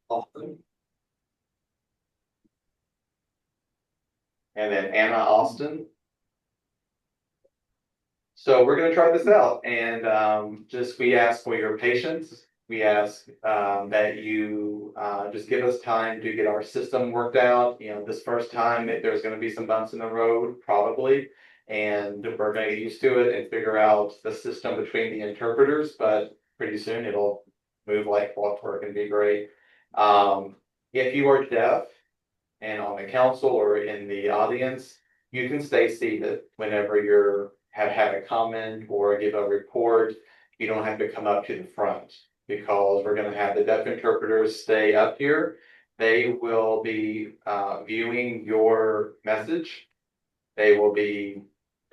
Austin. And then Anna Austin. So we're going to try this out, and we ask for your patience. We ask that you just give us time to get our system worked out. You know, this first time there's going to be some bumps in the road, probably, and we're going to get used to it and figure out the system between the interpreters. But pretty soon it'll move like clockwork and be great. If you are deaf and on the council or in the audience, you can stay seated whenever you're have a comment or give a report. You don't have to come up to the front because we're going to have the deaf interpreters stay up here. They will be viewing your message. They will be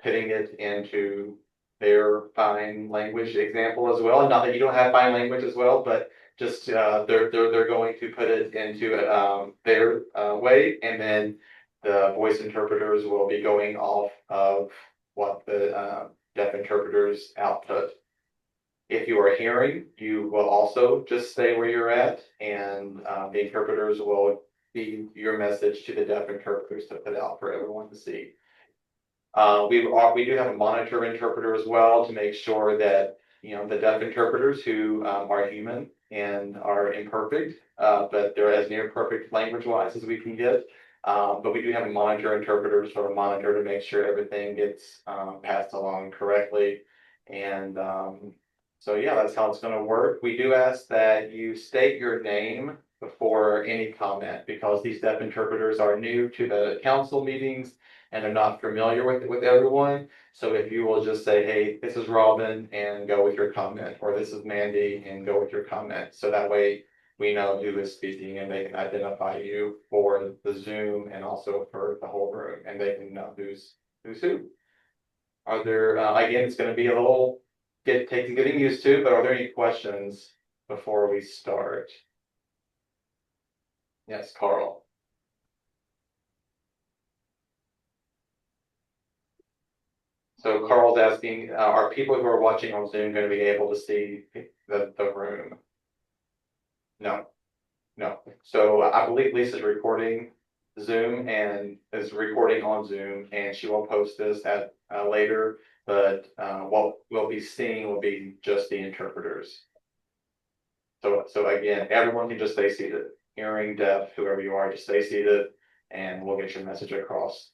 putting it into their sign language example as well. Not that you don't have sign language as well, but just they're going to put it into their way, and then the voice interpreters will be going off of what the deaf interpreters output. If you are hearing, you will also just stay where you're at, and the interpreters will feed your message to the deaf interpreters to put out for everyone to see. We do have a monitor interpreter as well to make sure that the deaf interpreters who are human and are imperfect, but they're as near perfect language-wise as we can get. But we do have a monitor interpreter to sort of monitor to make sure everything gets passed along correctly. And so yeah, that's how it's going to work. We do ask that you state your name before any comment because these deaf interpreters are new to the council meetings and they're not familiar with everyone. So if you will just say, hey, this is Robin and go with your comment, or this is Mandy and go with your comment. So that way we know who is speaking and they can identify you for the Zoom and also for the whole room, and they can know who's who. Are there, again, it's going to be a little getting used to, but are there any questions before we start? Yes, Carl. So Carl's asking, are people who are watching on Zoom going to be able to see the room? No, no. So I believe Lisa's recording Zoom and is recording on Zoom, and she will post this at later. But what we'll be seeing will be just the interpreters. So again, everyone can just stay seated. Hearing, deaf, whoever you are, just stay seated, and we'll get your message across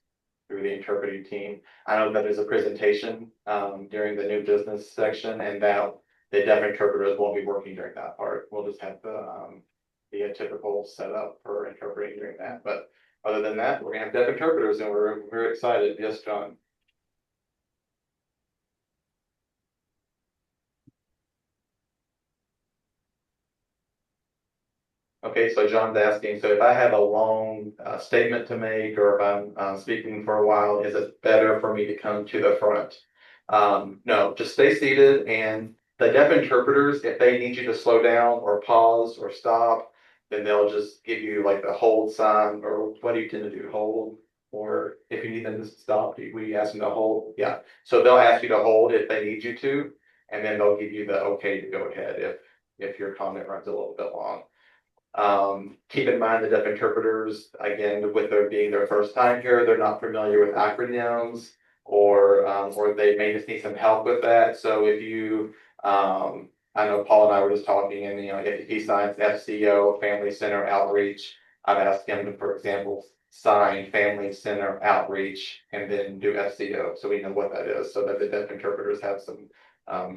through the interpreting team. I know that there's a presentation during the new business section, and that the deaf interpreters won't be working during that part. We'll just have the typical setup for interpreting during that. But other than that, we're gonna have deaf interpreters, and we're excited. Yes, John. Okay, so John's asking, so if I have a long statement to make, or if I'm speaking for a while, is it better for me to come to the front? No, just stay seated, and the deaf interpreters, if they need you to slow down or pause or stop, then they'll just give you like the hold sign, or what do you tend to do, hold? Or if you need them to stop, we ask them to hold. Yeah, so they'll ask you to hold if they need you to, and then they'll give you the okay to go ahead if your comment runs a little bit long. Keep in mind the deaf interpreters, again, with their being their first time here, they're not familiar with acronyms, or they may just need some help with that. So if you, I know Paul and I were just talking, and if he signs FCO, Family Center Outreach, I've asked him to, for example, sign Family Center Outreach and then do FCO, so we know what that is, so that the deaf interpreters have some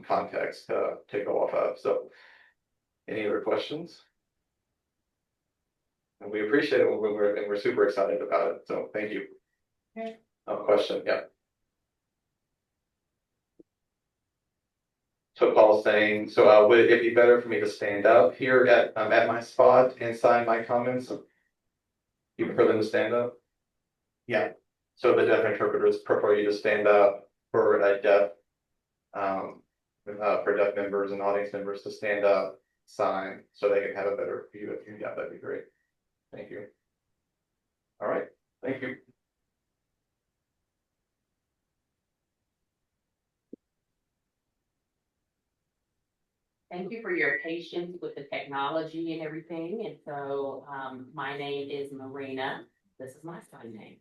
context to go off of. So, any other questions? And we appreciate it when we're super excited about it. So thank you. Okay. Question, yeah. So Paul's saying, so would it be better for me to stand up here at my spot and sign my comments? You prefer them to stand up? Yeah. So the deaf interpreters prefer you to stand up for a deaf, for deaf members and audience members to stand up, sign, so they can have a better view of you. Yeah, that'd be great. Thank you. All right, thank you. Thank you for your patience with the technology and everything. And so, my name is Marina. This is my sign name.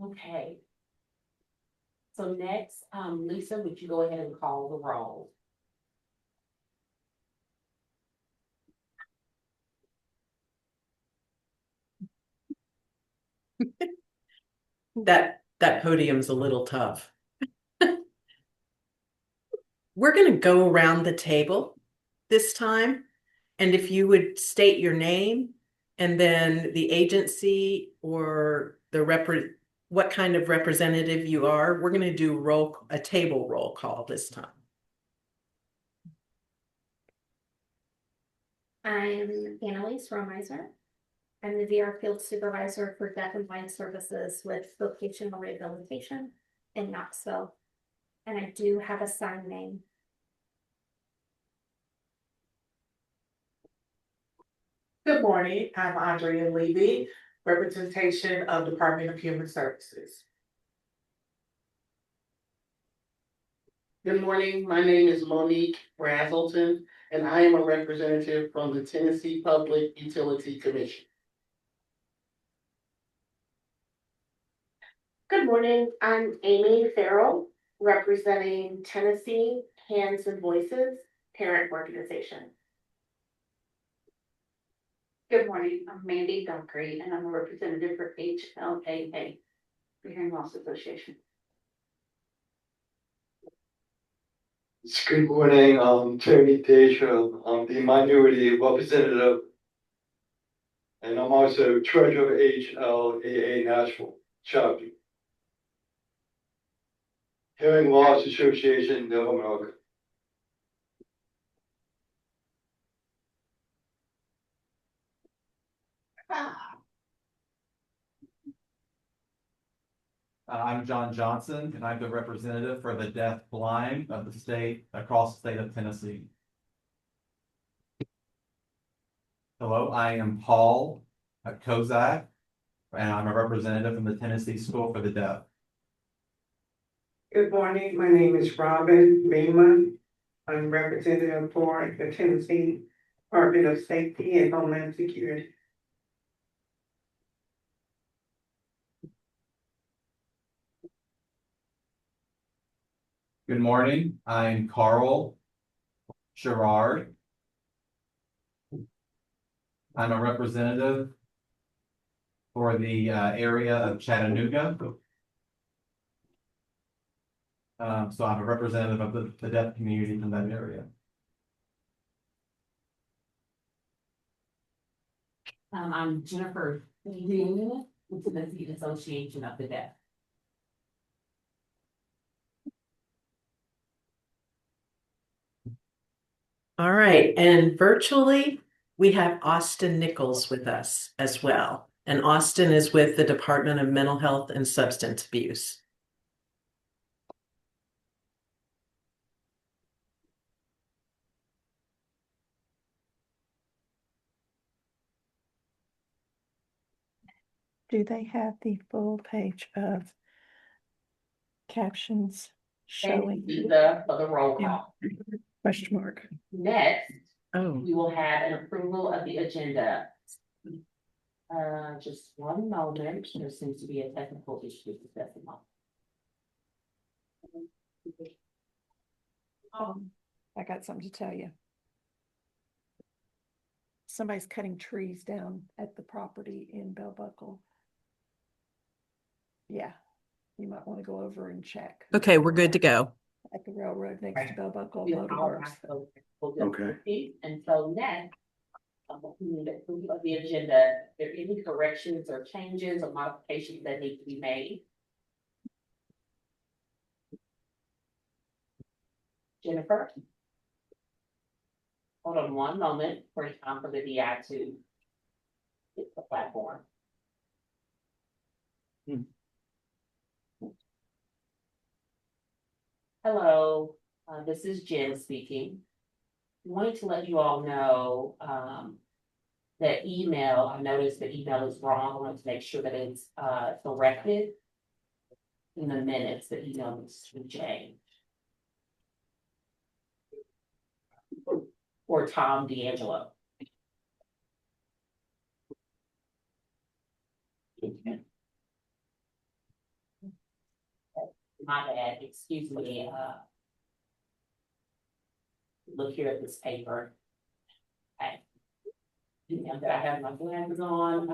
Okay. So next, Lisa, would you go ahead and call the roll? That podium's a little tough. We're going to go around the table this time. And if you would state your name and then the agency or what kind of representative you are, we're going to do a table roll call this time. I'm Annalise Romiser. I'm the VR Field Supervisor for Deaf and Blind Services with Vocational Rehabilitation in Knoxville. And I do have a sign name. Good morning, I'm Andrea Levy, representation of Department of Human Services. Good morning, my name is Monique Brazelton, and I am a representative from the Tennessee Public Utility Commission. Good morning, I'm Amy Farrell, representing Tennessee Hands and Voices Parent Organization. Good morning, I'm Mandy Dunkery, and I'm a representative for HLAA, the Hearing Loss Association. Good morning, Tony Deja. I'm the minority representative, and I'm also treasurer of HLAA Nashville chapter. Hearing Loss Association of America. I'm John Johnson, and I'm the representative for the deaf blind of the state across the state of Tennessee. Hello, I am Paul Kozak, and I'm a representative from the Tennessee School for the Deaf. Good morning, my name is Robin Beeman. I'm representative for the Tennessee Department of Safety and Homeland Security. Good morning, I'm Carl Gerard. I'm a representative for the area of Chattanooga. So I'm a representative of the deaf community in that area. I'm Jennifer Dean with the Tennessee Association of the Deaf. All right, and virtually, we have Austin Nichols with us as well. And Austin is with the Department of Mental Health and Substance Abuse. Do they have the full page of captions showing? For the roll call. Question mark. Next, Oh, we will have an approval of the agenda. Just one moment, there seems to be a technical issue with that. I got something to tell you. Somebody's cutting trees down at the property in Bell Buckle. Yeah, you might want to go over and check. okay, we're good to go. At the railroad next to Bell Buckle We Motor all Works. have to- Okay. And so next, we need approval of the agenda. If there are any corrections or changes or modifications that need to be made. Jennifer? Hold on one moment for it's time for the DI to hit the platform. Hello, this is Jen speaking. Wanted to let you all know, that email, I noticed the email is wrong. I want to make sure that it's, corrected. In the minutes, the email needs to be changed. or Tom D'Angelo? My bad, excuse me, look here at this paper. Okay. Now that I have my glasses on,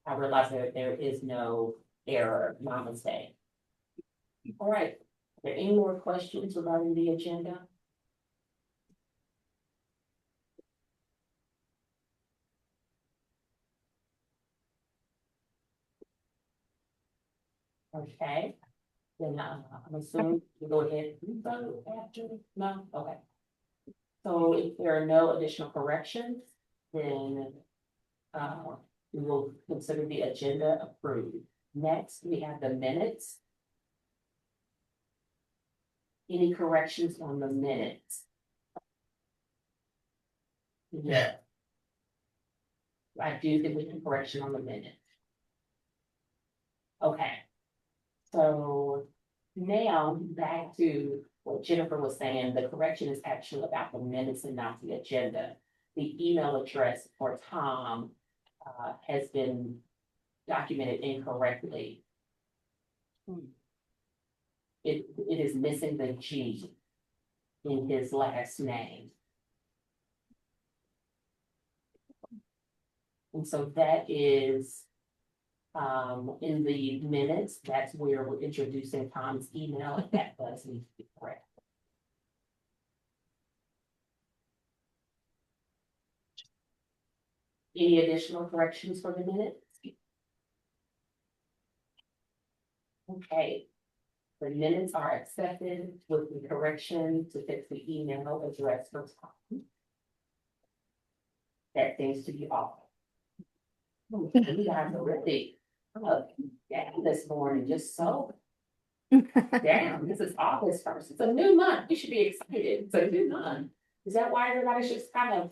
I realize that there is no error, my mistake. All right, are there any more questions regarding the agenda? Okay, then I'm assuming you go ahead and vote after, no, okay. So if there are no additional corrections, then we will consider the agenda approved. Next, we have the minutes. Any corrections on the minutes? Yeah. I do think we can correction on the minutes. Okay. So now back to what Jennifer was saying, the correction is actually about the minutes and not the agenda. The email address for Tom has been documented incorrectly. It is missing the G in his last name. And so that is in the minutes, that's where we're introducing Tom's email, and that does need to be correct. Any additional corrections for the minutes? Okay, the minutes are accepted with the correction to fix the email address for Tom. That seems to be all. You guys are really down this morning, just so damn, this is August 1st. It's a new month. You should be excited. It's a new month. Is that why everybody's just kind of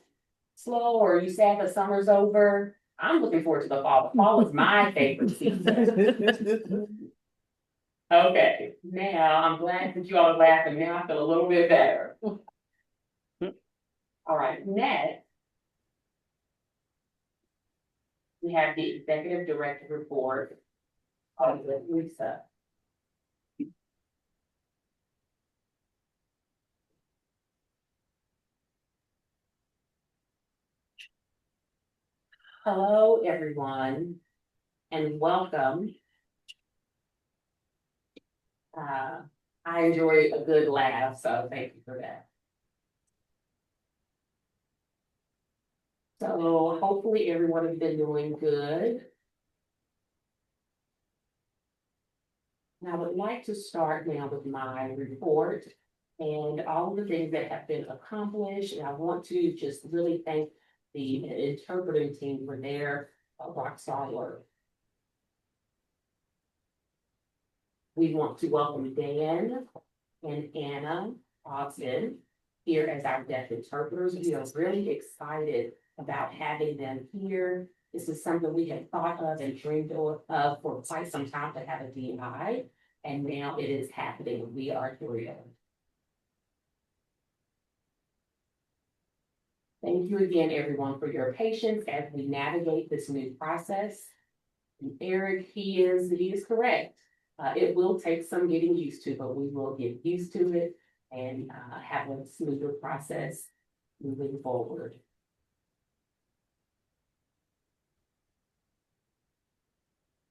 slow, or you sad the summer's over? I'm looking forward to the fall. The fall is my favorite season. Okay, now I'm glad that you all are laughing. Now I feel a little bit better. All right, next. We have the executive director report of Lisa. Hello, everyone, and welcome. I enjoy a good laugh, so thank you for that. So hopefully everyone has been doing good. And I would like to start now with my report and all of the things that have been accomplished. And I want to just really thank the interpreting team for their rock solid work. We want to welcome Dan and Anna Austin here as our deaf interpreters. We are really excited about having them here. This is something we have thought of and dreamed of for quite some time, to have a DI, and now it is happening. We are thrilled. Thank you again, everyone, for your patience as we navigate this new process. And Eric, he is correct. It will take some getting used to, but we will get used to it and have a smoother process moving forward.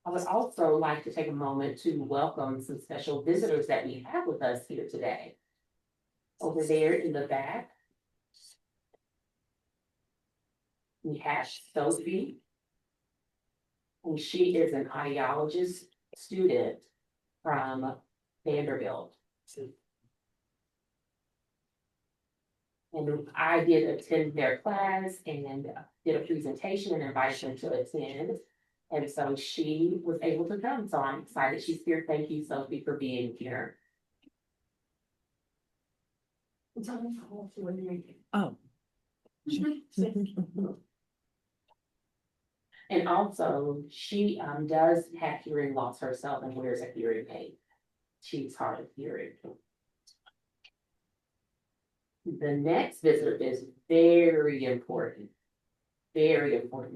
I would also like to take a moment to welcome some special visitors that we have with us here today. Over there in the back, we have Sophie, and she is an audiologist student from Vanderbilt. And I did attend their class and did a presentation and invited them to attend. And so she was able to come. So I'm excited she's here. Thank you, Sophie, for being here. Oh. And also, she does have hearing loss herself and wears a hearing aid. She's hard of hearing. The next visitor is very important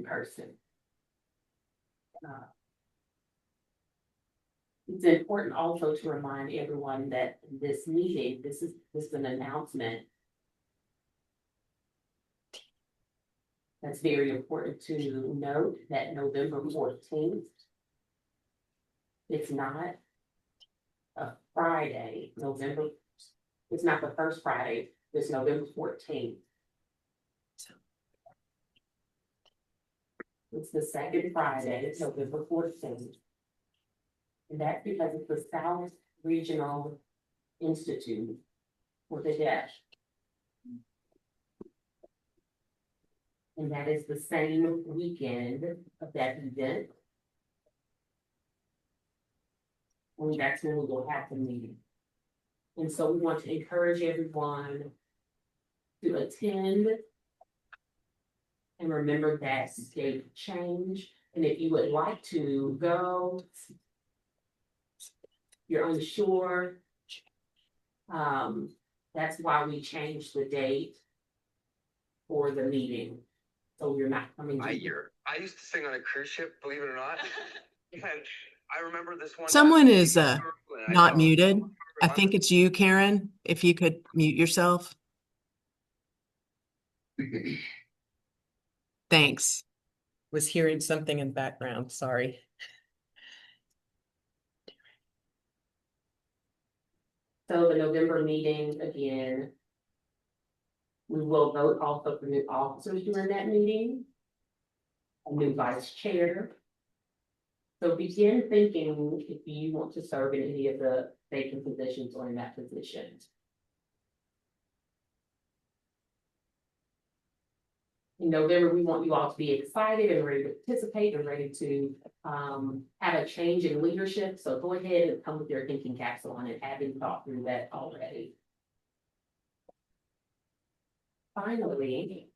person. It's important also to remind everyone that this meeting, this is an announcement. That's very important to note that November 14th. It's not a Friday, it's not the first Friday, it's November 14th. It's the second Friday, it's November 14th. And that's because it's the South Regional Institute for the Deaf. And that is the same weekend of that event. And that's when we will have the meeting. And so we want to encourage everyone to attend. And remember that date change. And if you would like to go, you're unsure. That's why we changed the date for the meeting. So you're not coming. I used to sing on a cruise ship, believe it or not. And I remember this one. Someone is I not know. muted. I think it's you, Karen. If you could mute yourself. Thanks. Was hearing something in the background, sorry. So the November meeting, again, we will vote also for new officers during that meeting, a new vice chair. So begin thinking if you want to serve in any of the vacant positions or in that position. In November, we want you all to be excited and ready to participate and ready to have a change in leadership. So go ahead and come with your thinking caps on and having thought through that already. Finally,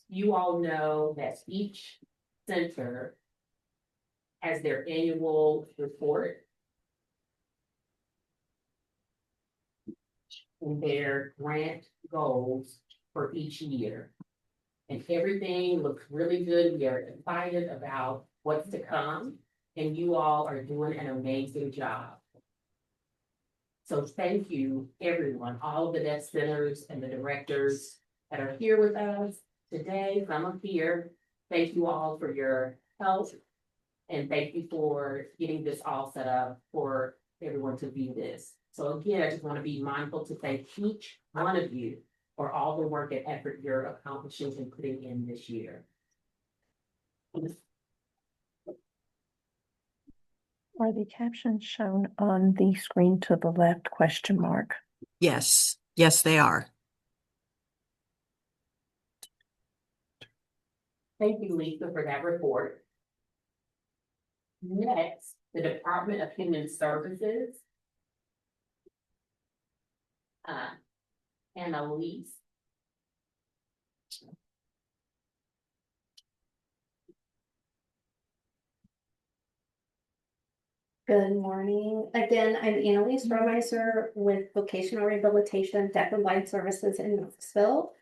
you all know that each center has their annual report and their grant goals for each year. And everything looks really good. We are excited about what's to come, and you all are doing an amazing job. So thank you, everyone, all of the deaf centers and the directors that are here with us today. Some are here. Thank you all for your help. And thank you for getting this all set up for everyone to view this. So again, I just want to be mindful to thank each one of you for all the work and effort you're accomplishing and putting in this year. Are the captions shown on the screen to the left, question mark? Yes, yes, they are. Thank you, Lisa, for that report. Next, the Department of Human Services. Annalise. Good morning. Again, I'm Annalise Romiser with Vocational Rehabilitation Deaf and Blind Services in Knoxville.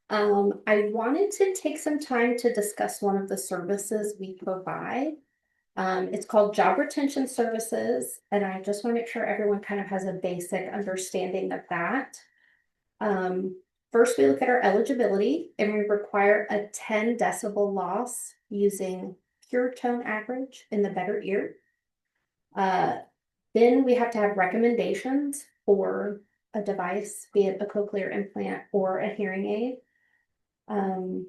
I wanted to take some time to discuss one of the services we provide. It's called Job Retention Services, and I just want to make sure everyone kind of has a basic understanding of that. First, we look at our eligibility, and we require a 10 decibel loss using pure tone average in the better ear. Then we have to have recommendations for a device, be it a cochlear implant or a hearing aid. And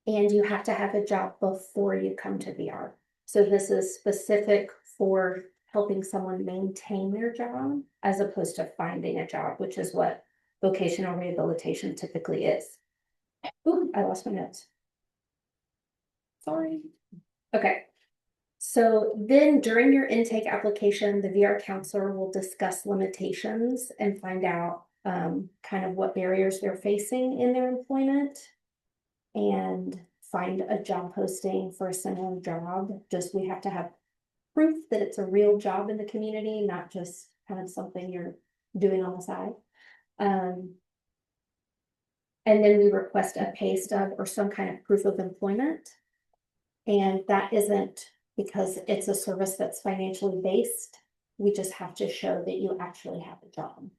you have to have a job before you come to VR. So this is specific for helping someone maintain their job as opposed to finding a job, which is what vocational rehabilitation typically is. Ooh, I lost my notes. Sorry. Okay. So then during your intake application, the VR counselor will discuss limitations and find out kind of what barriers they're facing in their employment and find a job posting for a similar job. Just we have to have proof that it's a real job in the community, not just kind of something you're doing on the side. And then we request a pay stub or some kind of proof of employment. And that isn't because it's a service that's financially based. We just have to show that you actually have a job.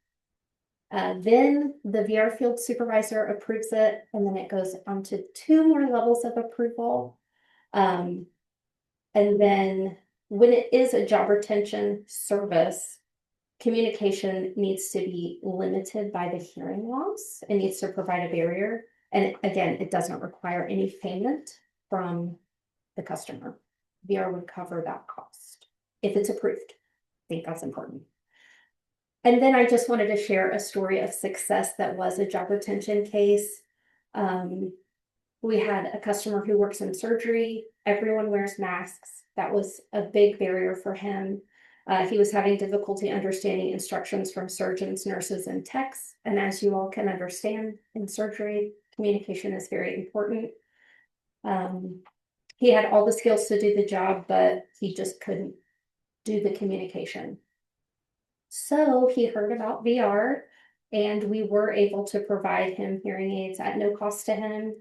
Then the VR field supervisor approves it, and then it goes on to 2 more levels of approval. And then when it is a job retention service, communication needs to be limited by the hearing loss. It needs to provide a barrier. And again, it doesn't require any payment from the customer. VR would cover that cost if it's approved. I think that's important. And then I just wanted to share a story of success that was a job retention case. We had a customer who works in surgery. Everyone wears masks. That was a big barrier for him. He was having difficulty understanding instructions from surgeons, nurses, and techs. And as you all can understand, in surgery, communication is very important. He had all the skills to do the job, but he just couldn't do the communication. So he heard about VR, and we were able to provide him hearing aids at no cost to him.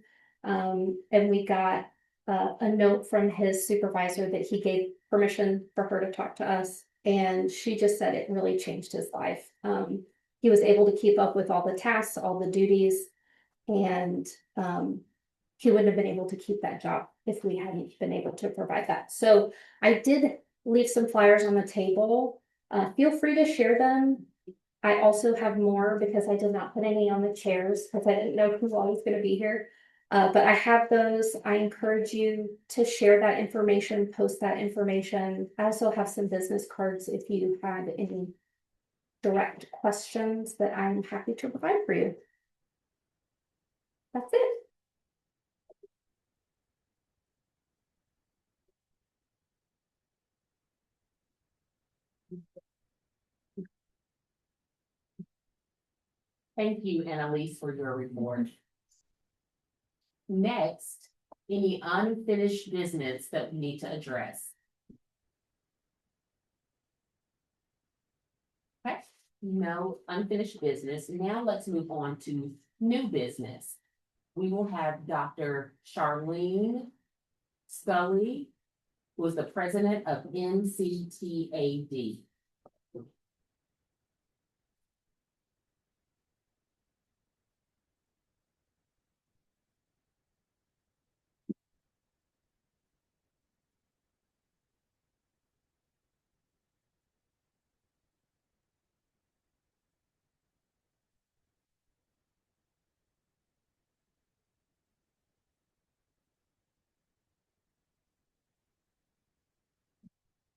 And we got a note from his supervisor that he gave permission for her to talk to us. And she just said it really changed his life. He was able to keep up with all the tasks, all the duties, and he wouldn't have been able to keep that job if we hadn't been able to provide that. So I did leave some flyers on the table. Feel free to share them. I also have more because I did not put any on the chairs because I didn't know who all was going to be here. But I have those. I encourage you to share that information, post that information. I also have some business cards if you had any direct questions that I'm happy to provide for you. That's it. Thank you, Annalise, for your report. Next, any unfinished business that we need to address? Okay, no unfinished business. Now let's move on to new business. We will have Dr. Charlene Scully, who is the president of NCTAD.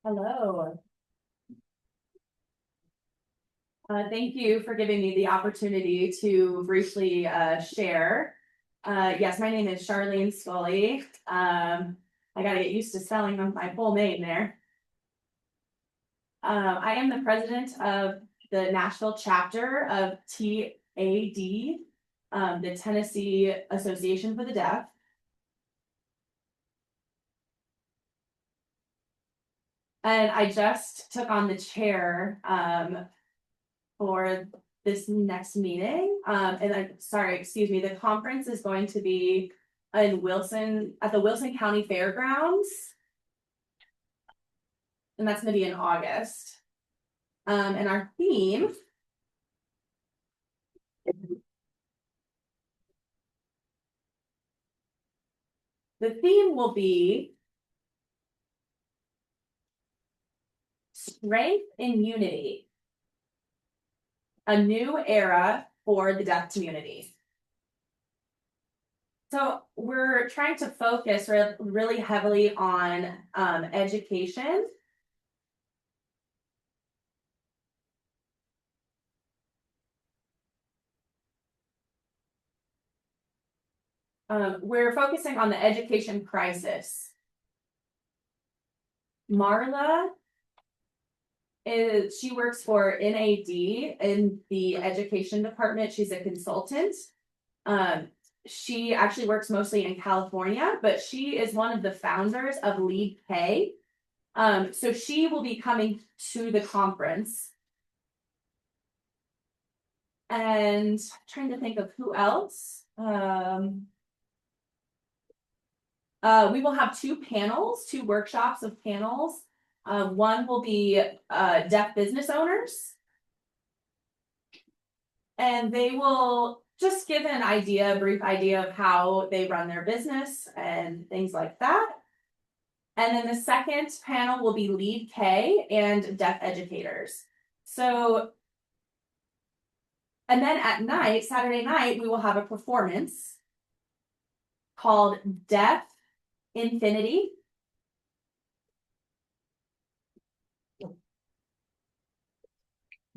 Hello. Thank you for giving me the opportunity to briefly share. Yes, my name is Charlene Scully. I gotta get used to spelling my full name there. I am the president of the Nashville chapter of TAD, the Tennessee Association for the Deaf. And I just took on the chair for this next meeting. The conference is going to be in Wilson, at the Wilson County Fairgrounds. And that's gonna be in August. And our theme will be strength and unity. A new era for the deaf community. So we're trying to focus really heavily on education. We're focusing on the education crisis. Marla she works for NAD in the education department. She's a consultant. She actually works mostly in California, but she is one of the founders of Lead Pay. So she will be coming to the conference. And trying to think of who else. We will have two workshops of panels. One will be deaf business owners. And they will just give a brief idea of how they run their business and things like that. And then the second panel will be Lead K and deaf educators. So, and then at night, Saturday night, we will have a performance called Deaf Infinity.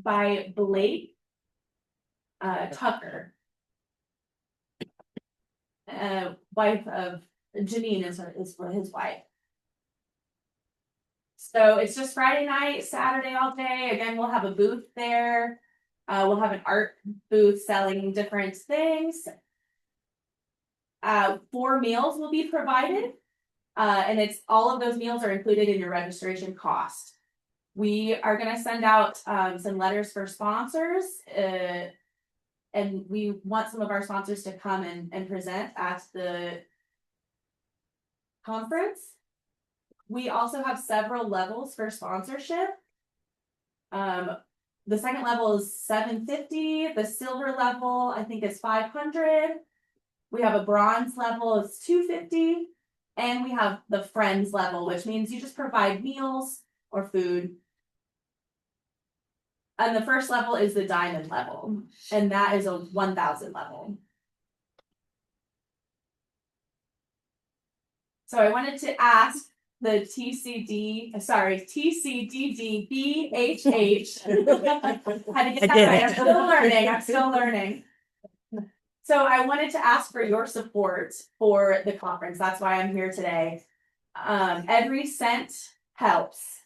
By Blake Tucker. Wife of Janine is his wife. So it's just Friday night, Saturday all day. Again, we'll have a booth there. We'll have an art booth selling different things. 4 meals will be provided. And it's all of those meals are included in your registration cost. We are going to send out some letters for sponsors. And we want some of our sponsors to come and present at the conference. We also have several levels for sponsorship. The second level is $750. The silver level, I think, is $500. We have a bronze level, it's $250. And we have the friends level, which means you just provide meals or food. And the first level is the diamond level, and that is a 1,000 level. So I wanted to ask the TCDDBHH. Had to get that right. I'm still learning. So I wanted to ask for your support for the conference. That's why I'm here today. Every cent helps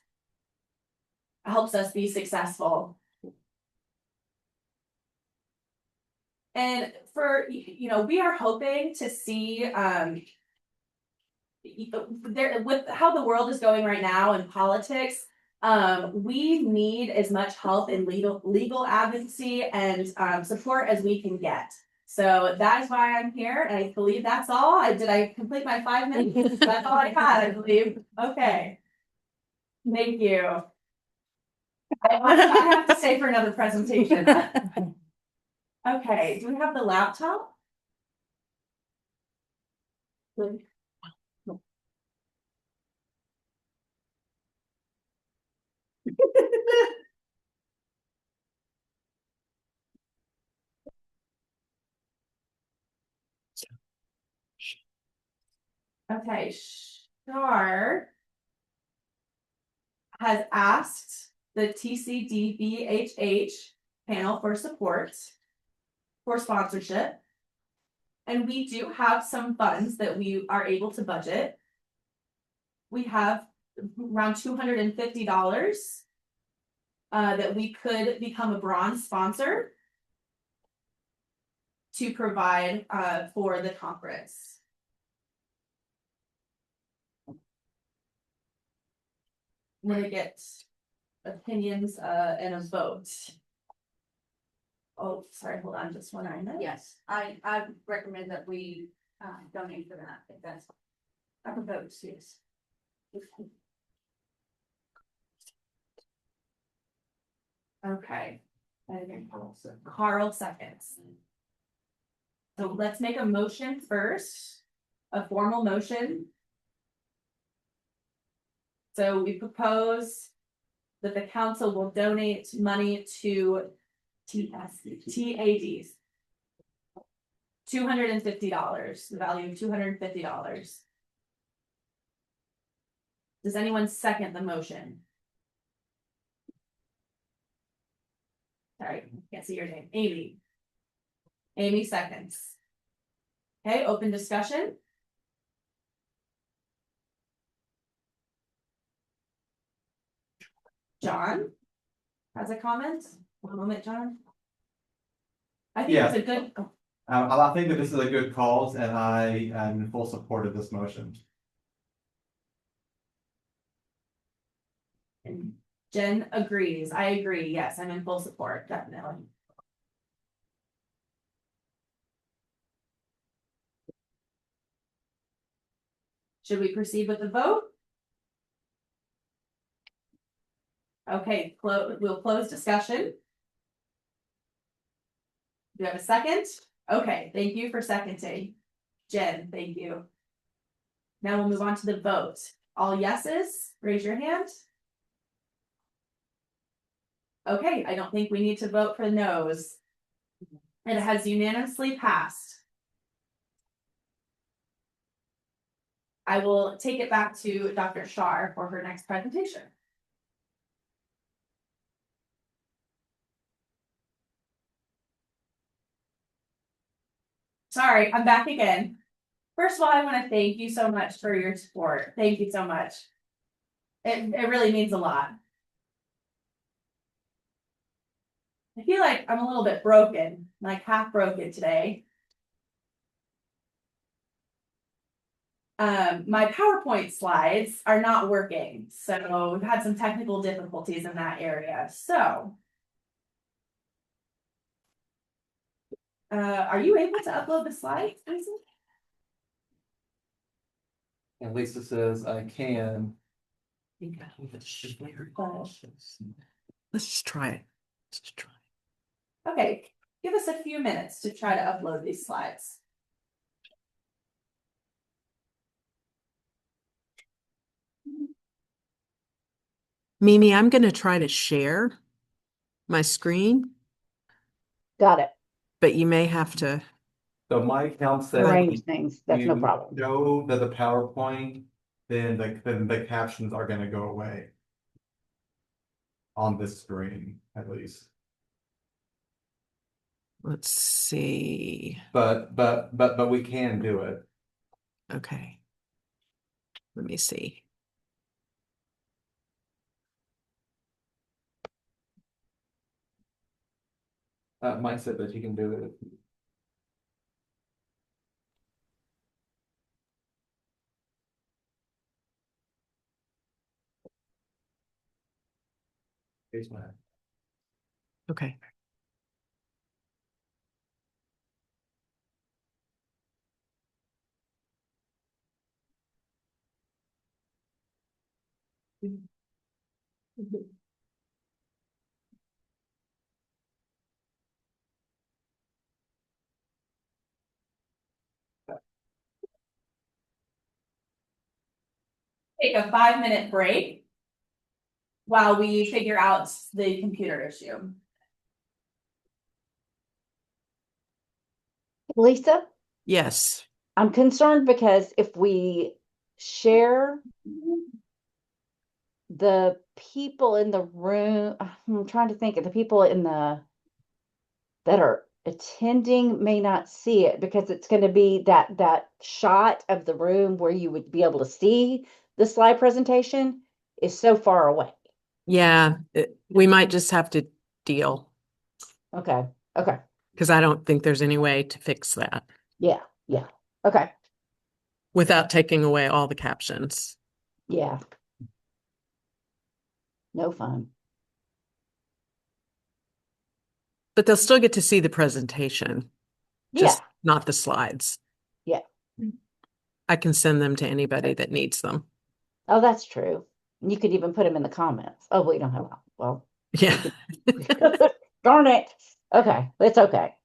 us be successful. And for, we are hoping to see with how the world is going right now in politics, we need as much help in legal advocacy and support as we can get. So that is why I'm here, and I believe that's all. Did I complete my 5 minutes? That's all I had, I believe. Okay. Thank you. I have to stay for another presentation. Okay, do we have the laptop? Okay, Shar has asked the TCDBHH panel for support for sponsorship. And we do have some funds that we are able to budget. We have around $250 that we could become a bronze sponsor to provide for the conference. I'm gonna get opinions and a vote. Oh, sorry, hold on just 1 minute. Yes, I recommend that we donate for that, if that's, I propose, yes. Okay. Carl seconds. So let's make a motion first, a formal motion. So we propose that the council will donate money to TADs. $250, the value of $250. Does anyone second the motion? Sorry, can't see your name. Amy. Amy seconds. Okay, open discussion. John has a comment. 1 moment, John. I think it's a good. I think that this is a good cause, and I am in full support of this motion. And Jen agrees. I agree. Yes, I'm in full support, definitely. Should we proceed with the vote? Okay, we'll close discussion. Do you have a second? Okay, thank you for seconding. Jen, thank you. Now we'll move on to the vote. All yeses, raise your hand. Okay, I don't think we need to vote for no's. It has unanimously passed. I will take it back to Dr. Shar for her next presentation. Sorry, I'm back again. First of all, I want to thank you so much for your support. Thank you so much. It really means a lot. I feel like I'm a little bit broken, like half broken today. My PowerPoint slides are not working, so we've had some technical difficulties in that area. So, are you able to upload the slides, Lisa? And Lisa says I can. Let's just try it. Let's just try. Okay, give us a few minutes to try to upload these slides. Mimi, I'm going to try to share my screen, Got it. but you may have to. So my account says Arrange things. That's no problem. know that the PowerPoint, then the captions are gonna go away. On this screen, at least. Let's see. But we can do it. Okay. Let me see. Mike said that he can do it. Here's my. Okay. Take a 5-minute break while we figure out the computer issue. Lisa, Yes. I'm concerned because if we share the people in the room, I'm trying to think of the people that are attending may not see it because it's going to be that shot of the room where you would be able to see the slide presentation is so far away. Yeah, we might just have to deal Okay. Okay. because I don't think there's any way to fix that Yeah. Yeah. Okay. without taking away all the captions. Yeah. No fun. But they'll still get to see the presentation, just Yeah. not the slides. Yeah. I can send them to anybody that needs them. Oh, that's true. You could even put them in the comments. Oh, we don't have, well, Yeah. darn it. Okay. It's okay.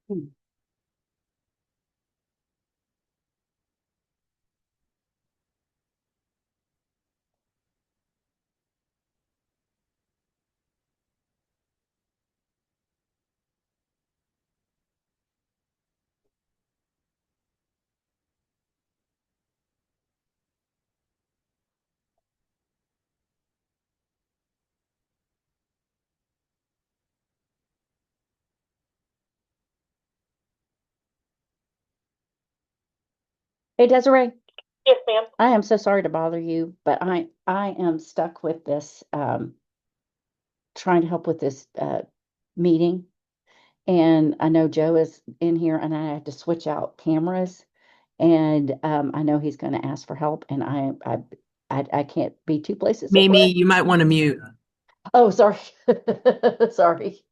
Hey, Desiree, Yes, ma'am. I am so sorry to bother you, but I am stuck with this, trying to help with this, meeting. And I know Joe is in here and I have to switch out cameras. And, I know he's gonna ask for help and I can't be two places at Mimi, once. you might want to mute. Oh, sorry. Sorry.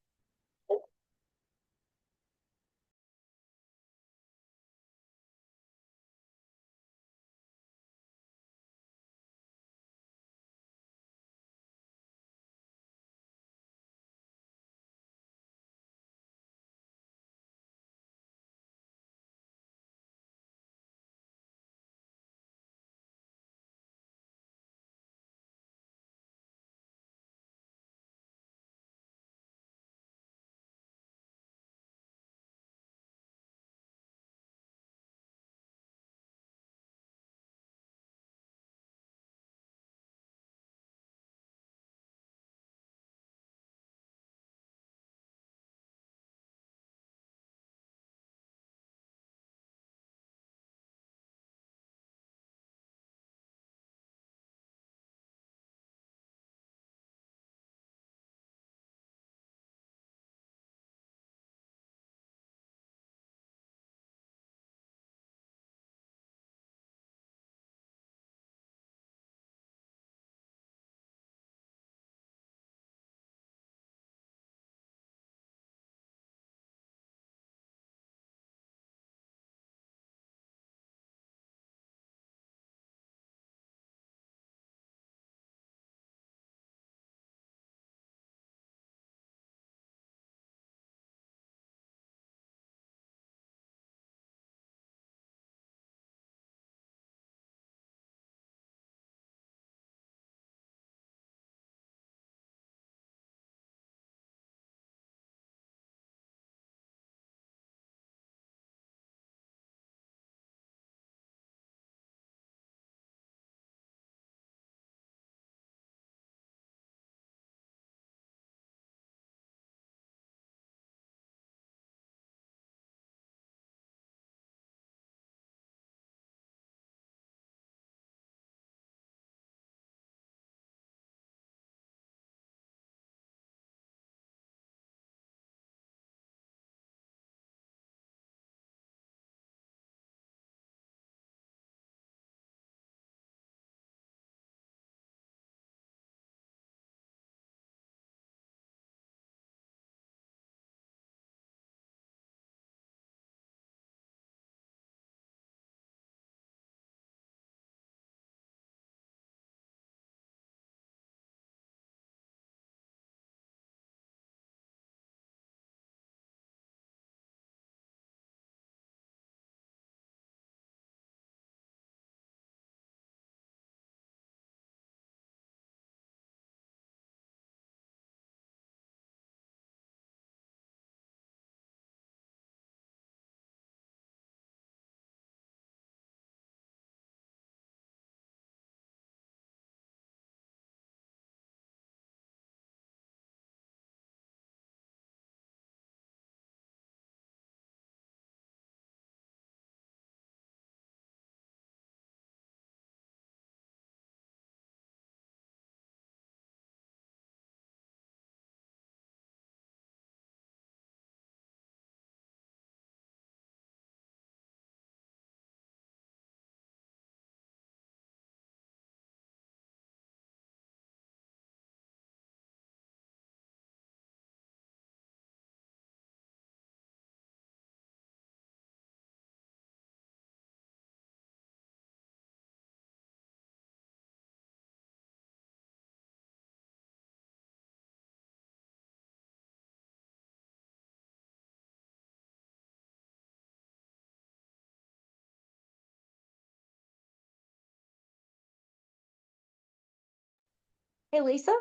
Hey, Lisa?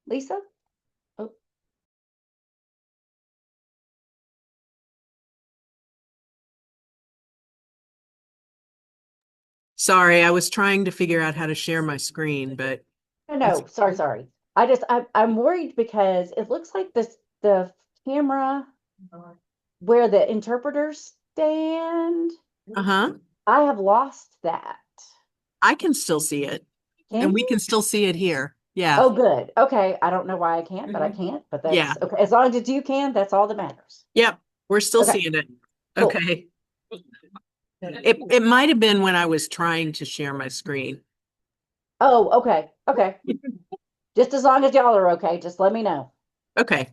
Lisa? Oh, Sorry, I was trying to figure out how to share my screen, but no, sorry. I'm worried because it looks like the camera where the interpreters stand, uh-huh. I have lost that. I can still see it. Can And we you? can still see it here. Yeah. Oh, good. Okay. I don't know why I can't, but I can't. But Yeah. that's okay. As long as you can, that's all that matters. Yep. We're still Okay. seeing it. Cool. Okay. It might have been when I was trying to share my screen. Oh, okay. Okay. Just as long as y'all are okay, just let me know. Okay.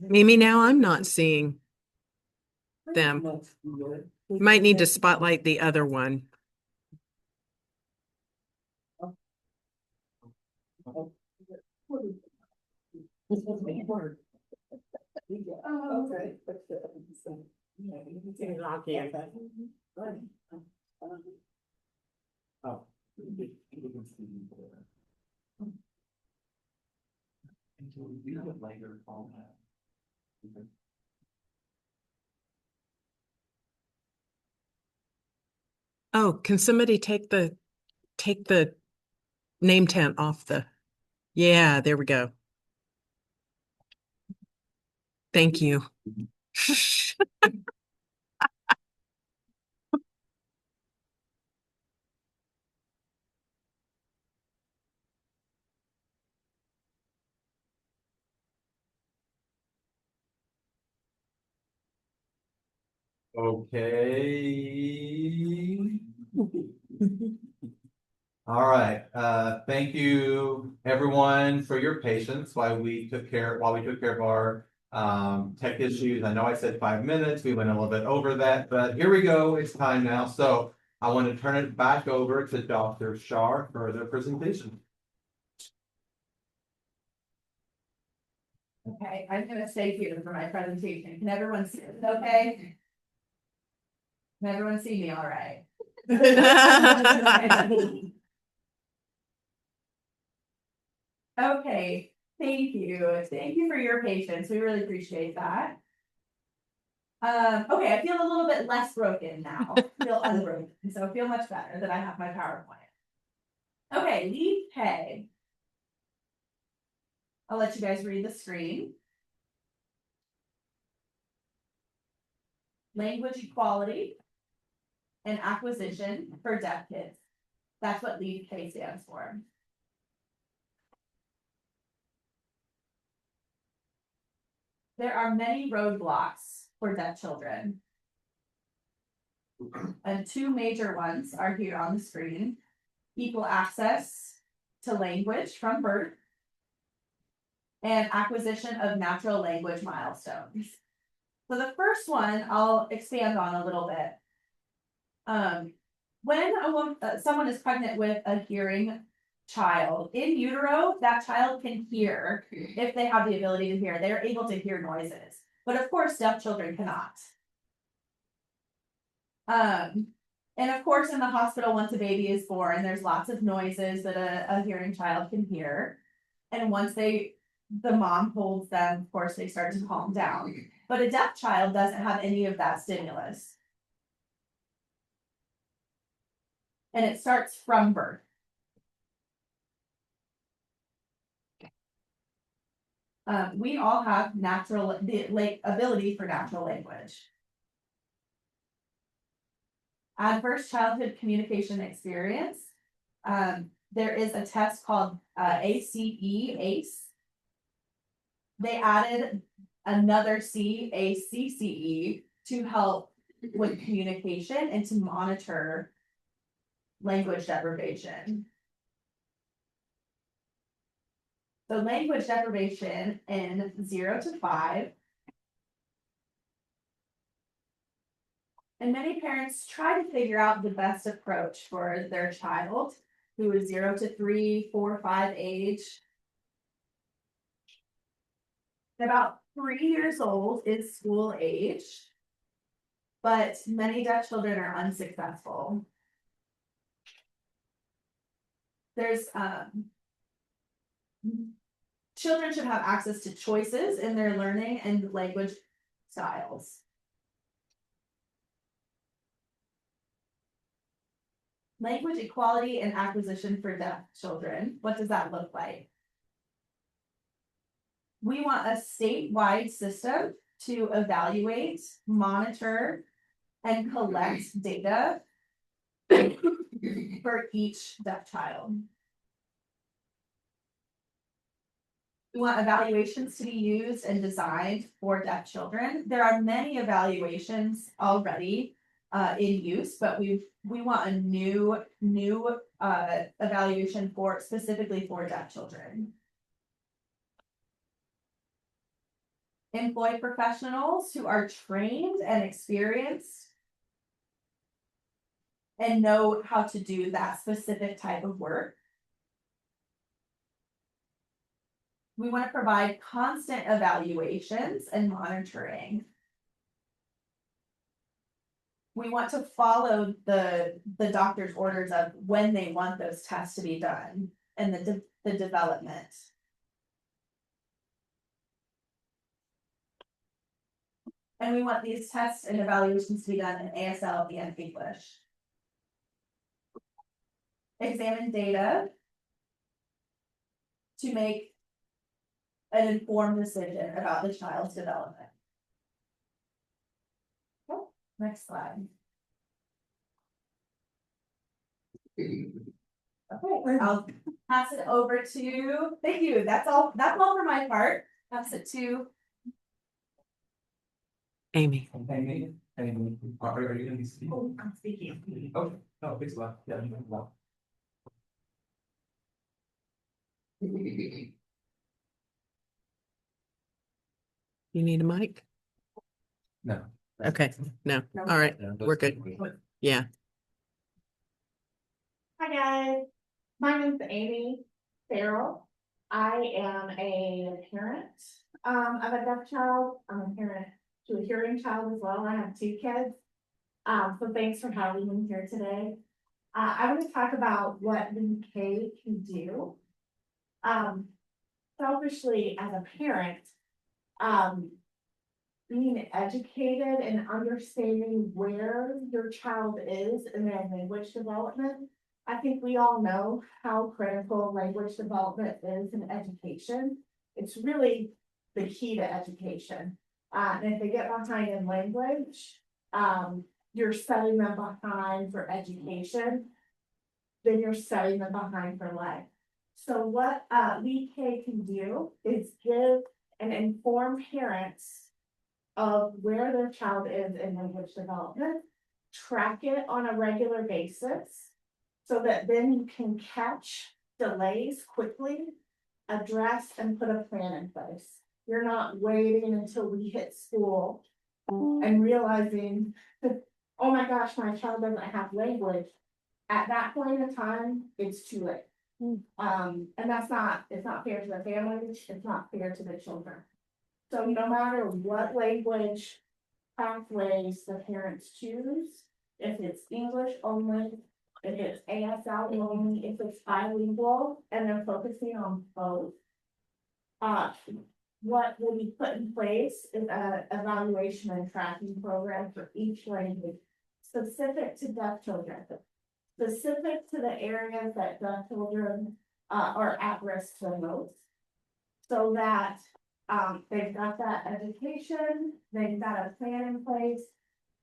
Mimi, now I'm not seeing them. Might need to spotlight the other one. Oh, can somebody take the name tent off the, yeah, there we go. Thank you. Okay. All right, thank you everyone for your patience while we took care of our tech issues. I know I said 5 minutes, we went a little bit over that, but here we go, it's time now. So I want to turn it back over to Dr. Shar for their presentation. Okay, I'm gonna stay here for my presentation. Can everyone see it okay? Can everyone see me all right? Okay, thank you. Thank you for your patience. We really appreciate that. Okay, I feel a little bit less broken now. I feel unbroken, so I feel much better that I have my PowerPoint. Okay, leave K. I'll let you guys read the screen. Language equality and acquisition for deaf kids. That's what LEAD K stands for. There are many roadblocks for deaf children. And two major ones are here on the screen. Equal access to language from birth and acquisition of natural language milestones. So the first one I'll expand on a little bit. When someone is pregnant with a hearing child, in utero, that child can hear, if they have the ability to hear, they're able to hear noises. But of course, deaf children cannot. And of course, in the hospital, once a baby is born, there's lots of noises that a hearing child can hear. And once the mom holds them, of course, they start to calm down. But a deaf child doesn't have any of that stimulus. And it starts from birth. We all have ability for natural language. Adverse childhood communication experience. There is a test called ACE. They added another C, ACCE, to help with communication and to monitor language deprivation. So language deprivation in 0 to 5. And many parents try to figure out the best approach for their child who is 0 to 3, 4, 5 age. About 3 years old is school age, but many deaf children are unsuccessful. There's children should have access to choices in their learning and language styles. Language equality and acquisition for deaf children. What does that look like? We want a statewide system to evaluate, monitor, and collect data for each deaf child. We want evaluations to be used and designed for deaf children. There are many evaluations already in use, but we want a new evaluation specifically for deaf children. Employ professionals who are trained and experienced and know how to do that specific type of work. We want to provide constant evaluations and monitoring. We want to follow the doctor's orders of when they want those tests to be done and the development. And we want these tests and evaluations to be done in ASL and English. Examine data to make an informed decision about the child's development. Oh, next slide. Okay, I'll pass it over to, thank you. That's all for my part. Pass it to Amy. Amy, are you gonna be speaking? Oh, I'm speaking. Okay, no, please, yeah. You need a mic? No. Okay, no, all right, we're good. Yeah. Hi guys, my name's Amy Farrell. I am a parent of a deaf child. I'm a parent to a hearing child as well. I have 2 kids. So thanks for having me here today. I want to talk about what VK can do. Selfishly as a parent, being educated and understanding where your child is in their language development. I think we all know how critical language development is in education. It's really the key to education. And if they get behind in language, you're setting them behind for education, then you're setting them behind for life. So what VK can do is give and inform parents of where their child is in language development, track it on a regular basis, so that then you can catch delays quickly, address and put a plan in place. You're not waiting until we hit school and realizing that, oh my gosh, my child doesn't have language. At that point in time, it's too late. And it's not fair to the families, it's not fair to the children. So no matter what language pathways the parents choose, if it's English only, if it's ASL only, if it's bilingual, and they're focusing on both, what will be put in place is an evaluation and tracking program for each language specific to deaf children, specific to the areas that deaf children are at risk the most, so that they've got that education, they've got a plan in place,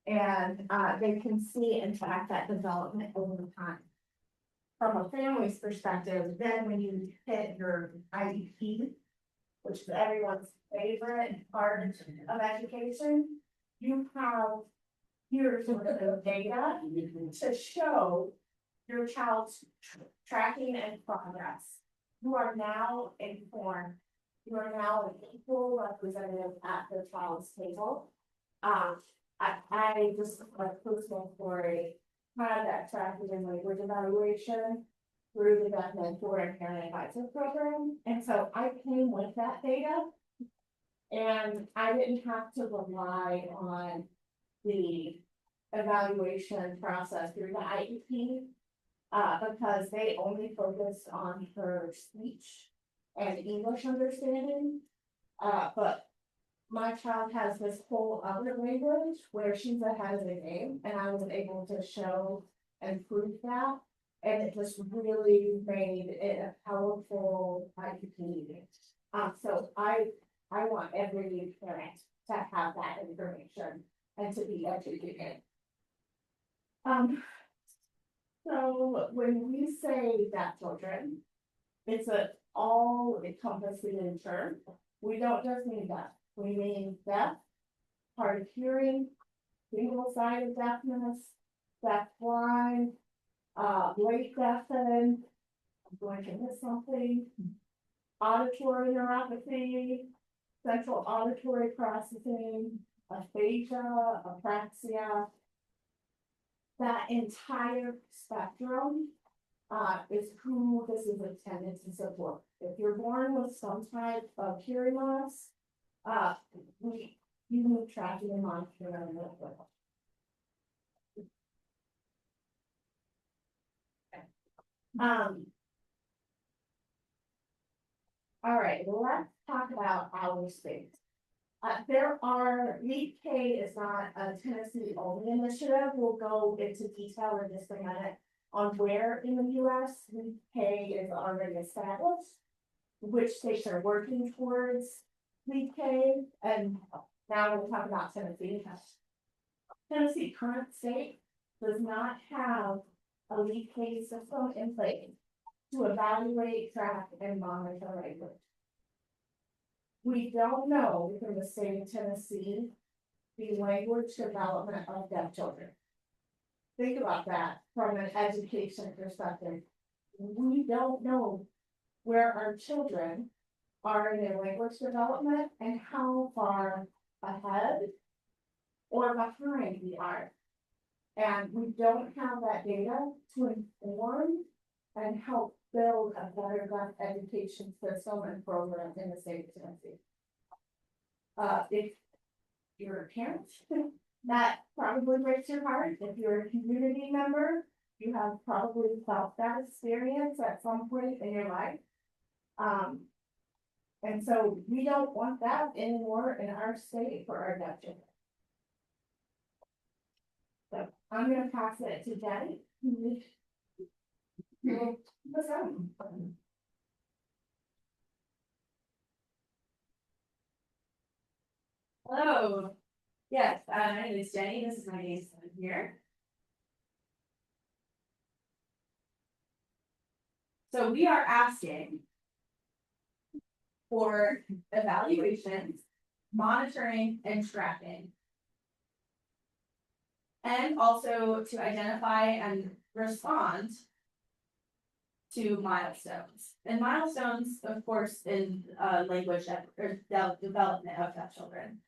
and they can see and track that development over time. From a family's perspective, then when you hit your IEP, which is everyone's favorite part of education, you have years worth of data to show your child's tracking and progress. You are now informed. You are now an equal representative at the child's table. I just like personal story, had that tracking and language evaluation through the Deaf Mentor and Parent Advisor program. And so I came with that data, and I didn't have to rely on the evaluation process through the IEP, because they only focused on her speech and English understanding. But my child has this whole other language where she's ahead of the game, and I was able to show and prove that. And it just really made it a powerful IEP. So I want every parent to have that information and to be educated. So when we say deaf children, it's an all encompassing term. We don't just mean deaf, we mean deaf, hard of hearing, single-sided deafness, deafblind, late deafened, I'm going to miss something, auditory neuropathy, central auditory processing, aphasia, apraxia. That entire spectrum is who this is intended to support. If you're born with some type of hearing loss, you need tracking and monitoring. All right, let's talk about our space. VK is not a Tennessee only initiative. We'll go into detail in just a minute on where in the US VK is already established, which states are working towards VK, and now we'll talk about Tennessee. Tennessee current state does not have a VK system in place to evaluate, track, and monitor language. We don't know within the state of Tennessee the language development of deaf children. Think about that from an education perspective. We don't know where our children are in their language development and how far ahead or behind we are. And we don't have that data to inform and help build a better deaf education system and program in the state of Tennessee. If you're a parent, that probably breaks your heart. If you're a community member, you have probably felt that experience at some point in your life. And so we don't want that anymore in our state for our deaf children. So I'm gonna pass it to Jenny. Let's go. Hello. Yes, my name is Jenny. This is my niece here. So we are asking for evaluations, monitoring, and tracking. And also to identify and respond to milestones. And milestones, of course, in language or development of deaf children.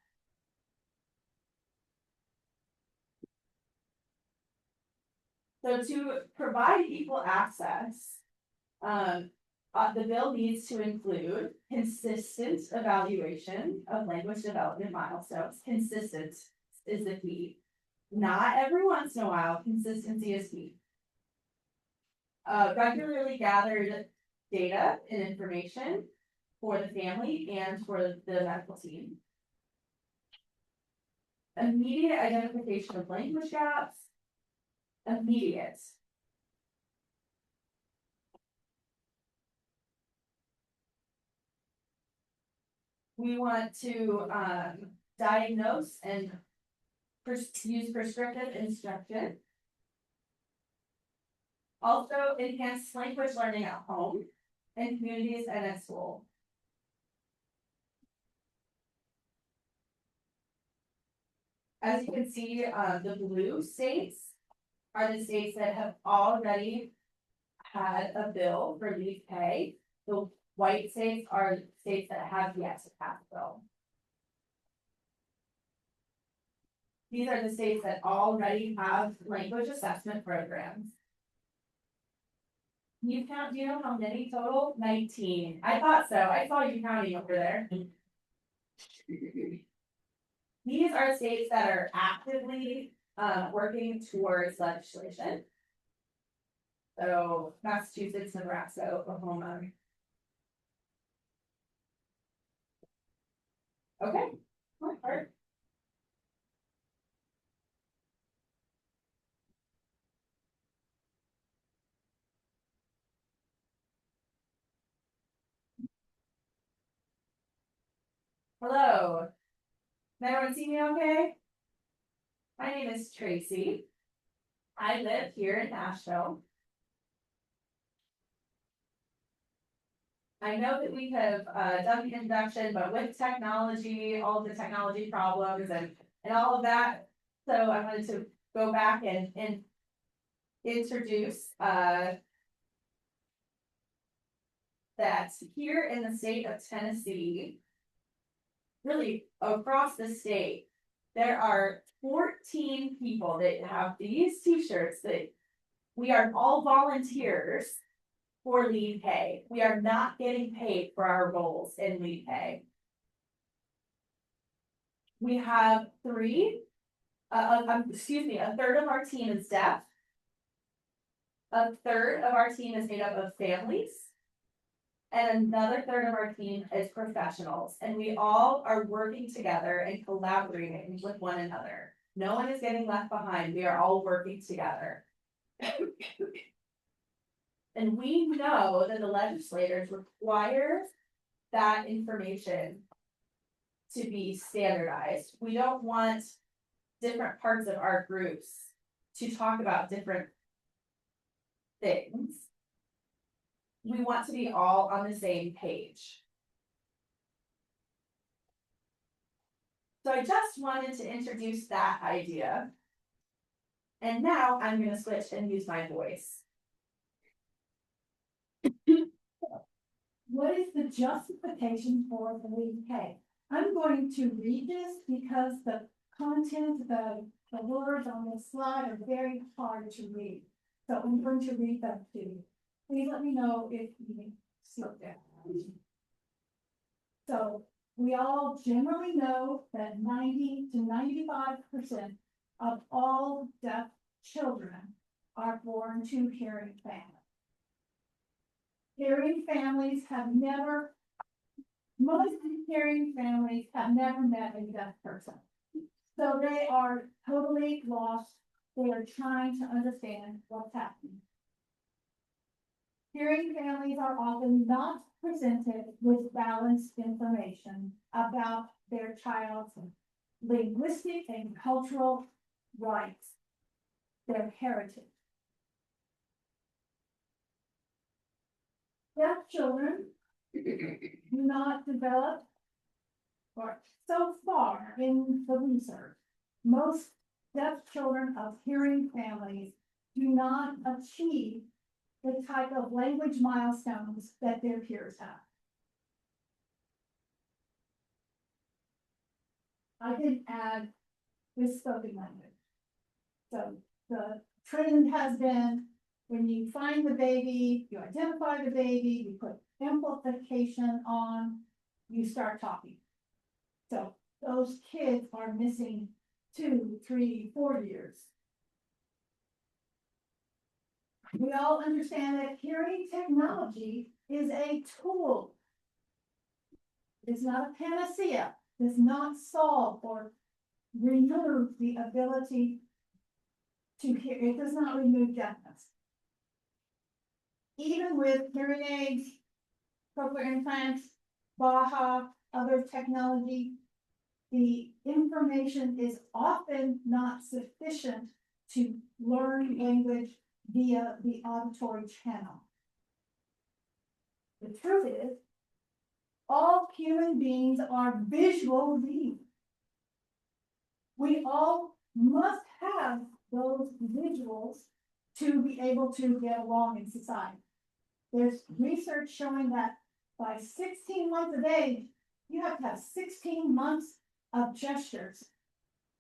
So to provide equal access, the bill needs to include consistent evaluation of language development milestones. Consistent is the key. Not every once in a while, consistency is key. Regularly gathered data and information for the family and for the medical team. Immediate identification of language gaps. Immediate. We want to diagnose and use prescriptive instruction. Also enhance language learning at home, in communities, and at school. As you can see, the blue states are the states that have already had a bill for leave pay. The white states are states that have yet to pass a bill. These are the states that already have language assessment programs. You count, do you know how many total? 19. I thought so. I saw you counting over there. These are states that are actively working towards legislation. So Massachusetts, Nebraska, Oklahoma. Okay, my part. Hello. Can everyone see me okay? My name is Tracy. I live here in Nashville. I know that we have done the introduction, but with technology, all the technology problems and all of that. So I wanted to go back and introduce that here in the state of Tennessee, really across the state, there are 14 people that have these t-shirts that we are all volunteers for leave pay. We are not getting paid for our roles in leave pay. We have a third of our team is deaf. A third of our team is made up of families. And another third of our team is professionals. And we all are working together and collaborating with one another. No one is getting left behind. We are all working together. And we know that the legislators require that information to be standardized. We don't want different parts of our groups to talk about different things. We want to be all on the same page. So I just wanted to introduce that idea. And now I'm gonna switch and use my voice. What is the justification for the leave pay? I'm going to read this because the content, the words on this slide are very hard to read. So I'm going to read them to you. Please let me know if you slow down. So we all generally know that 90 to 95% of all deaf children are born to hearing families. Most hearing families have never met a deaf person. So they are totally lost. They are trying to understand what's happening. Hearing families are often not presented with balanced information about their child's linguistic and cultural rights, their heritage. Deaf children do not develop, or so far in the research, most deaf children of hearing families do not achieve the type of language milestones that their peers have. I did add this spoken language. So the trend has been, when you find the baby, you identify the baby, you put amplification on, you start talking. So those kids are missing 2, 3, 4 years. We all understand that hearing technology is a tool. It's not a panacea. Does not solve or remove the ability to hear. It does not remove deafness. Even with hearing aids, cochlear implants, BAHA, other technology, the information is often not sufficient to learn language via the auditory channel. The truth is, all human beings are visual beings. We all must have those visuals to be able to get along in society. There's research showing that by 16 months of age, you have to have 16 months of gestures.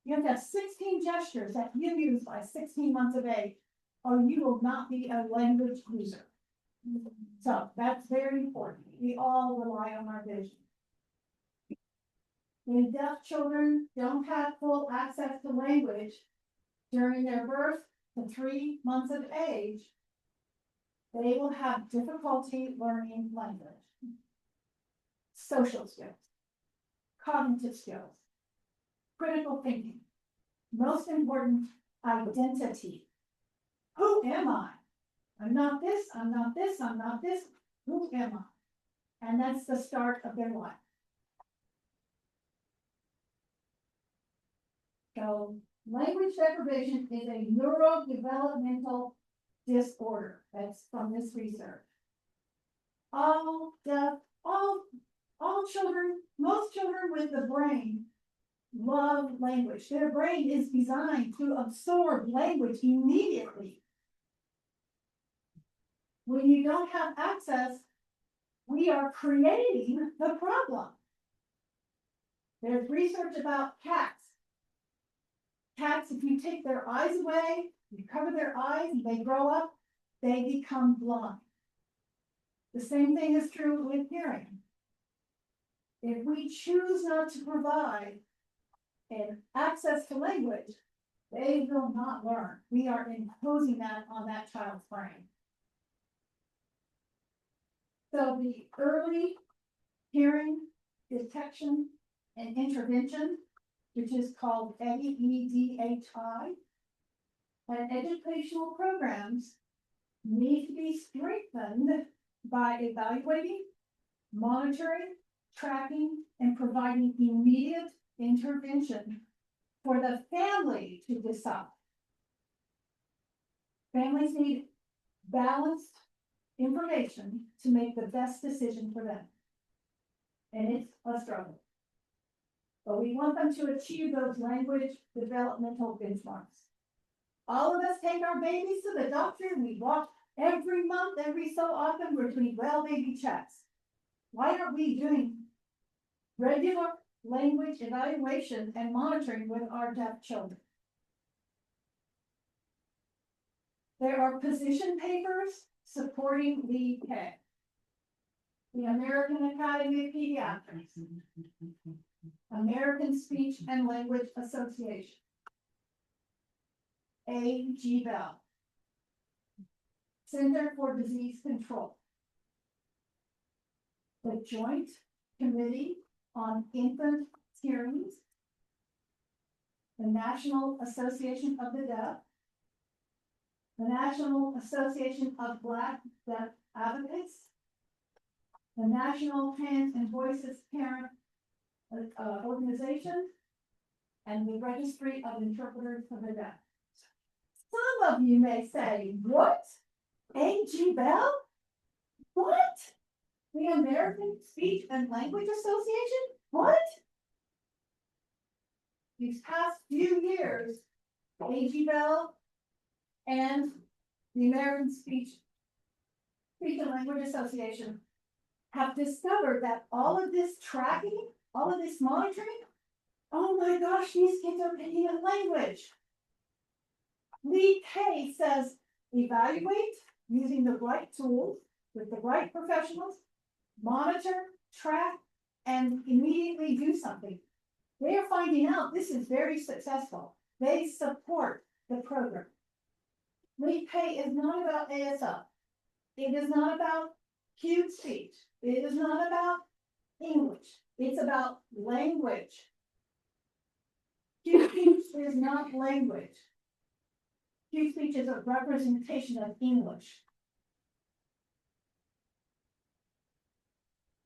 You have to have 16 gestures that you use by 16 months of age, or you will not be a language user. So that's very important. We all rely on our vision. When deaf children don't have full access to language during their birth to 3 months of age, they will have difficulty learning language, social skills, cognitive skills, critical thinking, most important, identity. Who am I? I'm not this, I'm not this, I'm not this. Who am I? And that's the start of their life. So language deprivation is a neurodevelopmental disorder. That's from this research. All children, most children with the brain love language. Their brain is designed to absorb language immediately. When you don't have access, we are creating the problem. There's research about cats. Cats, if you take their eyes away, you cover their eyes, and they grow up, they become blind. The same thing is true with hearing. If we choose not to provide an access to language, they will not learn. We are imposing that on that child's brain. So the early hearing detection and intervention, which is called EDHI, and educational programs need to be strengthened by evaluating, monitoring, tracking, and providing immediate intervention for the family to decide. Families need balanced information to make the best decision for them. And it's a struggle. but we want them to achieve those language developmental benchmarks. All of us take our babies to the doctor and we walk every month, every so often, we're doing well baby checks. Why aren't we doing regular language evaluation and monitoring with our deaf children? There are position papers supporting VK. The American Academy of Pediatrics, American Speech and Language Association, AGBEL, Center for Disease Control, the Joint Committee on Infant Hearings, the National Association of the Deaf, the National Association of Black Deaf Advocates, the National Hands and Voices Parent Organization, and the Registry of Interpreters for the Deaf. Some of you may say, what? AGBEL? What? The American Speech and Language Association? What? These past few years, AGBEL and the American Speech and Language Association have discovered that all of this tracking, all of this monitoring, oh my gosh, these kids are picking up language. Lee K says, evaluate using the right tools with the right professionals, monitor, track, and immediately do something. They are finding out this is very successful. They support the program. Lee K is not about ASL. It is not about cute speech. It is not about English. It's about language. Cute speech is not language. Cute speech is a representation of English.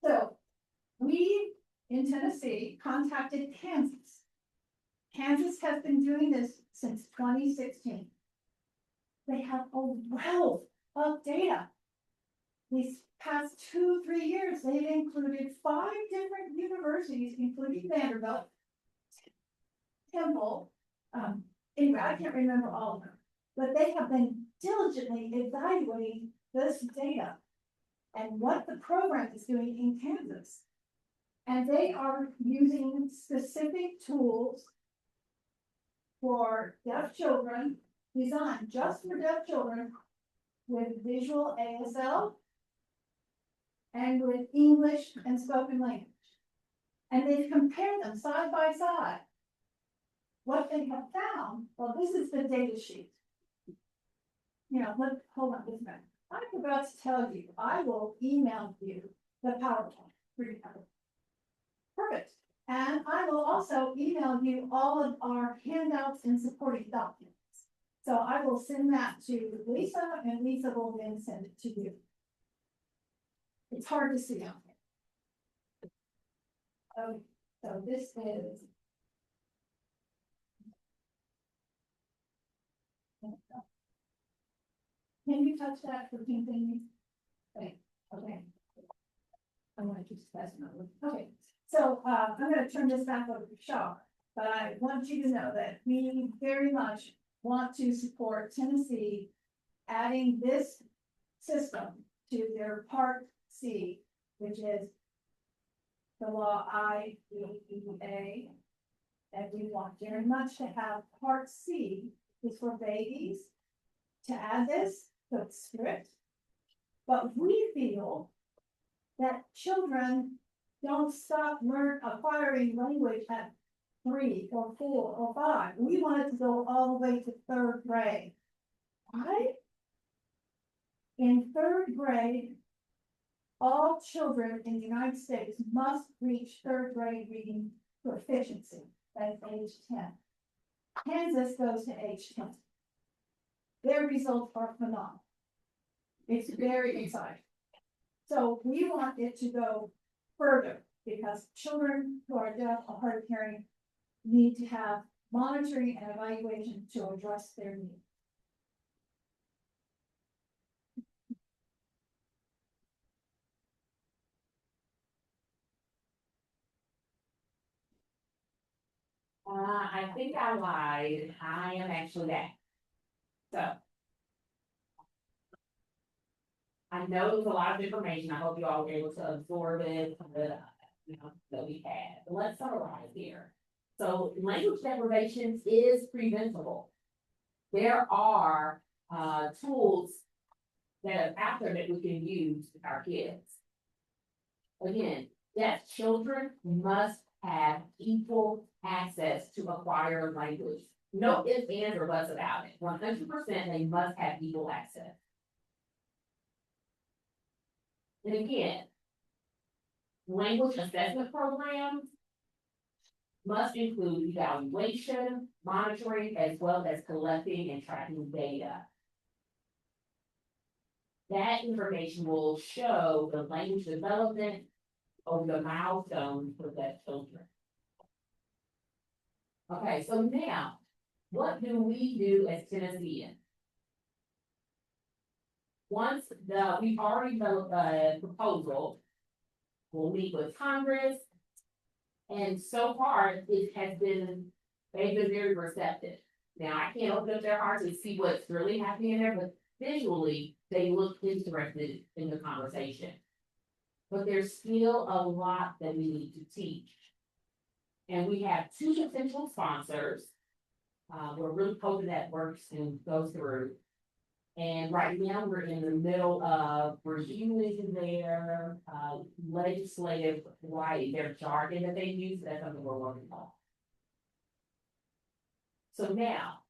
So, we in Tennessee contacted Kansas. Kansas has been doing this since 2016. They have a wealth of data. These past 2-3 years, they've included 5 different universities, including Vanderbilt, Temple, anyway, I can't remember all of them, but they have been diligently evaluating this data and what the program is doing in Kansas. And they are using specific tools for deaf children, designed just for deaf children with visual ASL and with English and spoken language. And they've compared them side by side. What they have found, well, this is the data sheet. You know, hold on just a minute. I forgot to tell you, I will email you the PowerPoint for you. Perfect. And I will also email you all of our handouts and supporting documents. So I will send that to Lisa, and Lisa will then send it to you. It's hard to see out there. Okay, so this is. Can you touch that for continue? Okay, okay. I want to just pass it over. Okay, so I'm going to turn this back over to Shaw, but I want you to know that we very much want to support Tennessee adding this system to their Part C, which is the law IDEA. And we want very much to have Part C is for babies to add this, so it's strict. But we feel that children don't stop acquiring language at 3 or 4 or 5. We want it to go all the way to 3rd grade. Why? In 3rd grade, all children in the United States must reach 3rd grade reading proficiency at age 10. Kansas goes to age 10. Their results are phenomenal. It's very exciting. So we want it to go further because children who are deaf or hard of hearing need to have monitoring and evaluation to address their needs. I think I lied. I am actually back. So. I know it was a lot of information. I hope you all were able to absorb it, that we had. But let's summarize here. So language deprivation is preventable. There are tools that are out there that we can use with our kids. Again, deaf children must have equal access to acquire language. No ifs, ands, or buts about it. 100% they must have equal access. And again, language assessment programs must include evaluation, monitoring, as well as collecting and tracking data. That information will show the language development of the milestones for deaf children. Okay, so now, what do we do as Tennesseans? Once we've already developed a proposal, we'll meet with Congress, and so far they've been very receptive. Now, I can't open up their hearts and see what's really happening in there, but visually, they look interested in the conversation. But there's still a lot that we need to teach. And we have 2 potential sponsors. We're really hoping that works and goes through. And right now, we're in the middle of reviewing their legislative writing, their jargon that they use. That's something we're working on. So now,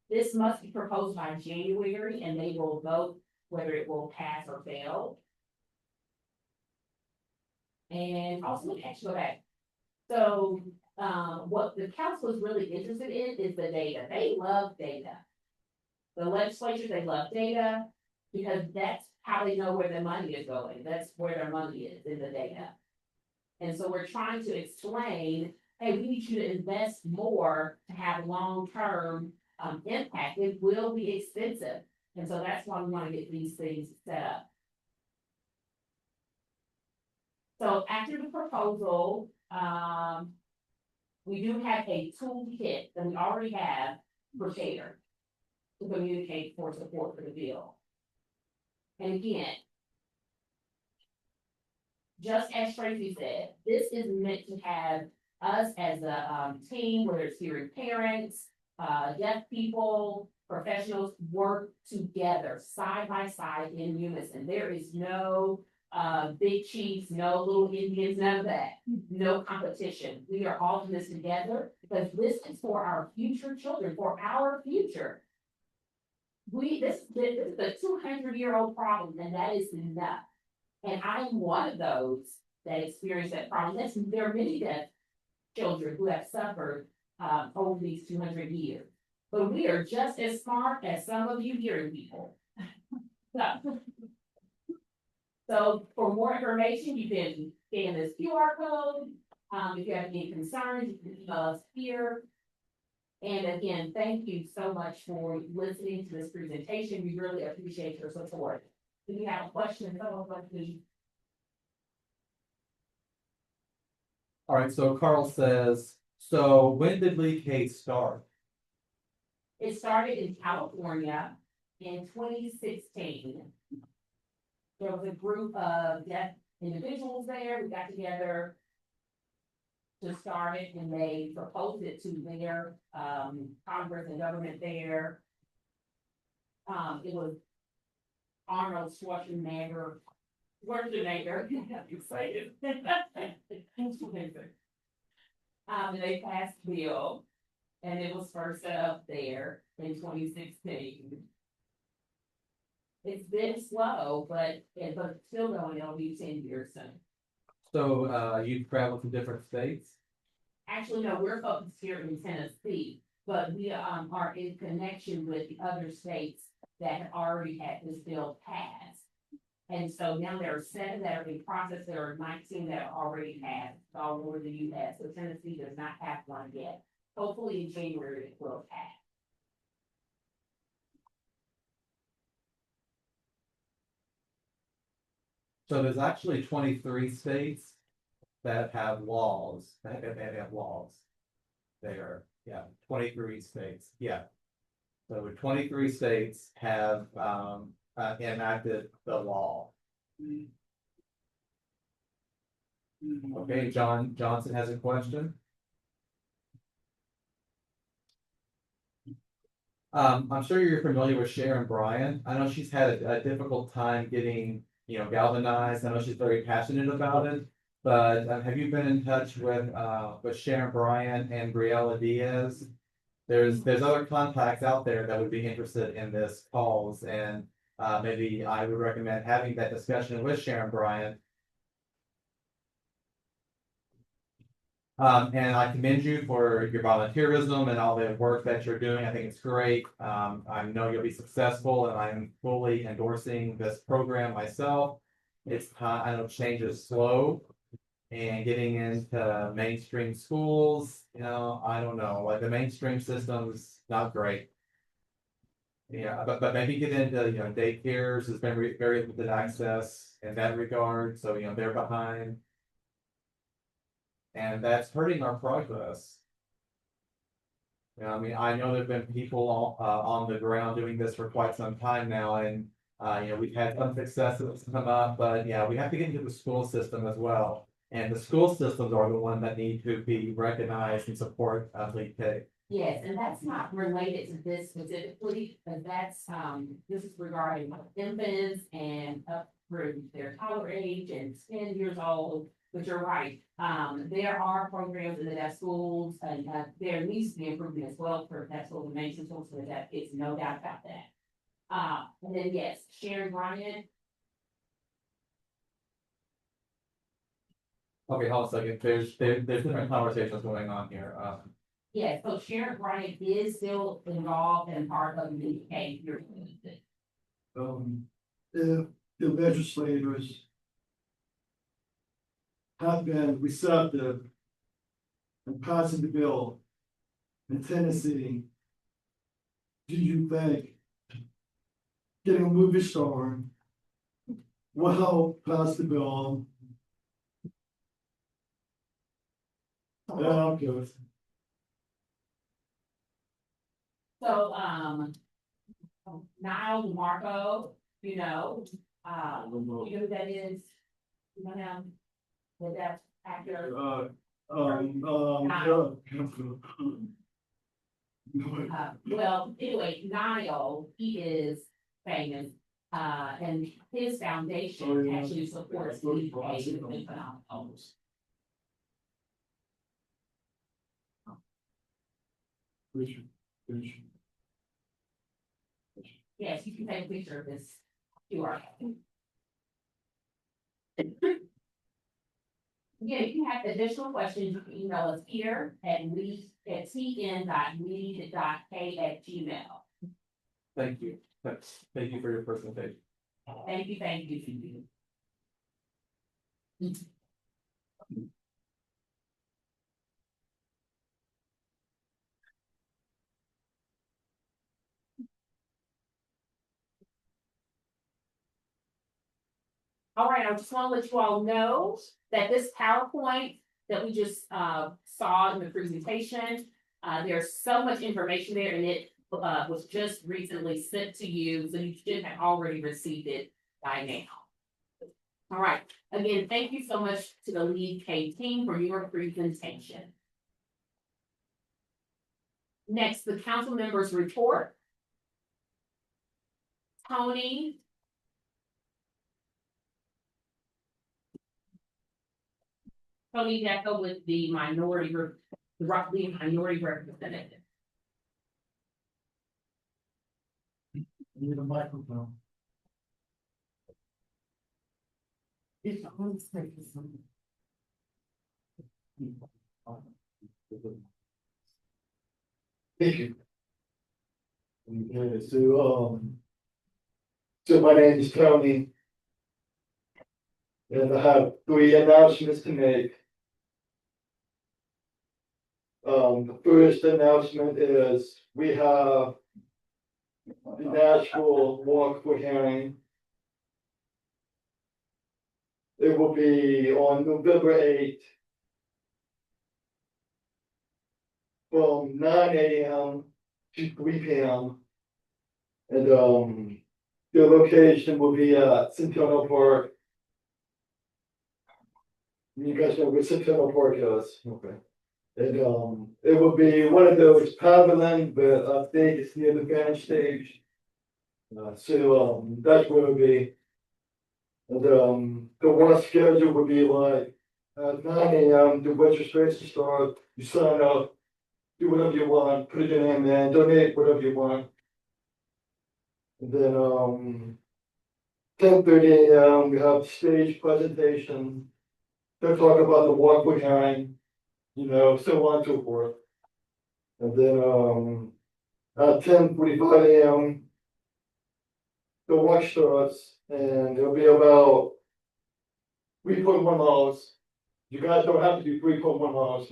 this must be proposed by January, and they will vote whether it will pass or fail. And also, let me actually go back. So, what the council is really interested in is the data. They love data. The legislature, they love data because that's how they know where their money is going. That's where their money is, in the data. And so we're trying to explain, hey, we need you to invest more to have long-term impact. It will be expensive. And so that's why we want to get these things set up. So after the proposal, we do have a toolkit that we already have prepared to communicate for support for the bill. And again, just as Tracy said, this is meant to have us as a team, whether it's hearing parents, deaf people, professionals, work together, side by side in unison. There is no big chiefs, no little Indians, none of that. No competition. We are all in this together because this is for our future children, for our future. This is a 200-year-old problem, and that is enough. And I am one of those that experienced that problem. There are many deaf children who have suffered over these 200 years. But we are just as smart as some of you hearing people. So for more information, you can scan this QR code. If you have any concerns, you can email us here. And again, thank you so much for listening to this presentation. We really appreciate your support. If you have a question, please. All right, so Carl says, so when did Lee K start? It started in California in 2016. There was a group of deaf individuals there. We got together to start it, and they proposed it to their Congress and government there. It was Arnold Schwarzenegger. I'm excited. And they passed the bill, and it was first set up there in 2016. It's been slow, but still going, it'll be 10 years soon. So you've traveled to different states? Actually, no, we're focused here in Tennessee, but we are in connection with the other states that have already had this bill passed. And so now there are 7 that are in process. There are 19 that are already passed all over the U.S. So Tennessee does not have one yet. Hopefully in January it will pass. So there's actually 23 states that have laws, that have laws. there, yeah, 23 states, yeah. So 23 states have enacted the law. Okay, Johnson has a question. I'm sure you're familiar with Sharon Bryant. I know she's had a difficult time getting, galvanized. I know she's very passionate about it. But have you been in touch with Sharon Bryant and Briella Diaz? There's other contacts out there that would be interested in this cause, and maybe I would recommend having that discussion with Sharon Bryant. And I commend you for your volunteerism and all the work that you're doing. I think it's great. I know you'll be successful, and I'm fully endorsing this program myself. It's I know change is slow, and getting into mainstream schools, I don't know, like the mainstream system's not great. Yeah, but maybe get into, daycares has been very limited access in that regard, so, they're behind. And that's hurting our progress. I mean, I know there've been people on the ground doing this for quite some time now, and, we've had some successes come up, but yeah, we have to get into the school system as well. And the school systems are the one that need to be recognized and support Lead K. Yes, and that's not related to this specifically, but that's, this is regarding infants and up through their toddler age and 10 years old. But you're right, there are programs in the schools, and there needs to be improvement as well for that school and mainstream schools, so that it's no doubt about that. And then yes, Sharon Bryant. Okay, hold on a second. There's different conversations going on here. Yeah, so Sharon Bryant is still involved and part of the UK. The legislators have been receptive in passing the bill in Tennessee. Do you think getting a movie star will help pass the bill? Yeah, good. So, Niall DeMarco, you know who that is? You know him? That actor? Well, anyway, Niall, he is famous, and his foundation actually supports the phenomenal. Yes, you can take a picture of this QR. Again, if you have additional questions, you can email us here at tn.lead.k@gmail. Thank you. Thank you for your presentation. Thank you. All right, I just want to let you all know that this PowerPoint that we just saw in the presentation, there's so much information there, and it was just recently sent to you, so you should have already received it by now. All right, again, thank you so much to the Lead K team for your presentation. Next, the council members report. Tony Deco with the minority representative. Need a microphone. It's on space. Thank you. Okay, so my name is Tony. And I have 3 announcements to make. The first announcement is we have the Nashville walk-for hearing. It will be on November 8th from 9 a.m. to 3 p.m. And, the location will be at Centennial Park. You guys know where Centennial Park is. Okay. And, it will be one of those pavilion, but I think it's near the band stage. So, that's where it'll be. And, the work schedule would be like, at 9 a.m., the registration start, you sign up, do whatever you want, put your name in, donate whatever you want. And then, 10:30 a.m., we have stage presentation. They'll talk about the walk behind, so on and so forth. And then, at 10:45 a.m., the walk starts, and it'll be about 3.1 miles. You guys don't have to do 3.1 miles.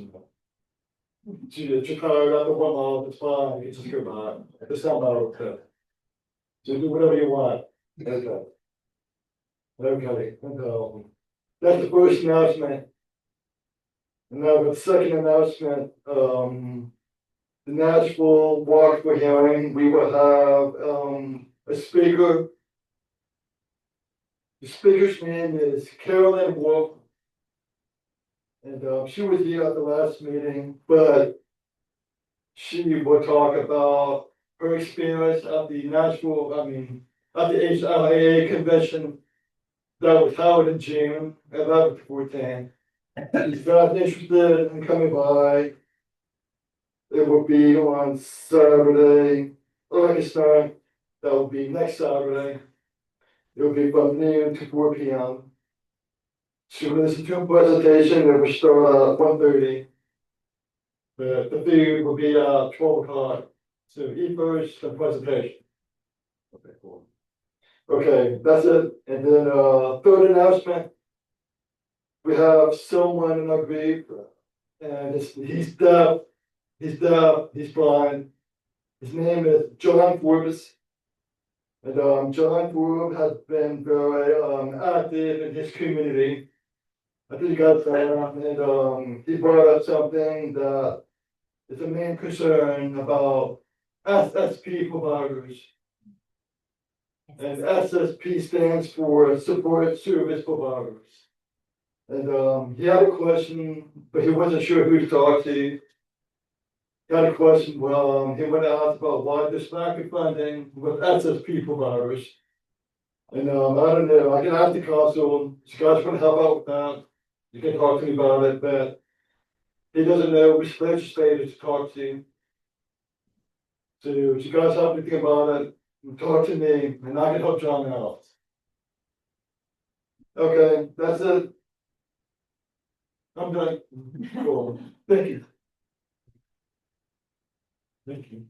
Chicago, after 1 mile, it's fine, you just go by, it's not about okay. So do whatever you want. Okay. Okay, and, that's the first announcement. And now the second announcement, the Nashville Walk for Hearing, we will have, a speaker. The speaker's name is Carolyn Wolf. And, she was here at the last meeting, but she will talk about her experience at the at the HLAA convention that was held in June, 11-14. If you're not interested in coming by, it will be on Saturday, August 9th. That will be next Saturday. It will be from noon to 4 p.m. So listen to a presentation that will start at 1:30. The food will be at 12 o'clock. So eat first, the presentation. Okay, cool. Okay, that's it. And then, third announcement. We have someone in our group, and he's deaf, he's blind. His name is John Forbes. And, John Forbes has been very, active in his community. I think you guys saw him, and, he brought up something that is a main concern about SSP providers. And SSP stands for Support Service Providers. And, he had a question, but he wasn't sure who to talk to. He had a question, well, he went to ask about why there's lack of funding with SSP providers. And, I don't know, I can ask the council, if you guys want to help out with that, you can talk to me about it, but he doesn't know which legislator to talk to. So if you guys have anything about it, talk to me, and I can help John out. Okay, that's it. I'm done. Cool. Thank you. Thank you.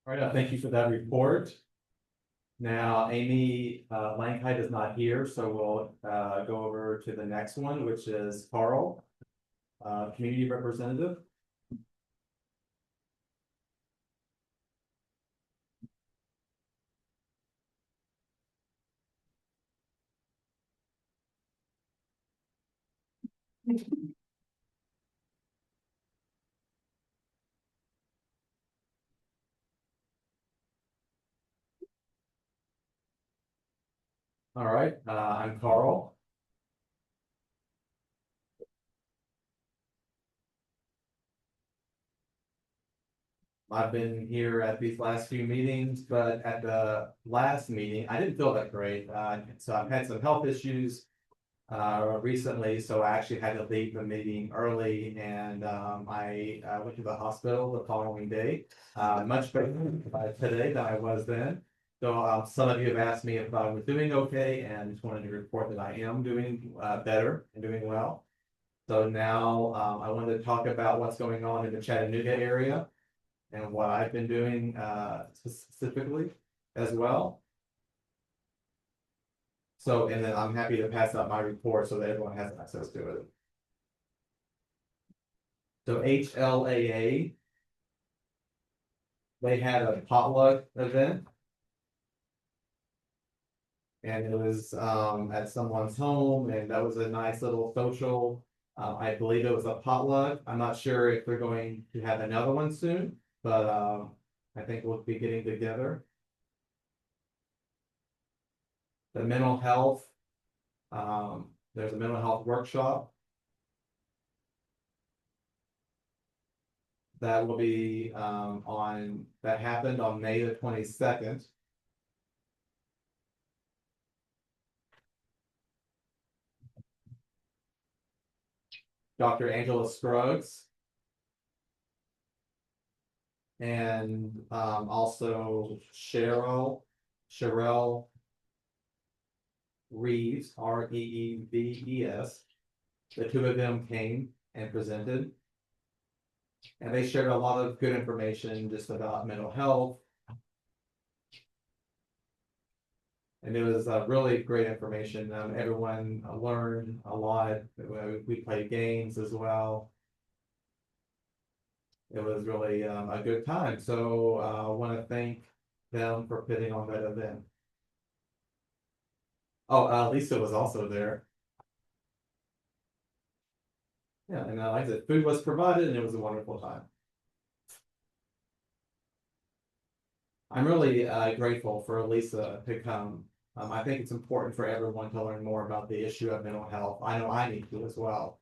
All right, thank you for that report. Now, Amy Langheit is not here, so we'll go over to the next one, which is Carl, community representative. All right, I'm Carl. I've been here at these last few meetings, but at the last meeting, I didn't feel that great. So I've had some health issues recently, so I actually had to leave the meeting early, and I went to the hospital the following day. Much better today than I was then. So some of you have asked me if I was doing okay, and just wanted to report that I am doing better and doing well. So now I wanted to talk about what's going on in the Chattanooga area and what I've been doing specifically as well. So, and then I'm happy to pass out my report so that everyone has access to it. So HLAA, they had a potluck event. And it was at someone's home, and that was a nice little social. I believe it was a potluck. I'm not sure if they're going to have another one soon, but I think we'll be getting together. The mental health, there's a mental health workshop that will be that happened on May the 22nd. Dr. Angela Scruggs. And also Cheryl Reeves, Reeves. The two of them came and presented. And they shared a lot of good information just about mental health. And it was really great information. Everyone learned a lot. We played games as well. It was really a good time. So I want to thank them for putting on that event. Oh, Lisa was also there. Yeah, and like I said, food was provided and it was a wonderful time. I'm really grateful for Lisa to come. I think it's important for everyone to learn more about the issue of mental health. I know I need to as well.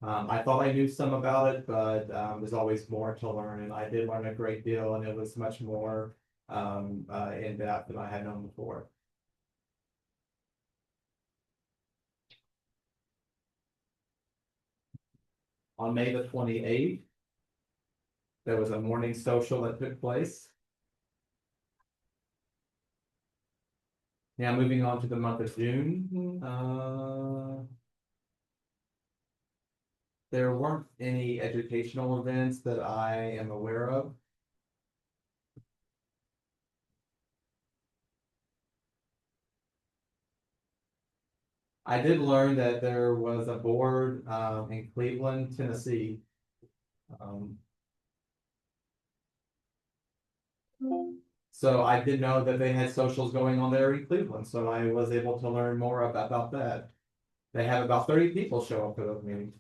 I thought I knew some about it, but there's always more to learn, and I did learn a great deal, and it was much more in depth than I had known before. On May the 28th, there was a morning social that took place. Now moving on to the month of June, there weren't any educational events that I am aware of. I did learn that there was a board in Cleveland, Tennessee. So I did know that they had socials going on there in Cleveland, so I was able to learn more about that. They have about 30 people show up for those meetings.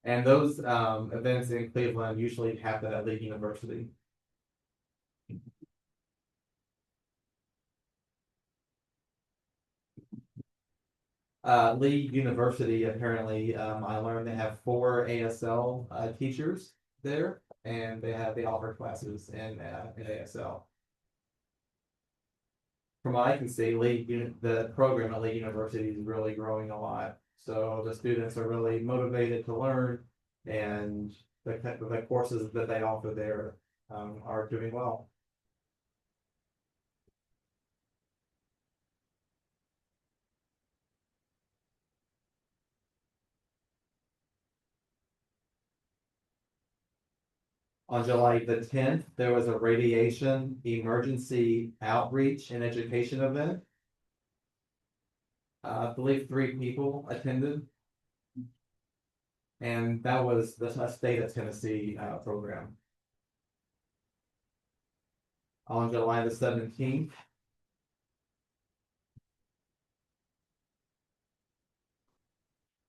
And those events in Cleveland usually happen at Lee University. Lee University, apparently, I learned they have 4 ASL teachers there, and they offer classes in ASL. From what I can see, the program at Lee University is really growing a lot. So the students are really motivated to learn, and the courses that they offer there are doing well. On July the 10th, there was a radiation emergency outreach and education event. I believe 3 people attended. And that was the state of Tennessee program. On July the 17th,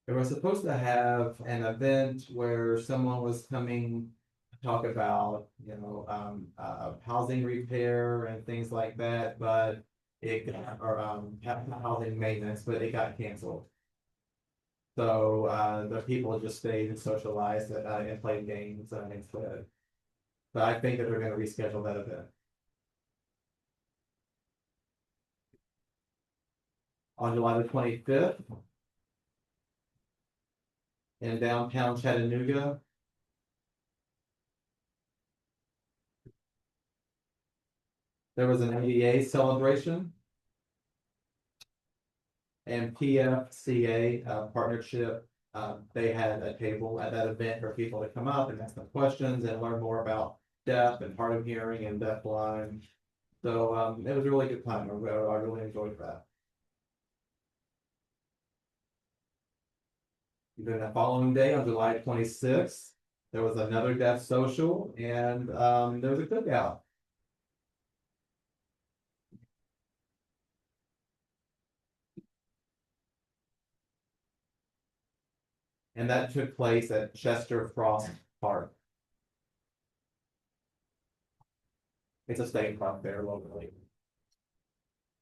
they were supposed to have an event where someone was coming talk about, housing repair and things like that, but housing maintenance, but it got canceled. So, the people just stayed and socialized, and played games instead. But I think that they're gonna reschedule that event. On July the 25th. In downtown Chattanooga. There was an ADA celebration. And PFCA partnership, they had a table at that event for people to come up and ask them questions and learn more about deaf and hard of hearing and deafblind. So it was a really good time. I really enjoyed that. Then the following day, on July 26th, there was another deaf social, and there was a cookout. And that took place at Chester Frost Park. It's a state park there locally.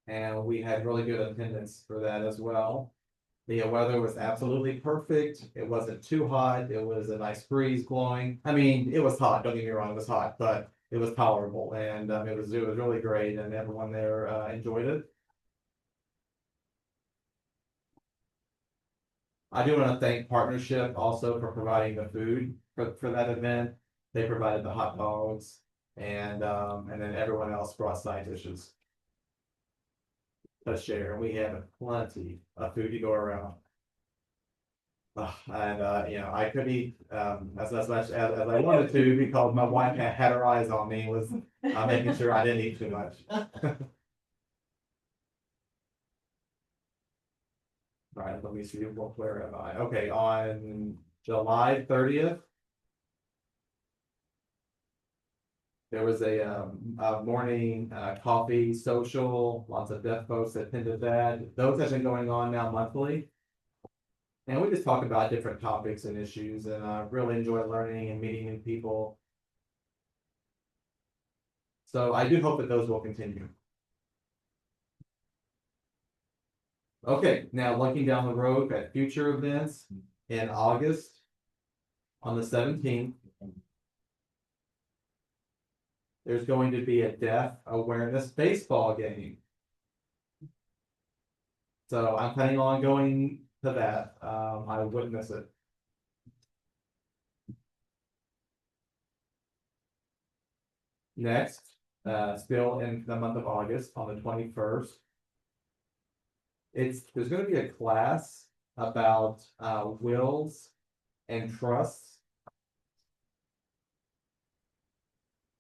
And we had really good attendance for that as well. The weather was absolutely perfect. It wasn't too hot. It was a nice breeze blowing. I mean, it was hot, don't get me wrong, it was hot, but it was tolerable, and it was really great, and everyone there enjoyed it. I do want to thank Partnership also for providing the food for that event. They provided the hot dogs, and then everyone else brought side dishes to share. We have plenty of food to go around. I could eat as much as I wanted to, because my wife had her eyes on me, was making sure I didn't eat too much. All right, let me see, where am I? Okay, on July 30th. There was a morning coffee social, lots of deaf folks attended that. Those have been going on now monthly. And we just talk about different topics and issues, and I really enjoy learning and meeting new people. So I do hope that those will continue. Okay, now looking down the road at future events in August, on the 17th, there's going to be a deaf awareness baseball game. So I'm planning on going to that. I wouldn't miss it. Next, still in the month of August, on the 21st, there's going to be a class about wills and trusts.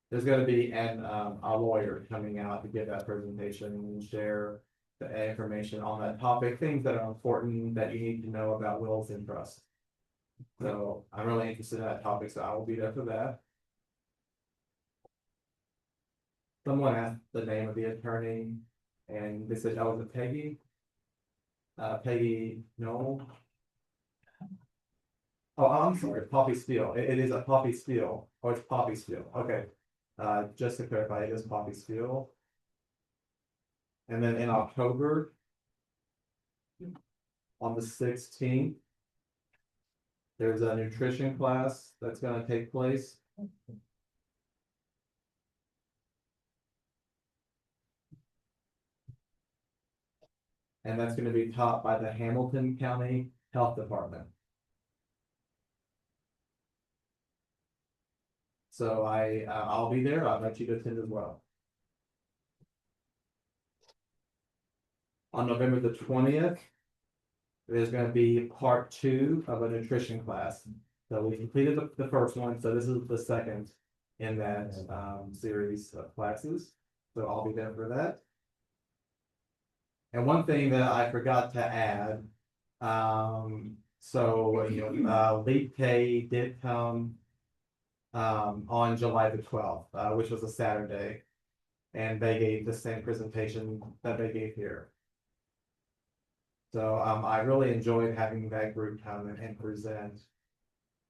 There's going to be a lawyer coming out to give that presentation and share the information on that topic, things that are important that you need to know about wills and trusts. So I'm really interested in that topic, so I will be there for that. Someone asked the name of the attorney, and they said, "Oh, was it Peggy? Peggy, no. Oh, I'm sorry, Poppy Steele. It is a Poppy Steele. Oh, it's Poppy Steele. Okay. Just to clarify, it is Poppy Steele. And then in October, on the 16th, there's a nutrition class that's going to take place. And that's going to be taught by the Hamilton County Health Department. So I'll be there. I'd like you to attend as well. On November the 20th, there's going to be part 2 of a nutrition class. So we completed the first one, so this is the second in that series of classes. So I'll be there for that. And one thing that I forgot to add, Leap K did come on July the 12th, which was a Saturday, and they gave the same presentation that they gave here. So I really enjoyed having that group come and present.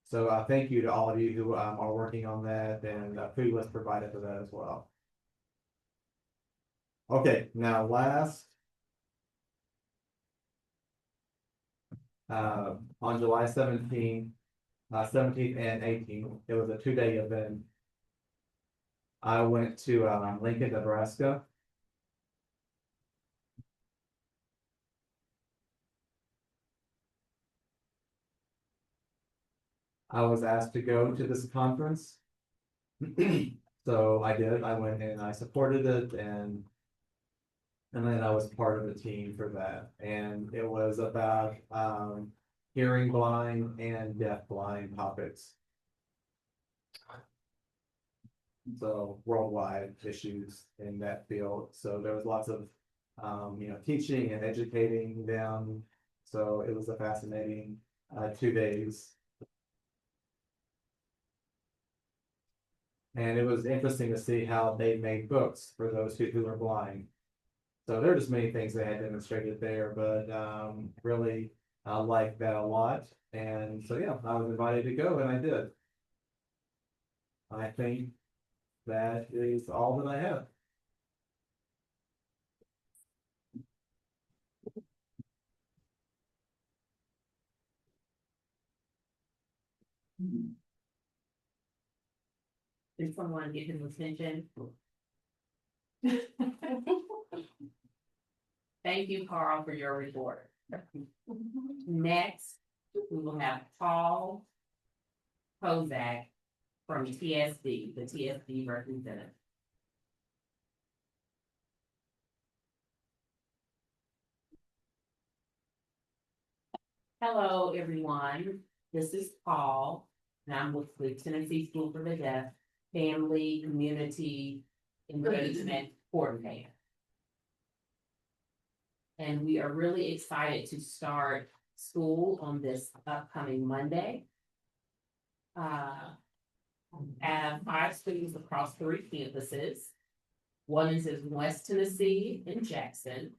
So thank you to all of you who are working on that, and food was provided for that as well. Okay, now last. On July 17th and 18th, it was a 2-day event. I went to Lincoln, Nebraska. I was asked to go to this conference. So I did. I went and I supported it, and then I was part of the team for that. And it was about hearing blind and deaf blind topics. So worldwide issues in that field. So there was lots of teaching and educating them. So it was a fascinating 2 days. And it was interesting to see how they made books for those who are blind. So there are just many things they had demonstrated there, but really I liked that a lot. And so, yeah, I was invited to go, and I did. I think that is all that I have. Did someone get his attention? Thank you, Carl, for your report. Next, we will have Paul Kozak from TSD, the TSD representative. Hello, everyone. This is Paul, and I'm with the Tennessee School for the Deaf Family Community Engagement Coordinator. And we are really excited to start school on this upcoming Monday. Have 5 schools across 3 campuses. One is in West Tennessee in Jackson,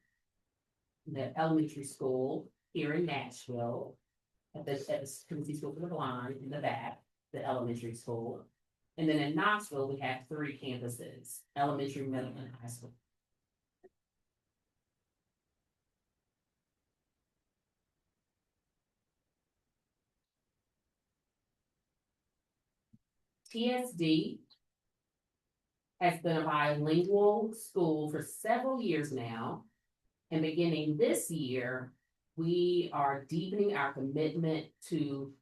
the elementary school here in Nashville, at the Tennessee School for the Blind in the back, the elementary school. And then in Knoxville, we have 3 campuses, elementary, middle, and high school. TSD has been a bilingual school for several years now. And beginning this year, we are deepening our commitment to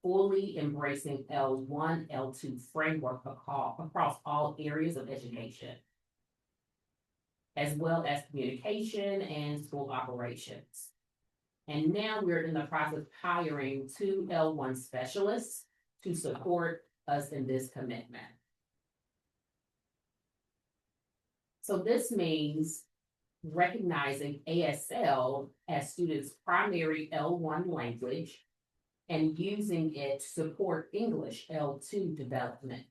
fully embracing L1, L2 framework across all areas of education, as well as communication and school operations. And now we're in the process of hiring 2 L1 specialists to support us in this commitment. So this means recognizing ASL as students' primary L1 language and using it to support English L2 development.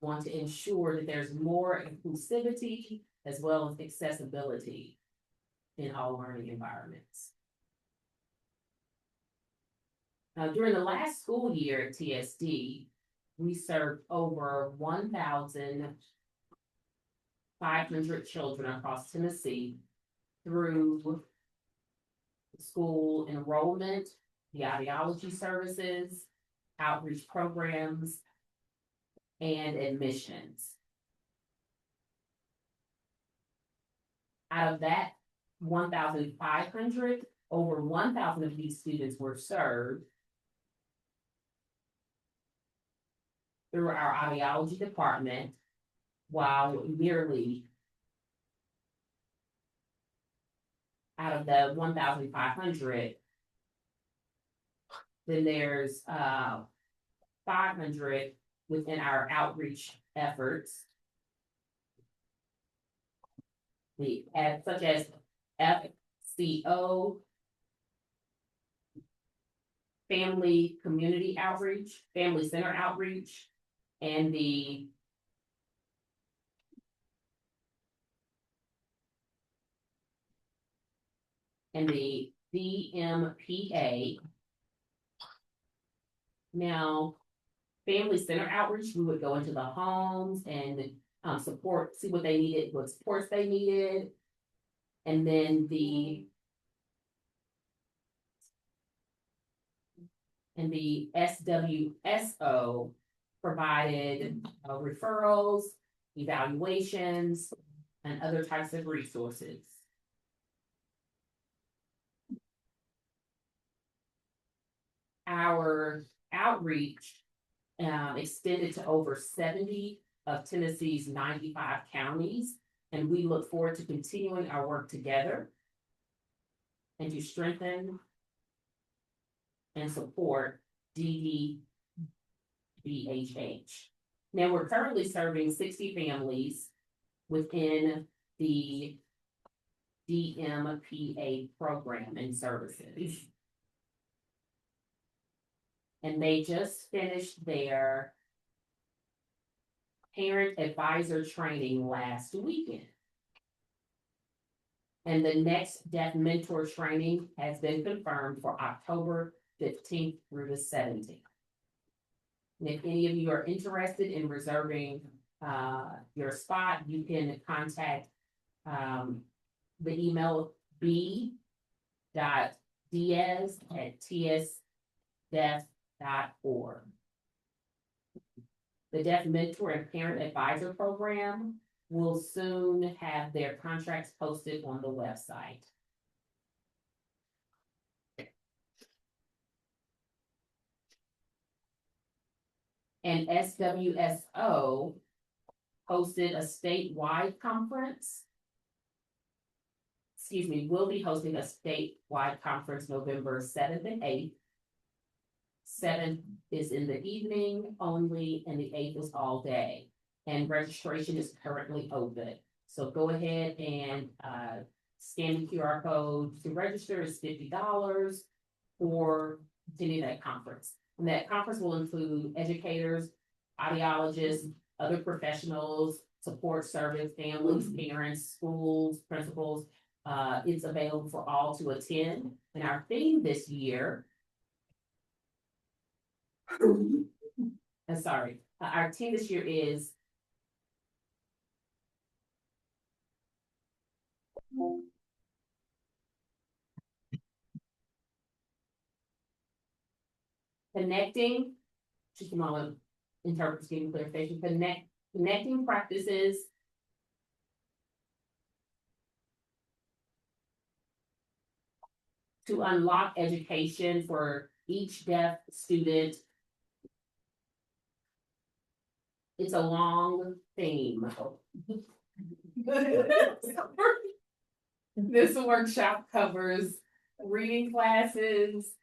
Want to ensure that there's more inclusivity as well as accessibility in all learning environments. Now, during the last school year at TSD, we served over 1,500 children across Tennessee through school enrollment, the ideology services, outreach programs, and admissions. Out of that 1,500, over 1,000 of these students were served through our ideology department, while nearly out of the 1,500, then there's 500 within our outreach efforts, such as FCO, family community outreach, family center outreach, and the DMPA, Now, family center outreach, we would go into the homes and support, see what they needed, what supports they needed. And then the SWSO provided referrals, evaluations, and other types of resources. Our outreach extended to over 70 of Tennessee's 95 counties, and we look forward to continuing our work together and to strengthen and support TCDDBHH. Now, we're currently serving 60 families within the DMPA program and services. And they just finished their parent advisor training last weekend. And the next Deaf Mentor training has been confirmed for October 15th through the 17th. And if any of you are interested in reserving your spot, you can contact the email b.diaz@tsdeaf.org. The Deaf Mentor and Parent Advisor Program will soon have their contracts posted on the website. And SWSO hosted a statewide conference. Excuse me, will be hosting a statewide conference November 7th and 8th. 7th is in the evening only, and the 8th is all day. And registration is currently open. So go ahead and scan the QR code to register. Is $50 for attending that conference. And that conference will include educators, audiologists, other professionals, support service, families, parents, schools, principals. It's available for all to attend. And our theme this year, our theme this year is connecting, just a moment, interpreters giving clarification, connecting practices to unlock education for each deaf student. It's a long theme. This workshop covers reading classes,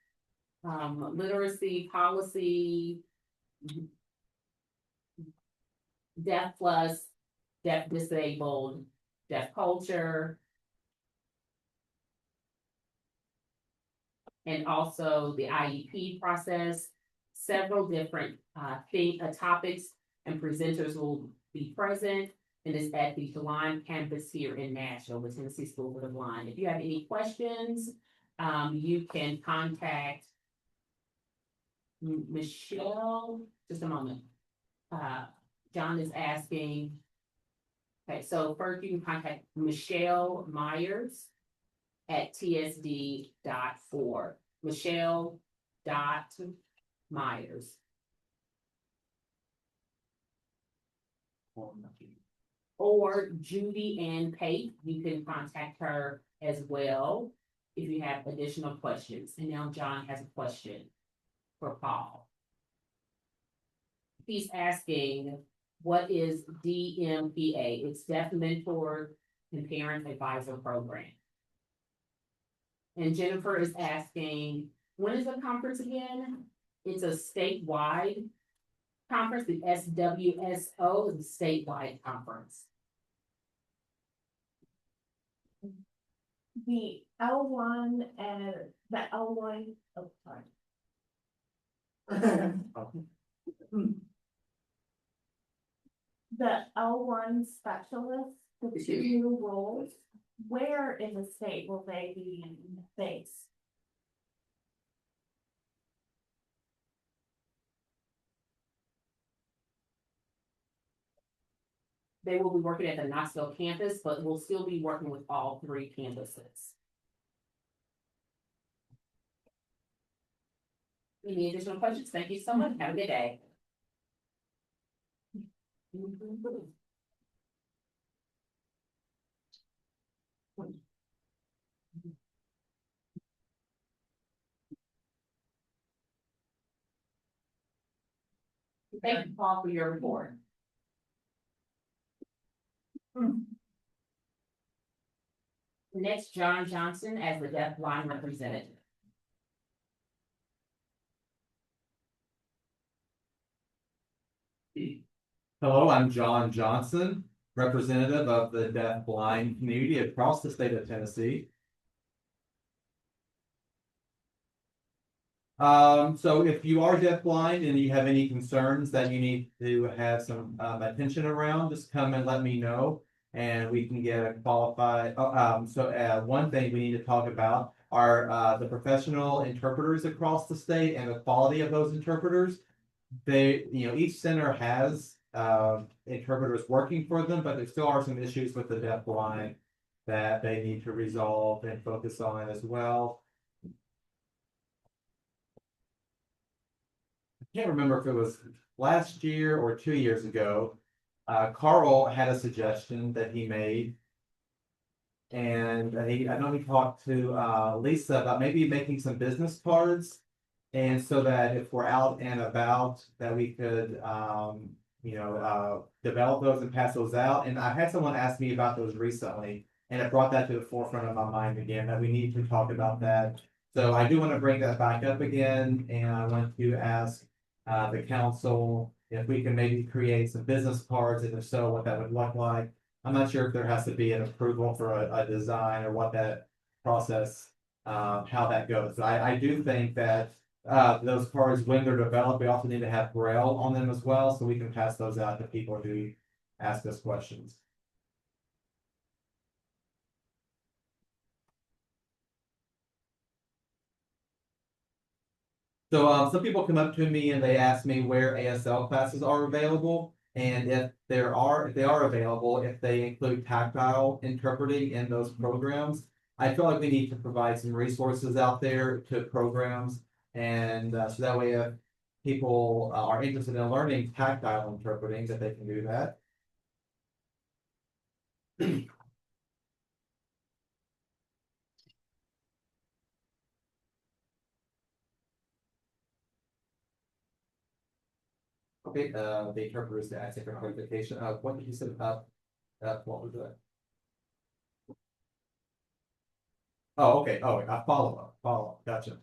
literacy, policy, deaf plus, deaf disabled, deaf culture, and also the IEP process. Several different topics and presenters will be present, and it's at the Blind campus here in Nashville, the Tennessee School for the Blind. If you have any questions, you can contact Michelle. Just a moment. John is asking. Okay, so first you can contact Michelle Myers at tsd.org. Michelle.Myers. Or Judy Ann Pate, you can contact her as well if you have additional questions. And now John has a question for Paul. He's asking, what is DMPA? It's Deaf Mentor and Parent Advisor Program. And Jennifer is asking, when is the conference again? It's a statewide conference. The SWSO is a statewide conference. The L1 and the L1, oh, sorry. The L1 specialist, the two roles, where in the state will they be based? They will be working at the Knoxville campus, but we'll still be working with all three campuses. Any additional questions? Thank you so much. Have a good day. Thank you, Paul, for your report. Next, John Johnson as the deaf-blind representative. Hello, I'm John Johnson, representative of the deaf-blind community across the state of Tennessee. So if you are deaf-blind and you have any concerns that you need to have some attention around, just come and let me know, and we can get a qualified. One thing we need to talk about are the professional interpreters across the state and the quality of those interpreters. Each center has interpreters working for them, but there still are some issues with the deaf-blind that they need to resolve and focus on as well. I can't remember if it was last year or 2 years ago. Carl had a suggestion that he made. And I know he talked to Lisa about maybe making some business cards. And so that if we're out and about, that we could, develop those and pass those out. And I had someone ask me about those recently, and it brought that to the forefront of my mind again, that we need to talk about that. So I do want to bring that back up again, and I want to ask the council if we can maybe create some business cards, and if so, what that would look like. I'm not sure if there has to be an approval for a design or what that process, how that goes. I do think that those cards, when they're developed, we also need to have Braille on them as well, so we can pass those out to people who ask us questions. So some people come up to me and they ask me where ASL classes are available, and if they are available, if they include tactile interpreting in those programs. I feel like we need to provide some resources out there to programs, and so that way if people are interested in learning tactile interpreting, that they can do that. Okay, the interpreters to ask for clarification. What did you say about what was that? Oh, okay. Oh, a follow-up. Gotcha.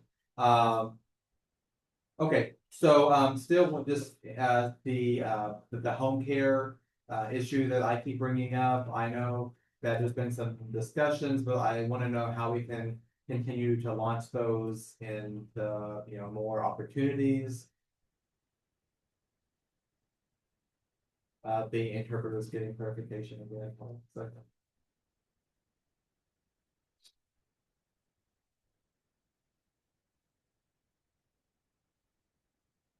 Okay, so still with this the home care issue that I keep bringing up. I know that there's been some discussions, but I want to know how we can continue to launch those into more opportunities. The interpreters getting clarification again.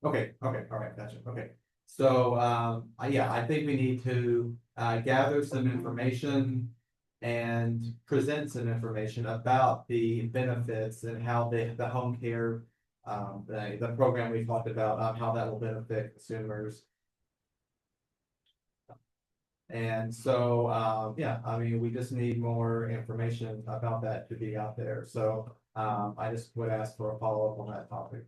Okay, all right, gotcha. Okay. So yeah, I think we need to gather some information and present some information about the benefits and how the home care, the program we talked about, how that will benefit consumers. And so, yeah, I mean, we just need more information about that to be out there. So I just would ask for a follow-up on that topic.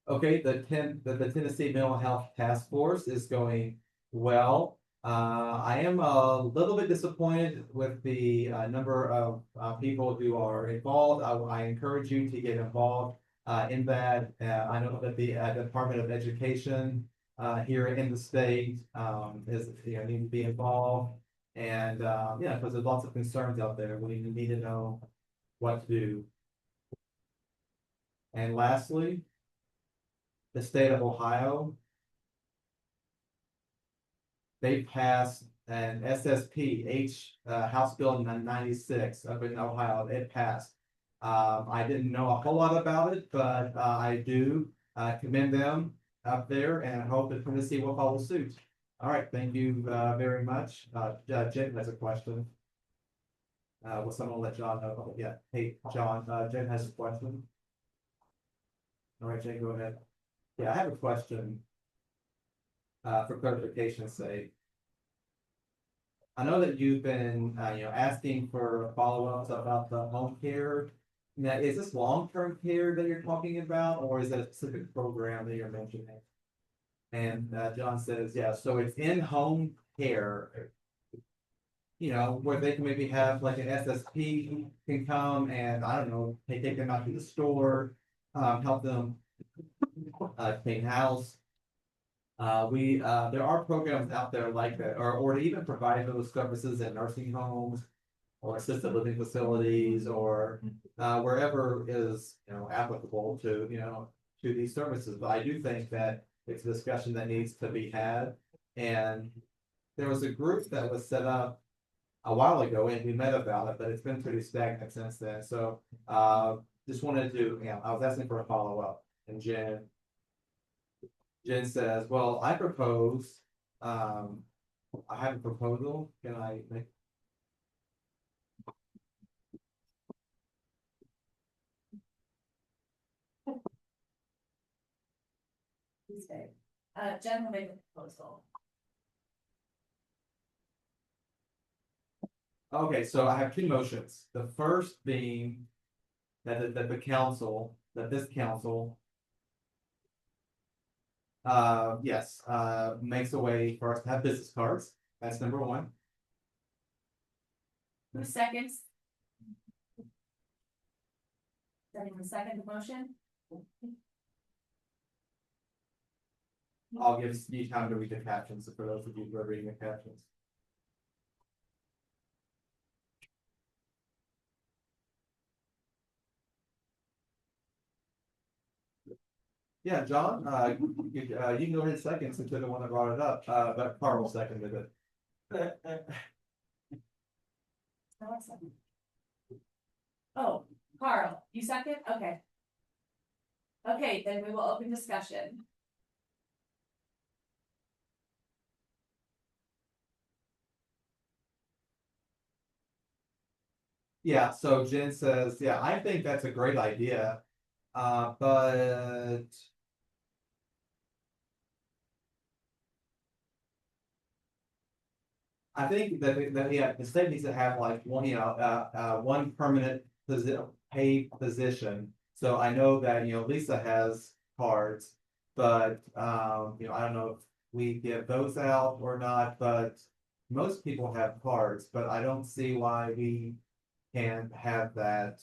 Okay, the Tennessee Mental Health Task Force is going well. I am a little bit disappointed with the number of people who are involved. I encourage you to get involved in that. I know that the Department of Education here in the state is need to be involved, and yeah, because there's lots of concerns out there. We need to know what to do. And lastly, the state of Ohio, they passed an SSP House Bill 96 up in Ohio. It passed. I didn't know a whole lot about it, but I do commend them up there and I hope that Tennessee will follow suit. All right, thank you very much. Jen has a question. Will someone let John know? Oh, yeah, hey, John, Jen has a question. All right, Jen, go ahead. Yeah, I have a question. For clarification's sake. I know that you've been, asking for follow-ups about the home care. Now, is this long-term care that you're talking about, or is it a specific program that you're mentioning? And, John says, yeah, so it's in-home care. Where they can maybe have like an SSP can come and, I don't know, take them out to the store, help them, clean house. There are programs out there like that, or to even provide those services in nursing homes or assisted living facilities or wherever is applicable to to these services. But I do think that it's a discussion that needs to be had. And there was a group that was set up a while ago and we met about it, but it's been pretty stagnant since then. So just wanted to, I was asking for a follow-up, and Jen says, well, I propose, I have a proposal. Can I make? Tuesday. Jen will make a proposal. Okay, so I have two motions. The first being that this council makes a way for us to have business cards. That's number one. Who seconds? Does anyone second the motion? I'll give you time to read the captions for those of you who are reading the captions. Yeah, John, you can go ahead second since you're the one that brought it up, but Carl seconded it. Oh, Carl, you second? Okay. Okay, then we will open discussion. Yeah, so Jen says, yeah, I think that's a great idea, but I think that the state needs to have like one, one permanent paid position. So I know that, Lisa has cards, but, I don't know if we give those out or not, but most people have cards, but I don't see why we can't have that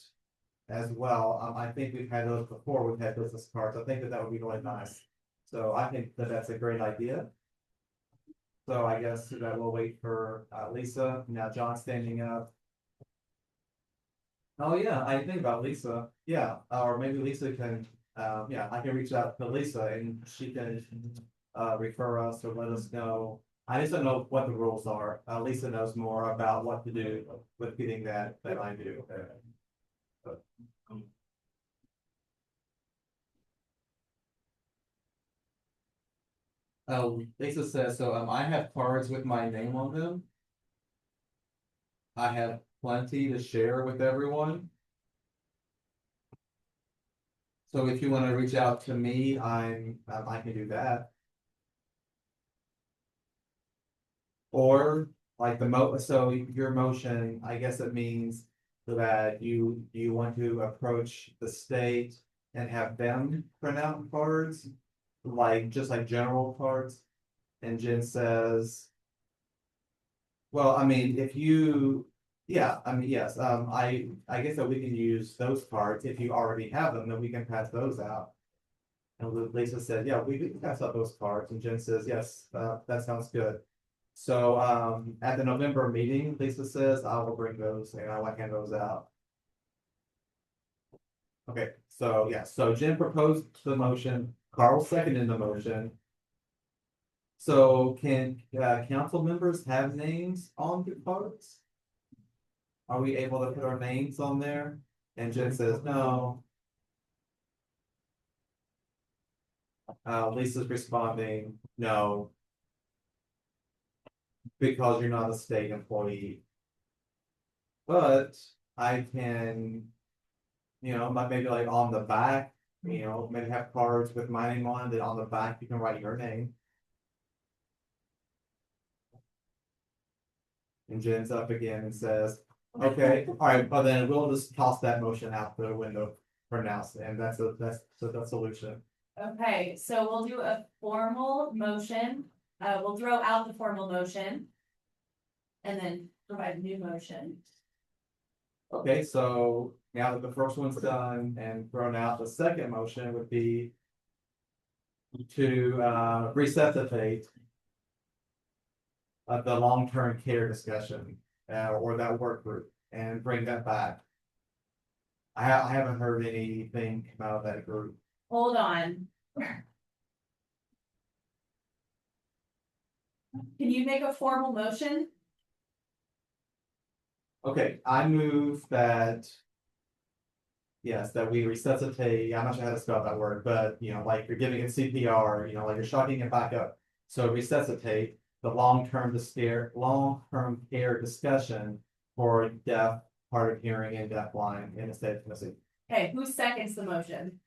as well. I think we've had those before. We've had business cards. I think that would be really nice. So I think that that's a great idea. So I guess that we'll wait for Lisa. Now John's standing up. Oh yeah, I think about Lisa. Yeah, or maybe Lisa can, I can reach out to Lisa and she can refer us or let us know. I just don't know what the rules are. Lisa knows more about what to do with getting that than I do. Lisa says, so I have cards with my name on them. I have plenty to share with everyone. So if you want to reach out to me, I can do that. Or like so your motion, I guess it means that you want to approach the state and have them print out cards, just like general cards. And Jen says, well, I mean, if you, yes, I guess that we can use those cards. If you already have them, then we can pass those out. And Lisa said, yeah, we can pass out those cards. And Jen says, yes, that sounds good. So at the November meeting, Lisa says, I will bring those and I will hand those out. Okay, so yeah, so Jen proposed the motion, Carl seconded the motion. So can council members have names on the cards? Are we able to put our names on there? And Jen says, no. Lisa's responding, no. Because you're not a state employee. But I can, maybe like on the back, maybe have cards with my name on it, then on the back you can write your name. And Jen's up again and says, okay, all right, but then we'll just toss that motion out the window for now, and that's the solution. Okay, so we'll do a formal motion. We'll throw out the formal motion. And then provide a new motion. Okay, so now that the first one's done and thrown out, the second motion would be to resuscitate the long-term care discussion or that work group and bring that back. I haven't heard anything come out of that group. Hold on. Can you make a formal motion? Okay, I move that. Yes, that we resuscitate, I'm not sure how to spell that word, but like you're giving it CPR, like you're shocking it back up. So resuscitate the long-term care discussion for deaf, hard of hearing, and deafblind in the state of Tennessee. Okay, who seconds the motion?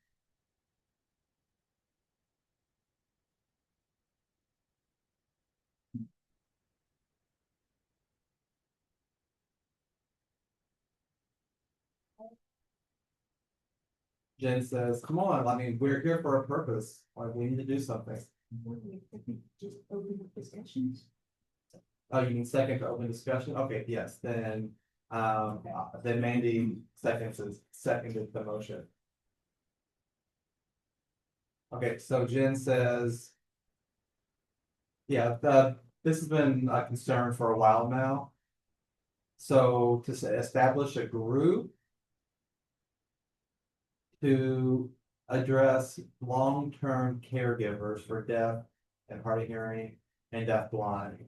Jen says, come on, I mean, we're here for a purpose, like we need to do something. Just open the discussions. Oh, you mean second to open discussion? Okay, yes, then Mandy seconded the motion. Okay, so Jen says, yeah, this has been a concern for a while now. So to establish a group to address long-term caregivers for deaf and hard of hearing and deafblind.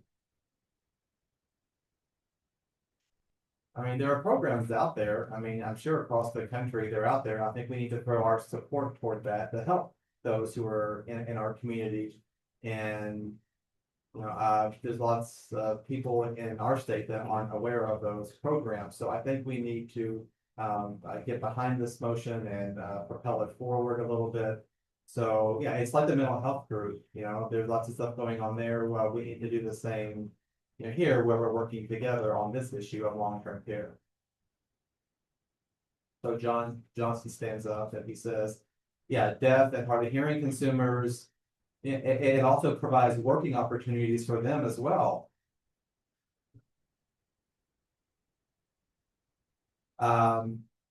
I mean, there are programs out there. I mean, I'm sure across the country they're out there. I think we need to throw our support toward that to help those who are in our community. And there's lots of people in our state that aren't aware of those programs. So I think we need to get behind this motion and propel it forward a little bit. So yeah, it's like the mental health group. There's lots of stuff going on there. Well, we need to do the same. Here where we're working together on this issue of long-term care. So John Johnson stands up and he says, yeah, deaf and hard of hearing consumers, it also provides working opportunities for them as well.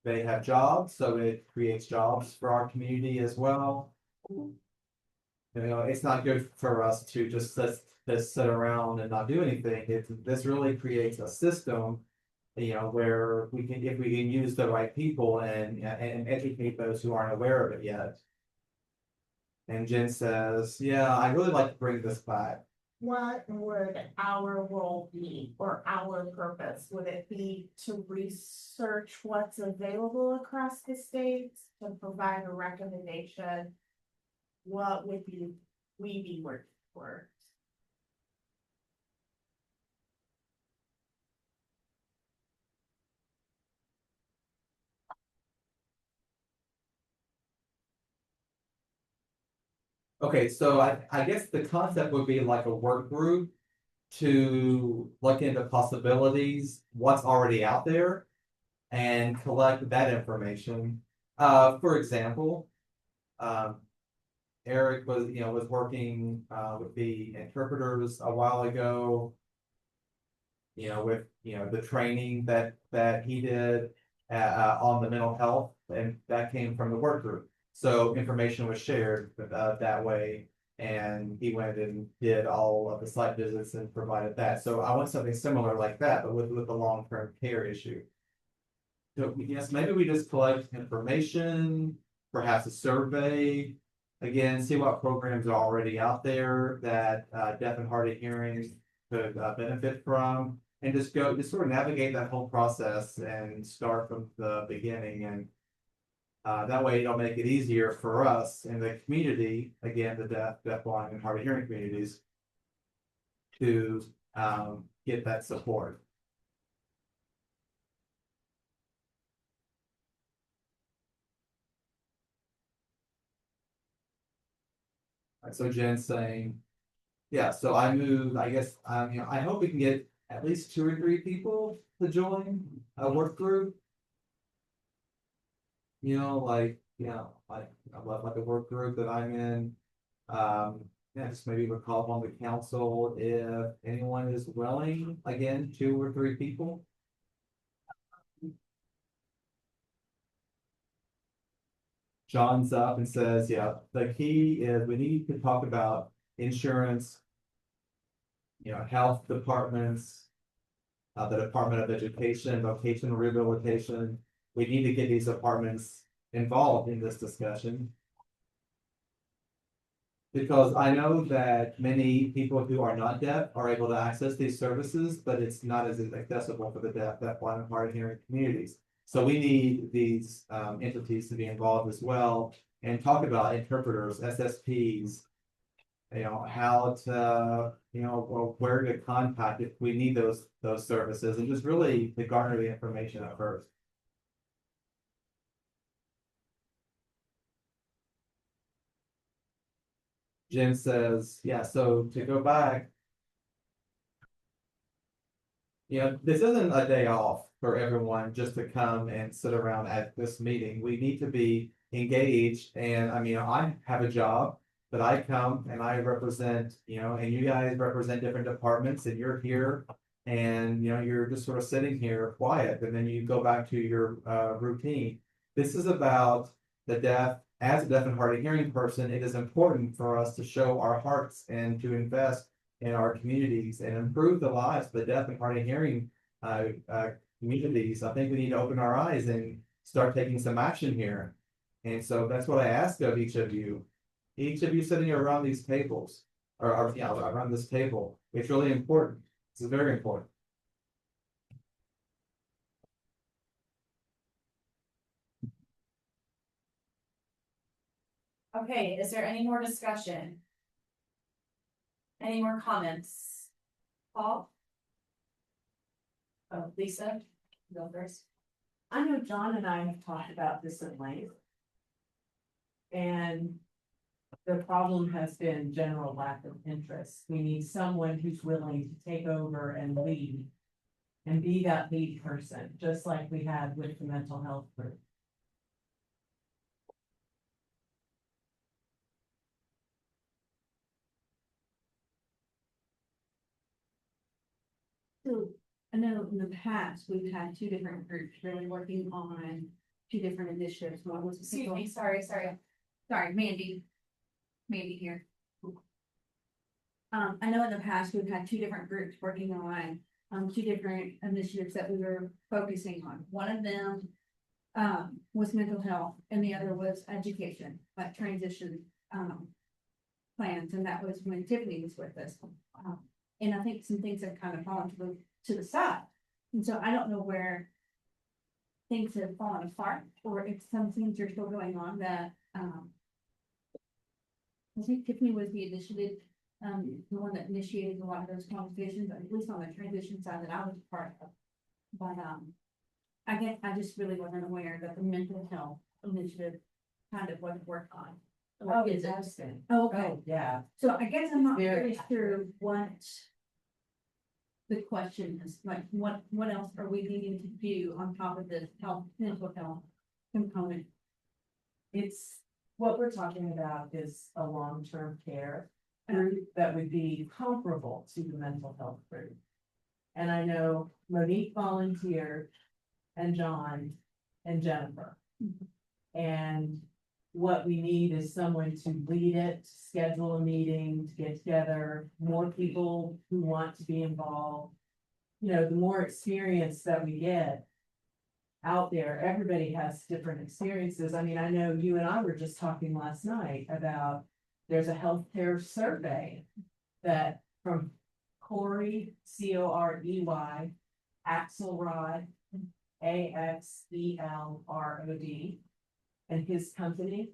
They have jobs, so it creates jobs for our community as well. It's not good for us to just sit around and not do anything. This really creates a system, where if we can use the right people and educate those who aren't aware of it yet. And Jen says, yeah, I'd really like to bring this back. What would our role be or our purpose? Would it be to research what's available across the states, to provide a recommendation? What would we be working for? Okay, so I guess the concept would be like a work group to look into possibilities, what's already out there, and collect that information. For example, Eric was working with the interpreters a while ago. With the training that he did on the mental health, and that came from the work group. So information was shared that way, and he went and did all of the site visits and provided that. So I want something similar like that, but with the long-term care issue. So yes, maybe we just collect information, perhaps a survey, again, see what programs are already out there that deaf and hard of hearing could benefit from, and just sort of navigate that whole process and start from the beginning. And that way it'll make it easier for us in the community, again, the deaf, blind, and hard of hearing communities to get that support. So Jen's saying, yeah, so I moved, I guess, I hope we can get at least 2 or 3 people to join a work group. Like a work group that I'm in. Yeah, just maybe we'll call upon the council if anyone is willing, again, 2 or 3 people. John's up and says, yeah, the key is we need to talk about insurance, health departments, the Department of Education, vocational rehabilitation. We need to get these departments involved in this discussion. Because I know that many people who are not deaf are able to access these services, but it's not as accessible for the deaf, blind, and hard of hearing communities. So we need these entities to be involved as well and talk about interpreters, SSPs, how to, where to contact if we need those services, and just really to garner the information at first. Jen says, yeah, so to go back, this isn't a day off for everyone just to come and sit around at this meeting. We need to be engaged. And I have a job, but I come and I represent, and you guys represent different departments, and you're here and, you're just sort of sitting here quiet, and then you go back to your routine. This is about the deaf. As a deaf and hard of hearing person, it is important for us to show our hearts and to invest in our communities and improve the lives of the deaf and hard of hearing communities. I think we need to open our eyes and start taking some action here. And so that's what I ask of each of you. Each of you sitting around these tables, or around this table. It's really important. It's very important. Okay, is there any more discussion? Any more comments? Paul? Oh, Lisa, go first. I know John and I have talked about this at length. And the problem has been general lack of interest. We need someone who's willing to take over and lead and be that lead person, just like we had with the mental health group. So I know in the past, we've had 2 different groups really working on 2 different initiatives. One was. Excuse me, sorry, Mandy here. I know in the past, we've had 2 different groups working on 2 different initiatives that we were focusing on. One of them was mental health and the other was education, like transition plans. And that was when Tiffany was with us. And I think some things have kind of fallen to the side. And so I don't know where things have fallen apart or if some things are still going on that, I think Tiffany was the initiative, the one that initiated a lot of those conversations, at least on the transition side that I was a part of. But, I guess I just really wasn't aware that the mental health initiative kind of wasn't worked on. Oh, it has been. Oh, okay. Oh, yeah. So I guess I'm not Very really sure what the question is, like, what else are we needing to do on top of this mental health component? It's, what we're talking about is a long-term care group that would be comparable to the mental health group. And I know Monique volunteered, and John and Jennifer. And what we need is someone to lead it, schedule a meeting, to get together, more people who want to be involved. The more experience that we get out there, everybody has different experiences. I know you and I were just talking last night about, there's a healthcare survey that from Corey, Corey, Axelrod, Axelrod, and his company.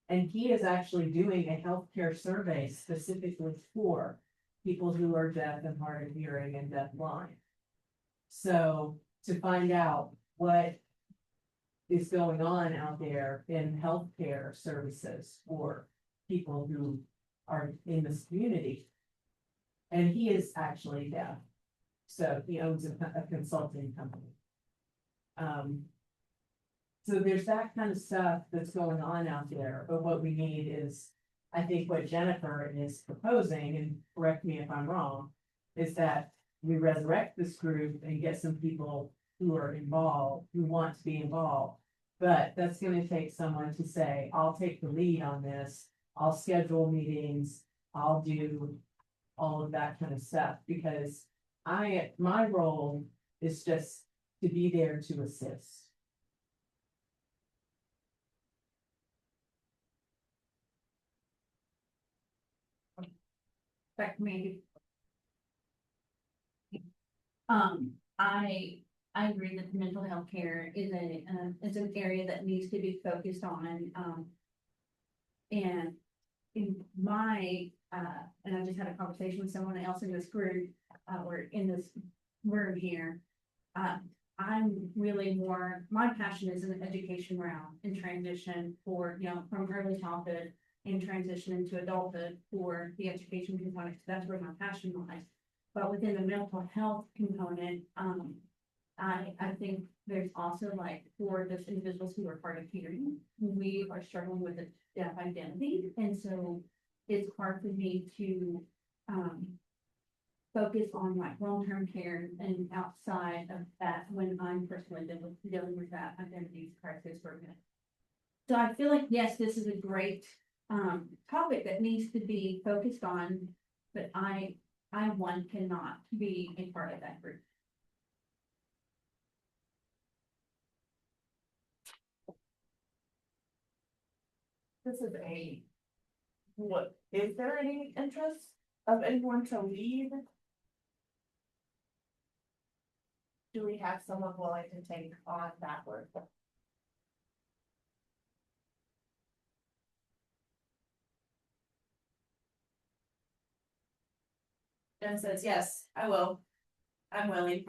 And he is actually doing a healthcare survey specifically for people who are deaf and hard of hearing and deafblind. So to find out what is going on out there in healthcare services for people who are in this community. And he is actually deaf. So he owns a consulting company. So there's that kind of stuff that's going on out there, but what we need is, I think what Jennifer is proposing, and correct me if I'm wrong, is that we resurrect this group and get some people who are involved, who want to be involved. But that's gonna take someone to say, I'll take the lead on this, I'll schedule meetings, I'll do all of that kind of stuff, because my role is just to be there to assist. Back maybe. I agree that mental health care is is an area that needs to be focused on, and in my, and I just had a conversation with someone else in this group, or in this room here. I'm really more, my passion is in the education realm and transition for, from early childhood and transition into adulthood for the education component. That's where my passion lies. But within the mental health component, I think there's also, like, for those individuals who are hard of hearing, we are struggling with a deaf identity. And so it's hard for me to focus on like long-term care and outside of that when I'm personally dealing with that identity crisis for a minute. So I feel like, yes, this is a great topic that needs to be focused on, but I cannot be a part of that group. This is is there any interest of anyone to lead? Do we have someone willing to take on that work? Jen says, yes, I will. I'm willing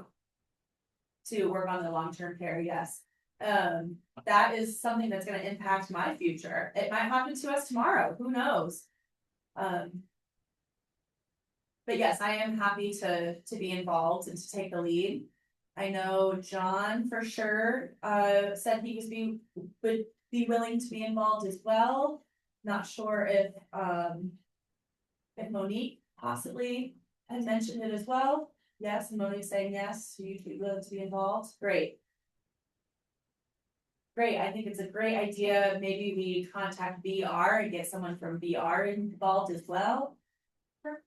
to work on the long-term care, yes. That is something that's gonna impact my future. It might happen to us tomorrow, who knows? But yes, I am happy to be involved and to take the lead. I know John for sure said he would be willing to be involved as well. Not sure if Monique possibly had mentioned it as well. Yes, and Monique saying yes, you'd be willing to be involved. Great. Great, I think it's a great idea. Maybe we contact VR and get someone from VR involved as well. Sure.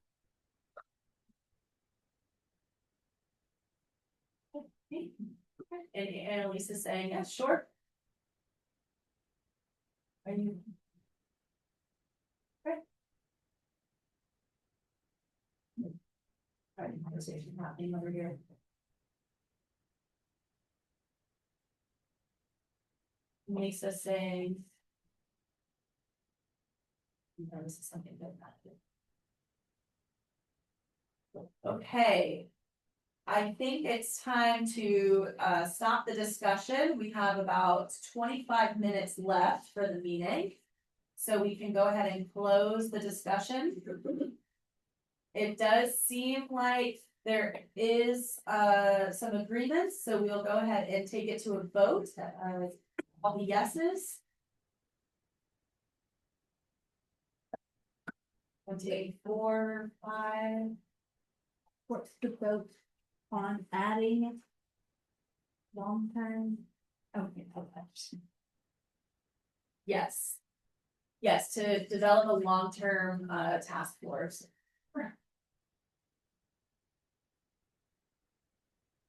Okay. And Annalise is saying, yes, sure. Are you? Okay. All right, conversation happening over here. Lisa saying, no, this is something good. Okay. I think it's time to stop the discussion. We have about 25 minutes left for the meeting. So we can go ahead and close the discussion. It does seem like there is some agreements, so we'll go ahead and take it to a vote. All the yeses. 1, 2, 3, 4, 5. What's the vote on adding long term? Okay. Yes. Yes, to develop a long-term task force.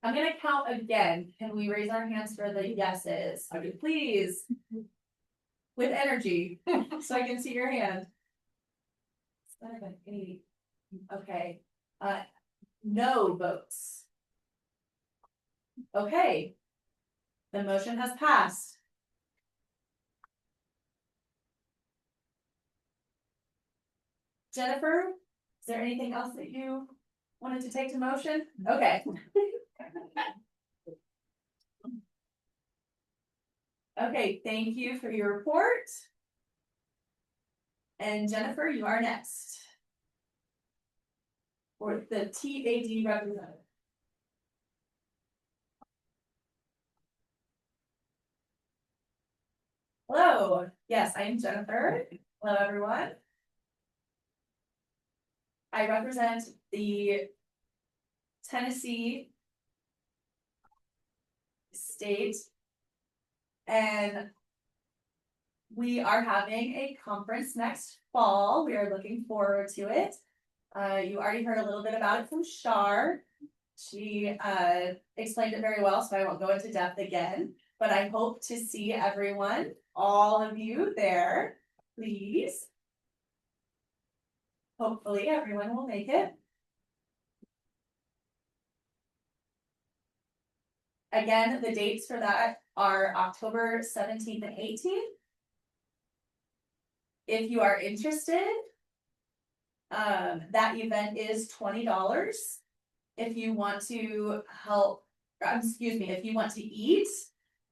I'm gonna count again. Can we raise our hands for the yeses? Okay, please. With energy, so I can see your hand. 7, 8. Okay. No votes. Okay. The motion has passed. Jennifer, is there anything else that you wanted to take to motion? Okay. Okay, thank you for your report. And Jennifer, you are next. For the TAD representative. Hello, yes, I am Jennifer. Hello, everyone. I represent the Tennessee state, and we are having a conference next fall. We are looking forward to it. You already heard a little bit about it from Shar. She explained it very well, so I won't go into depth again, but I hope to see everyone, all of you there, please. Hopefully everyone will make it. Again, the dates for that are October 17th and 18th. If you are interested, that event is $20. If you want to help, excuse me, if you want to eat,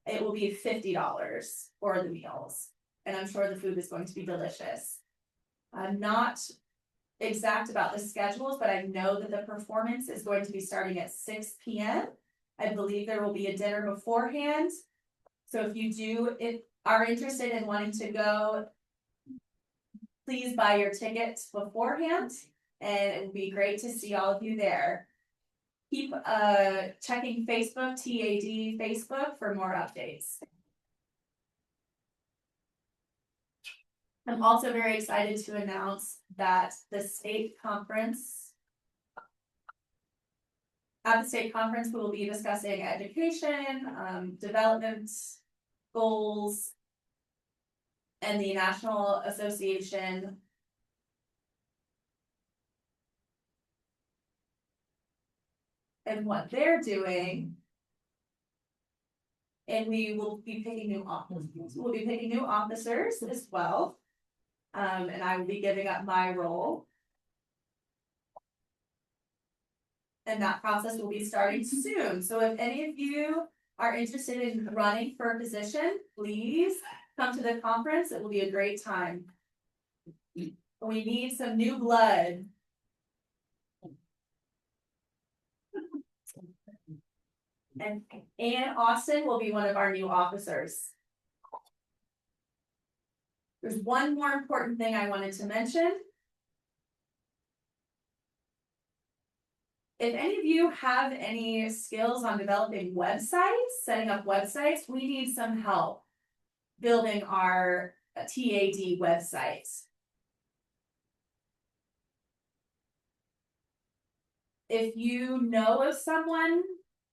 it will be $50 for the meals. And I'm sure the food is going to be delicious. I'm not exact about the schedules, but I know that the performance is going to be starting at 6 p.m. I believe there will be a dinner beforehand. So if you are interested in wanting to go, please buy your tickets beforehand, and it would be great to see all of you there. Keep checking Facebook, TAD Facebook, for more updates. I'm also very excited to announce that at the state conference, we will be discussing education, development goals, and the National Association and what they're doing. And we will be picking new officers. We'll be picking new officers as well. And I will be giving up my role. And that process will be starting soon. So if any of you are interested in running for a position, please come to the conference. It will be a great time. We need some new blood. And Ann Austin will be one of our new officers. There's one more important thing I wanted to mention. If any of you have any skills on developing websites, setting up websites, we need some help building our TAD websites. If you know of someone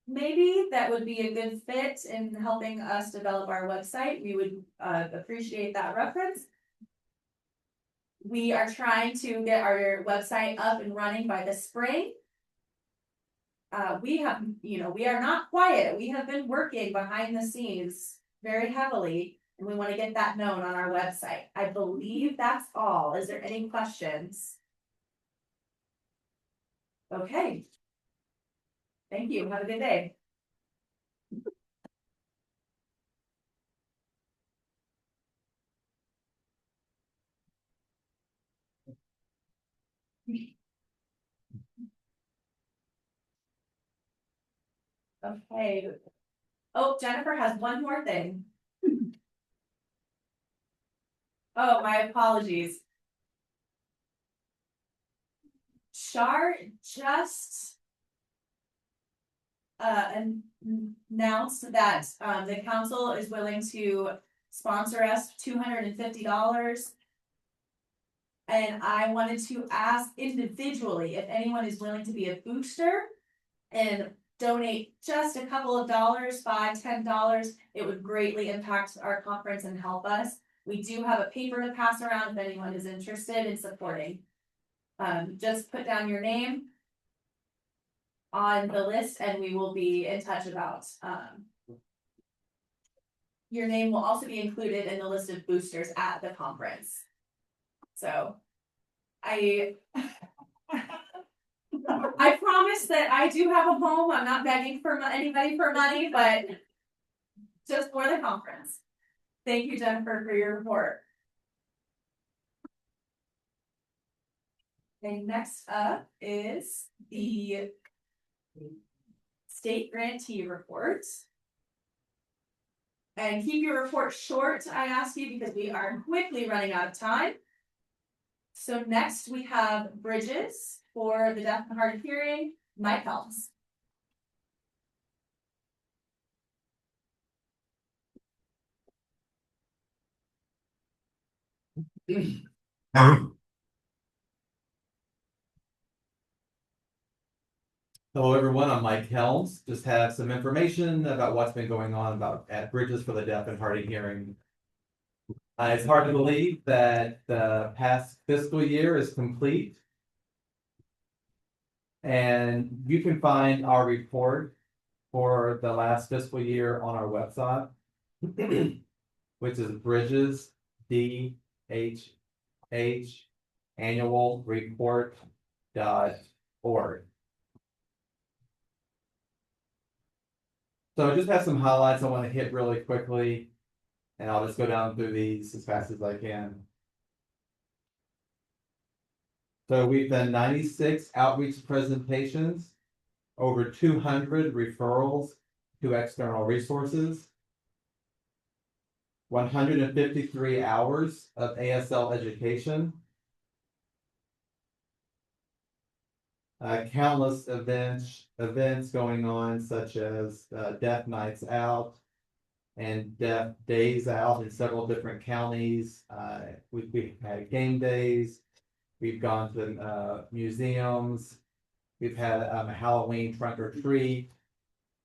maybe that would be a good fit in helping us develop our website, we would appreciate that reference. We are trying to get our website up and running by the spring. We are not quiet. We have been working behind the scenes very heavily, and we want to get that known on our website. I believe that's all. Is there any questions? Okay. Thank you. Have a good day. Okay. Oh, Jennifer has one more thing. Oh, my apologies. Shar just announced that the council is willing to sponsor us $250. And I wanted to ask individually if anyone is willing to be a booster and donate just a couple of dollars, $5, $10. It would greatly impact our conference and help us. We do have a paper to pass around if anyone is interested in supporting. Just put down your name on the list, and we will be in touch about, your name will also be included in the list of boosters at the conference. So I promise that I do have a home. I'm not begging for anybody for money, but just for the conference. Thank you, Jennifer, for your report. And next up is the state grantee report. And keep your report short, I ask you, because we are quickly running out of time. So next we have Bridges for the deaf and hard of hearing, Mike Helms. Hello, everyone. I'm Mike Helms. Just have some information about what's been going on at Bridges for the Deaf and Hard of Hearing. It's hard to believe that the past fiscal year is complete. And you can find our report for the last fiscal year on our website, which is Bridges DHH annual report.org. So I just have some highlights I want to hit really quickly, and I'll just go down through these as fast as I can. So we've done 96 outreach presentations, over 200 referrals to external resources, 153 hours of ASL education, countless events going on, such as Deaf Nights Out and Deaf Days Out in several different counties. We've had game days. We've gone to museums. We've had a Halloween trunk or treat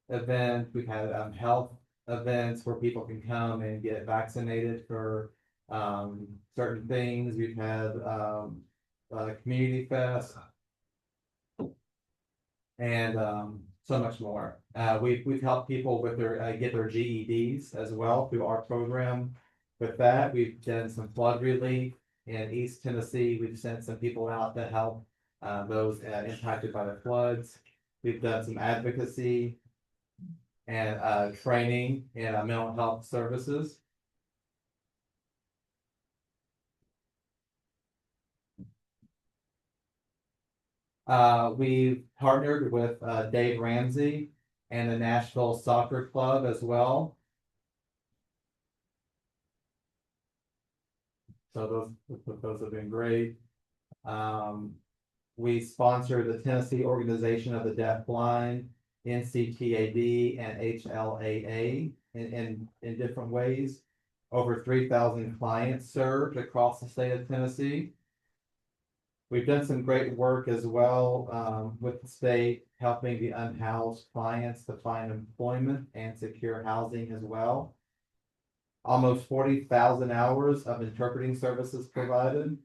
event. We've had health events where people can come and get vaccinated for certain things. We've had community fest and so much more. We've helped people with their get their GEDs as well through our program. With that, we've done some flood relief in East Tennessee. We've sent some people out to help those impacted by the floods. We've done some advocacy and training in mental health services. We've partnered with Dave Ramsey and the Nashville Soccer Club as well. So those have been great. We sponsor the Tennessee Organization of the Deaf Blind, NCTAD, and HLAA in different ways. Over 3,000 clients served across the state of Tennessee. We've done some great work as well with the state, helping the unhoused clients to find employment and secure housing as well. Almost 40,000 hours of interpreting services provided.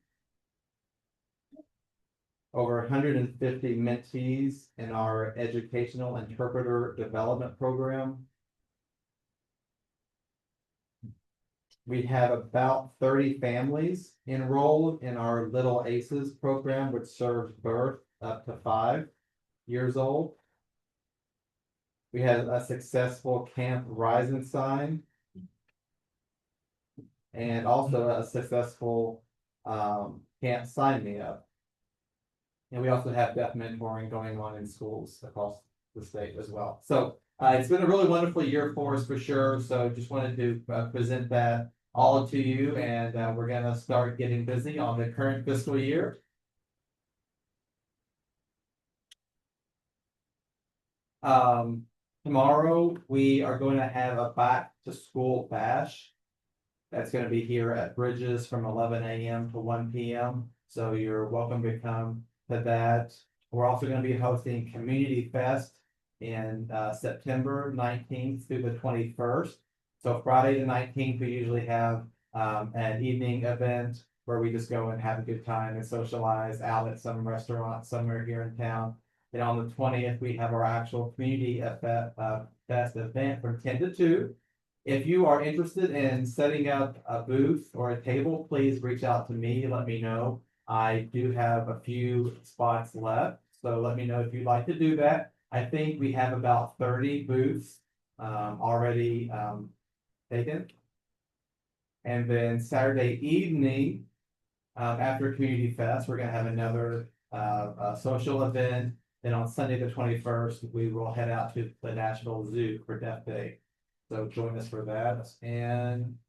Over 150 mentees in our educational interpreter development program. We have about 30 families enrolled in our Little Aces program, which serves birth up to 5 years old. We had a successful Camp Rising Sign, and also a successful Camp Sign Me Up. And we also have deaf mentoring going on in schools across the state as well. So it's been a really wonderful year for us for sure. So just wanted to present that all to you, and we're gonna start getting busy on the current fiscal year. Tomorrow we are going to have a back to school bash. That's going to be here at Bridges from 11 a.m. to 1 p.m. So you're welcome to come to that. We're also going to be hosting Community Fest in September 19th through the 21st. So Friday the 19th, we usually have an evening event where we just go and have a good time and socialize out at some restaurant somewhere here in town. And on the 20th, we have our actual community fest event from 10 to 2. If you are interested in setting up a booth or a table, please reach out to me, let me know. I do have a few spots left, so let me know if you'd like to do that. I think we have about 30 booths already taken. And then Saturday evening, after Community Fest, we're gonna have another social event. Then on Sunday, the 21st, we will head out to the National Zoo for Deaf Day. So join us for that. And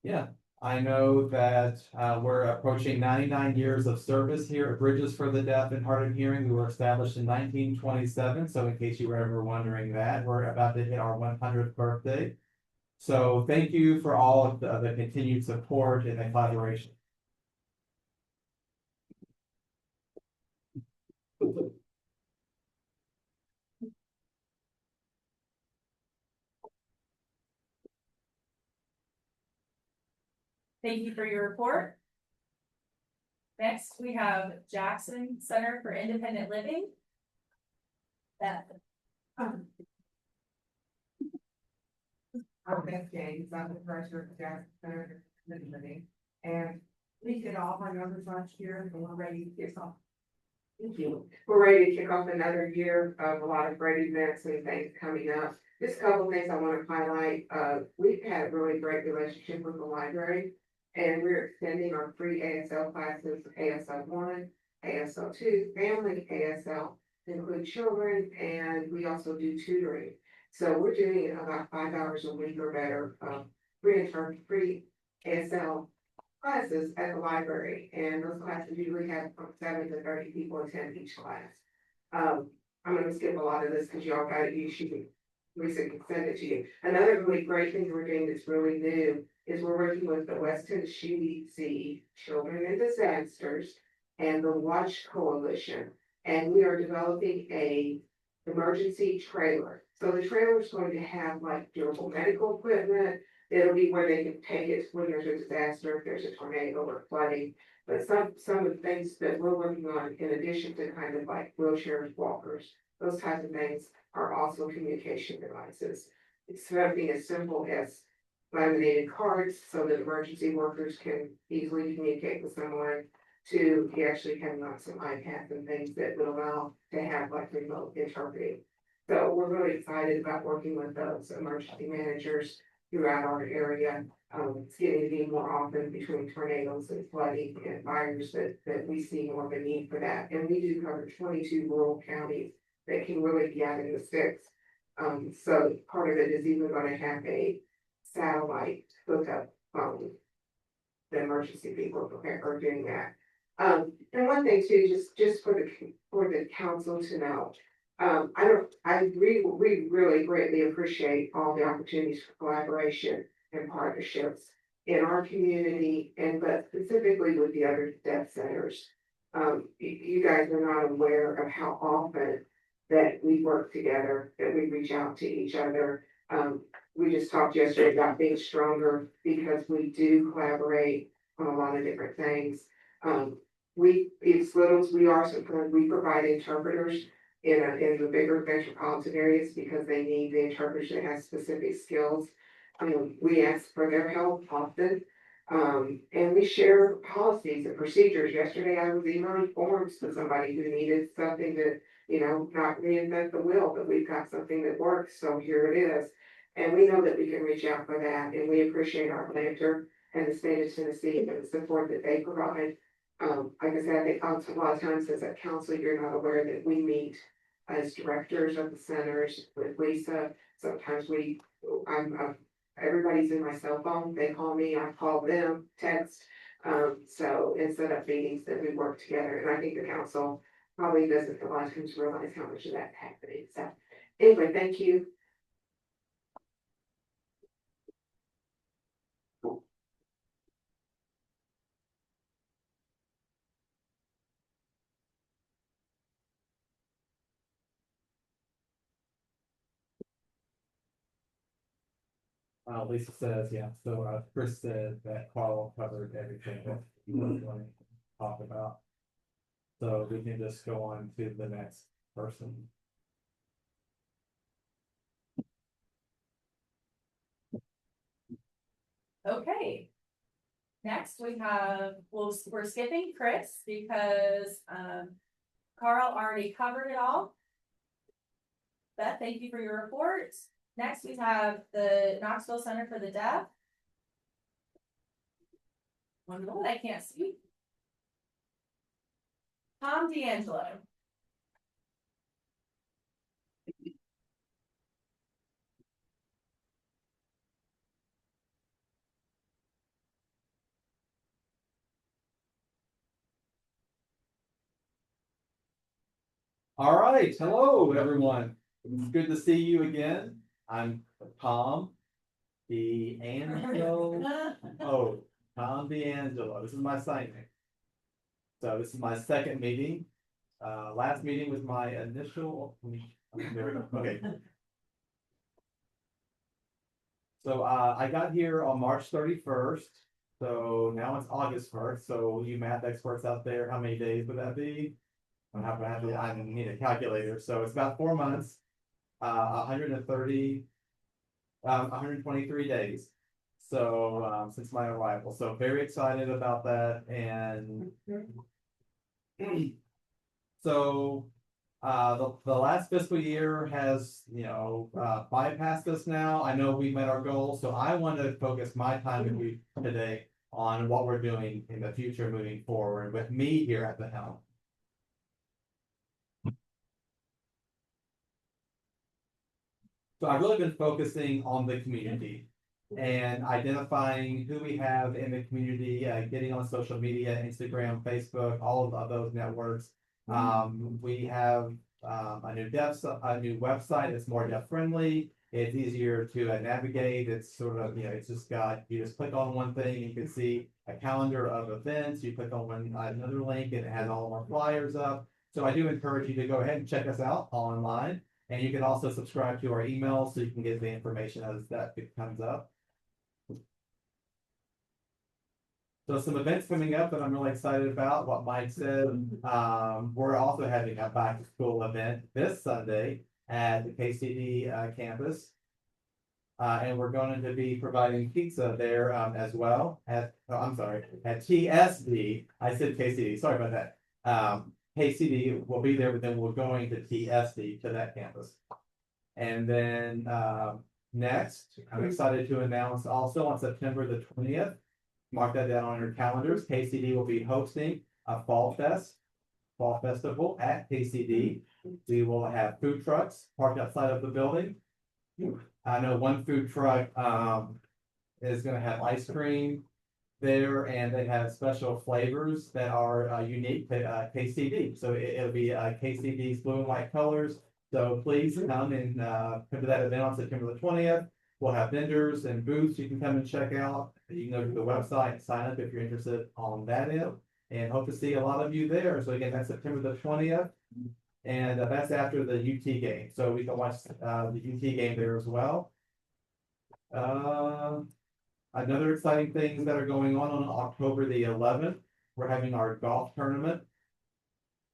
yeah, I know that we're approaching 99 years of service here at Bridges for the Deaf and Hard of Hearing. We were established in 1927. So in case you were ever wondering that, we're about to hit our 100th birthday. So thank you for all of the continued support and the collaboration. Thank you for your report. Next, we have Jackson Center for Independent Living. Beth. I'm Beth James, I'm the treasurer of Jackson Center for Independent Living, and we did all our numbers last year, and we're ready to get some. Thank you. We're ready to kick off another year of a lot of great events and things coming up. Just a couple of things I want to highlight. We've had a really great relationship with the library, and we're extending our free ASL classes, ASL 1, ASL 2, family ASL, to include children, and we also do tutoring. So we're doing about 5 hours a week or better, free ASL classes at the library, and those classes usually have from 7 to 30 people attend each class. I'm gonna skip a lot of this because y'all got it, you should recently send it to you. Another really great thing we're doing that's really new is we're working with the West Tennessee Children in Disasters and the Watch Coalition, and we are developing a emergency trailer. So the trailer is going to have like durable medical equipment. It'll be where they can take it when there's a disaster, if there's a tornado or flooding. But some of the things that we're working on, in addition to kind of like wheelchairs, walkers, those types of things, are also communication devices. It's something as simple as laminated cards so that emergency workers can easily communicate with someone, to actually having on some iPads and things that would allow to have like remote interpreting. So we're really excited about working with those emergency managers throughout our area. It's getting to be more often between tornadoes and flooding and fires that we see more of a need for that. And we do cover 22 rural counties that can really be out in the sticks. So part of it is even going to have a satellite hookup phone. The emergency people are doing that. And one thing too, just for the council to know, we really greatly appreciate all the opportunities for collaboration and partnerships in our community, but specifically with the other deaf centers. You guys are not aware of how often that we work together, that we reach out to each other. We just talked yesterday about being stronger because we do collaborate on a lot of different things. As little as we are, sometimes we provide interpreters in the bigger metropolitan areas because they need the interpreters that have specific skills. We ask for their help often. And we share policies and procedures. Yesterday, I was emailing forms to somebody who needed something that, not reinvent the wheel, but we've got something that works, so here it is. And we know that we can reach out for that, and we appreciate our planter and the state of Tennessee for the support that they provide. Like I said, I think a lot of times as a council, you're not aware that we meet as directors of the centers with Lisa. Sometimes everybody's in my cell phone. They call me, I call them, text. So and set up meetings that we work together. And I think the council probably doesn't a lot of times realize how much of that happening. So anyway, thank you. Lisa says, yeah, so Chris said that Carl covered everything that he was going to talk about. So we can just go on to the next person. Okay. Next, we have, we're skipping Chris because, Carl already covered it all. Beth, thank you for your report. Next, we have the Knoxville Center for the Deaf. One moment, I can't see. Tom D'Angelo. All right, hello, everyone. It's good to see you again. I'm Tom D'Angelo. Oh, Tom D'Angelo. This is my sign name. So this is my second meeting. Last meeting was my initial. There we go. Okay. So I got here on March 31st. So now it's August 1st. So you math experts out there, how many days would that be? I need a calculator. So it's about 4 months, 123 days. So since my arrival, so very excited about that. And so the last fiscal year has, bypassed us now. I know we met our goals, so I want to focus my time with you today on what we're doing in the future moving forward with me here at the helm. So I've really been focusing on the community and identifying who we have in the community, getting on social media, Instagram, Facebook, all of those networks. We have a new website that's more deaf friendly. It's easier to navigate. It's sort of, it's just you just click on one thing, you can see a calendar of events. You click on another link and it has all of our flyers up. So I do encourage you to go ahead and check us out online. And you can also subscribe to our emails so you can get the information as that comes up. So some events coming up that I'm really excited about, what Mike said. We're also having a back to school event this Sunday at the KCD campus. And we're going to be providing pizza there as well at TSD. I said KCD, sorry about that. KCD will be there, but then we're going to TSD to that campus. And then next, I'm excited to announce also on September the 20th, mark that down on your calendars, KCD will be hosting a fall festival at KCD. We will have food trucks parked outside of the building. I know one food truck is going to have ice cream there, and they have special flavors that are unique to KCD. So it'll be KCD's blue and white colors. So please come and come to that event on September the 20th. We'll have vendors and booths you can come and check out. You can go to the website and sign up if you're interested on that end. And hope to see a lot of you there. So again, that's September the 20th. And that's after the UT game. So we can watch the UT game there as well. Another exciting things that are going on October the 11th, we're having our golf tournament.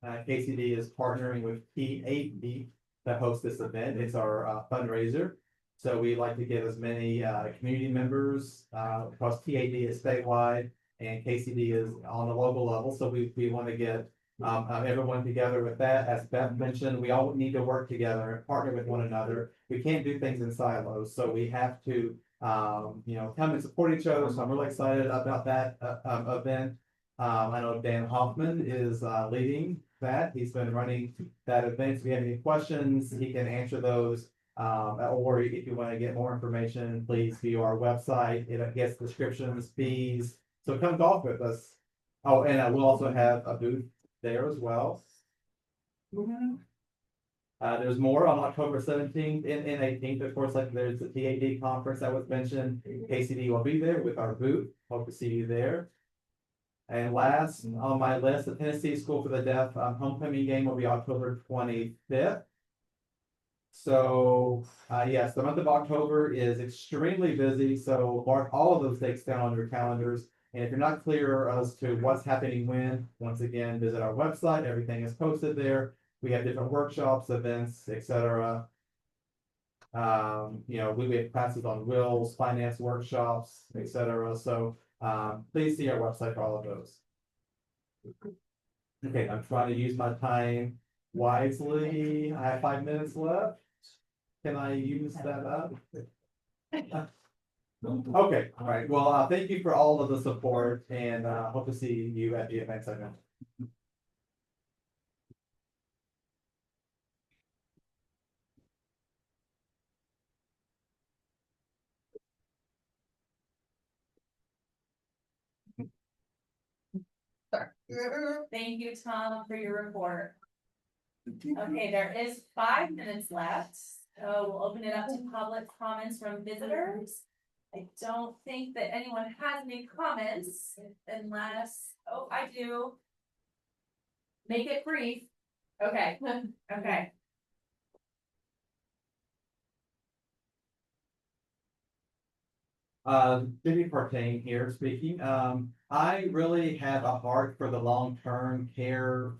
KCD is partnering with P8B to host this event. It's our fundraiser. So we like to get as many community members, because P8D is statewide and KCD is on the local level. So we want to get everyone together with that. As Beth mentioned, we all need to work together and partner with one another. We can't do things in silos. So we have to come and support each other. So I'm really excited about that event. I know Dan Hoffman is leading that. He's been running that event. So if you have any questions, he can answer those. Or if you want to get more information, please view our website. It gets descriptions, fees. So come golf with us. Oh, and we'll also have a booth there as well. There's more on October 17th and 18th. Of course, like there's the TAD conference that was mentioned. KCD will be there with our booth. Hope to see you there. And last on my list, the Tennessee School for the Deaf homecoming game will be October 25th. So yes, the month of October is extremely busy. So mark all of those dates down on your calendars. And if you're not clear as to what's happening when, once again, visit our website. Everything is posted there. We have different workshops, events, etc. We have classes on wills, finance workshops, etc. So please see our website for all of those. Okay, I'm trying to use my time wisely. I have 5 minutes left. Can I use that up? Okay, all right. Well, thank you for all of the support and hope to see you at the event segment. Thank you, Tom, for your report. Okay, there is 5 minutes left, so we'll open it up to public comments from visitors. I don't think that anyone has any comments unless, oh, I do. Make it brief. Okay, okay. Jimmy Partain here speaking. I really have a heart for the long-term care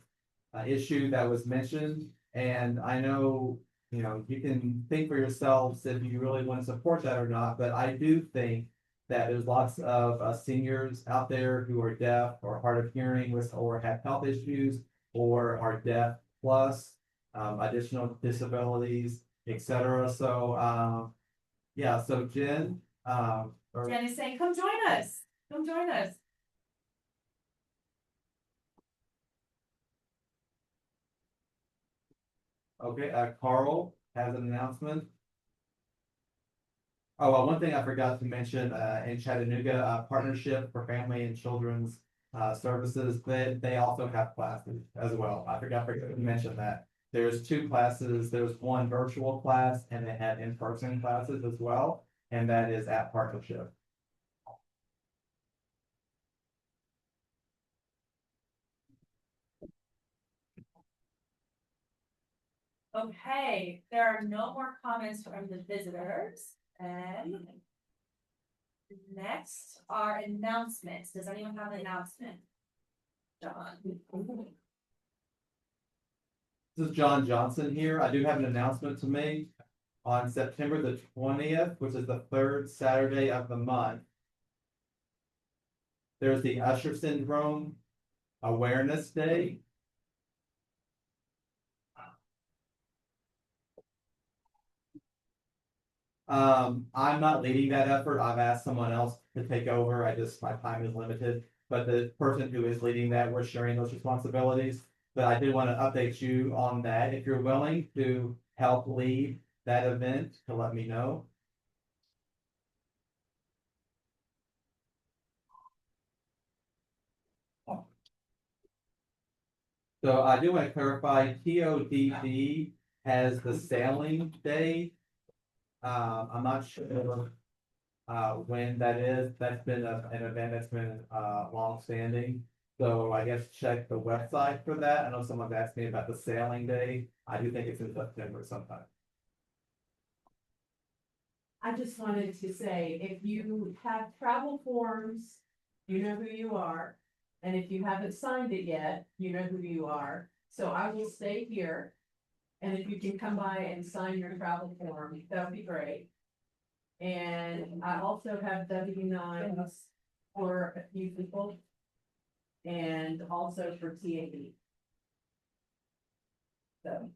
issue that was mentioned. And I know, you can think for yourselves if you really want to support that or not, but I do think that there's lots of seniors out there who are deaf or hard of hearing with, or have health issues, or are deaf plus additional disabilities, etc. So, yeah, so Jen, Jen is saying, come join us. Come join us. okay, Carl has an announcement. Oh, one thing I forgot to mention, in Chattanooga, Partnership for Family and Children's Services, they also have classes as well. I forgot to mention that. There's 2 classes. There's one virtual class and they have in-person classes as well. And that is at Partnership. Okay, there are no more comments from the visitors. And next are announcements. Does anyone have an announcement? John. This is John Johnson here. I do have an announcement to make. On September the 20th, which is the 3rd Saturday of the month, there's the Usher Syndrome Awareness Day. I'm not leading that effort. I've asked someone else to take over. My time is limited, but the person who is leading that, we're sharing those responsibilities. But I did want to update you on that. If you're willing to help lead that event, to let me know. So I do want to clarify, TODD has the sailing day. I'm not sure when that is. That's been an event that's been long-standing. So I guess check the website for that. I know someone's asked me about the sailing day. I do think it's in September sometime. I just wanted to say, if you have travel forms, you know who you are. And if you haven't signed it yet, you know who you are. So I will stay here. And if you can come by and sign your travel form, that would be great. And I also have W-9s for a few people. And also for TAB. So.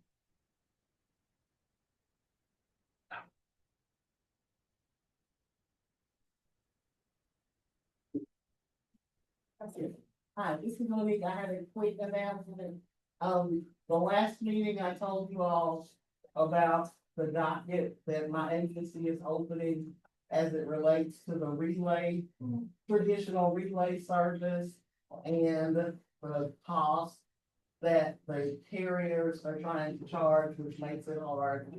Hi, this is Monique. I had a quick announcement. The last meeting I told you all about the docket that my agency is opening as it relates to the relay, traditional relay service and the cost that the carriers are trying to charge, which makes it hard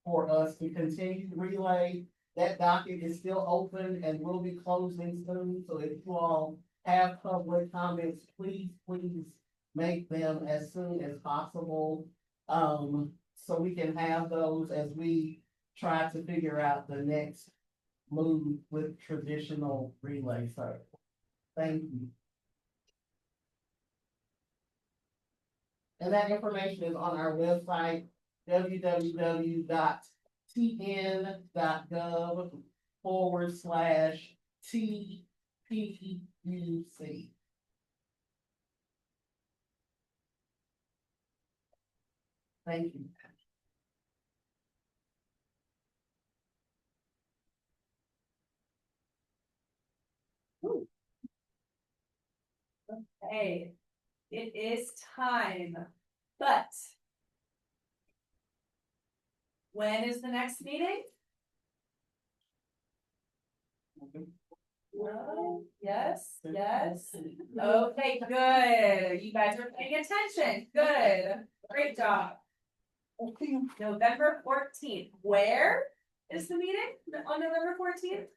for us to continue relay. That docket is still open and will be closing soon. So if you all have public comments, please make them as soon as possible. So we can have those as we try to figure out the next move with traditional relay service. Thank you. And that information is on our website, www.tn.gov/TPUC. Thank you. Hey, it is time, but when is the next meeting? Yes, yes. Okay, good. You guys are paying attention. Good. Great job. November 14th. Where is the meeting on November 14th?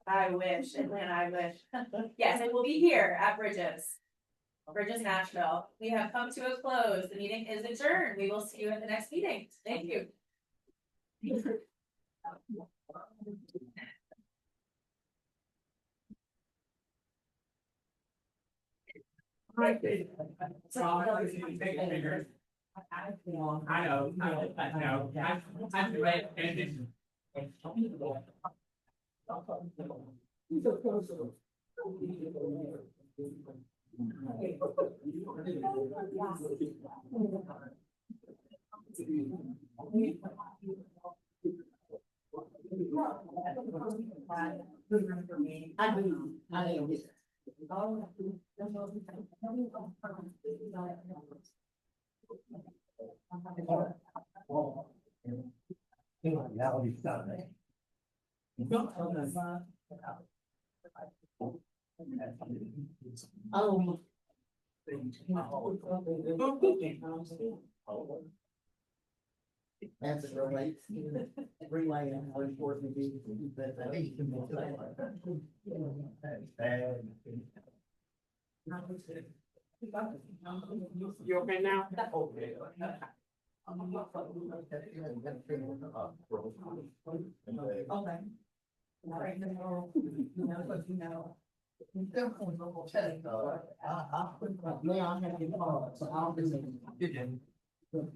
I wish, Atlanta, I wish. Yes, it will be here at Bridges. Bridges Nashville. We have come to a close. The meeting is adjourned. We will see you at the next meeting. Thank you. As it relates to relay and how important it is that You okay now? Okay.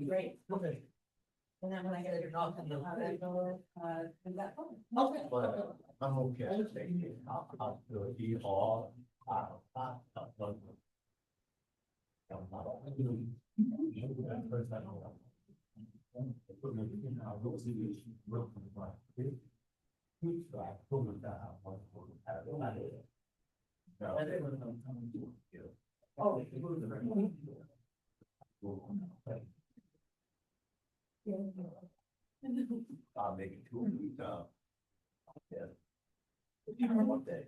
Great. Okay. And then when I get it off, is that fun? Okay. I'm okay. I'll do it. You all. I'll make it 2 weeks. Yeah. One day.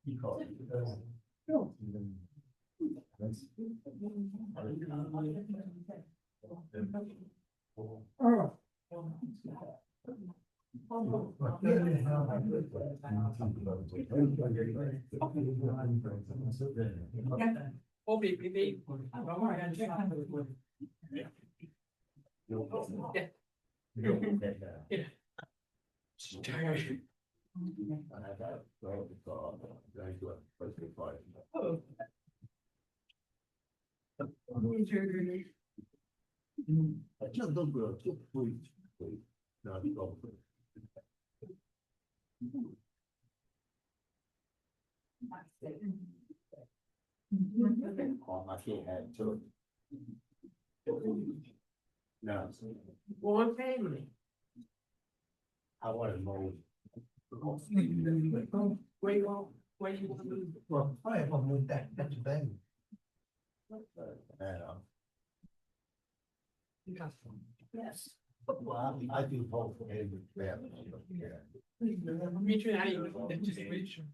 He called it. Just don't go, just please, please. No, don't. I can't have two. No. One family. I want to move. Where you want to move? Well, I have one with that, that's a thing. Yes. Well, I do hope for every family. Me too, I even looked at this picture.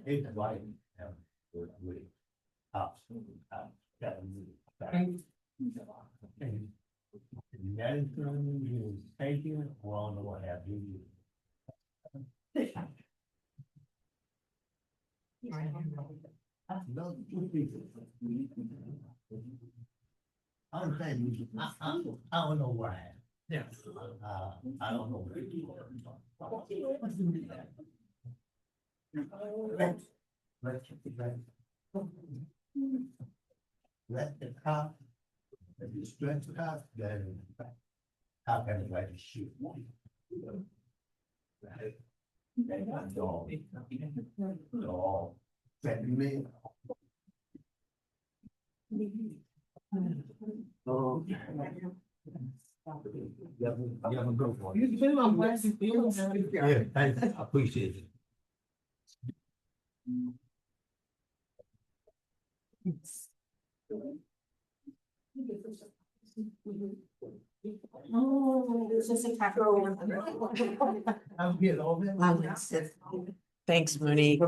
It's right. With house. Taking, well, no, what have you. No, 2 people. It's right. I don't know. I'm saying, I don't know where I am. Yeah. I don't know where you are. Let the cop, if you stretch it out, then how can anybody shoot? Right? That's all. All. Threaten me. Oh. You have a good one. I'm glad you feel. Yeah, thanks, I appreciate it. Oh, this is a capital. I'll get all that. Thanks, Monique.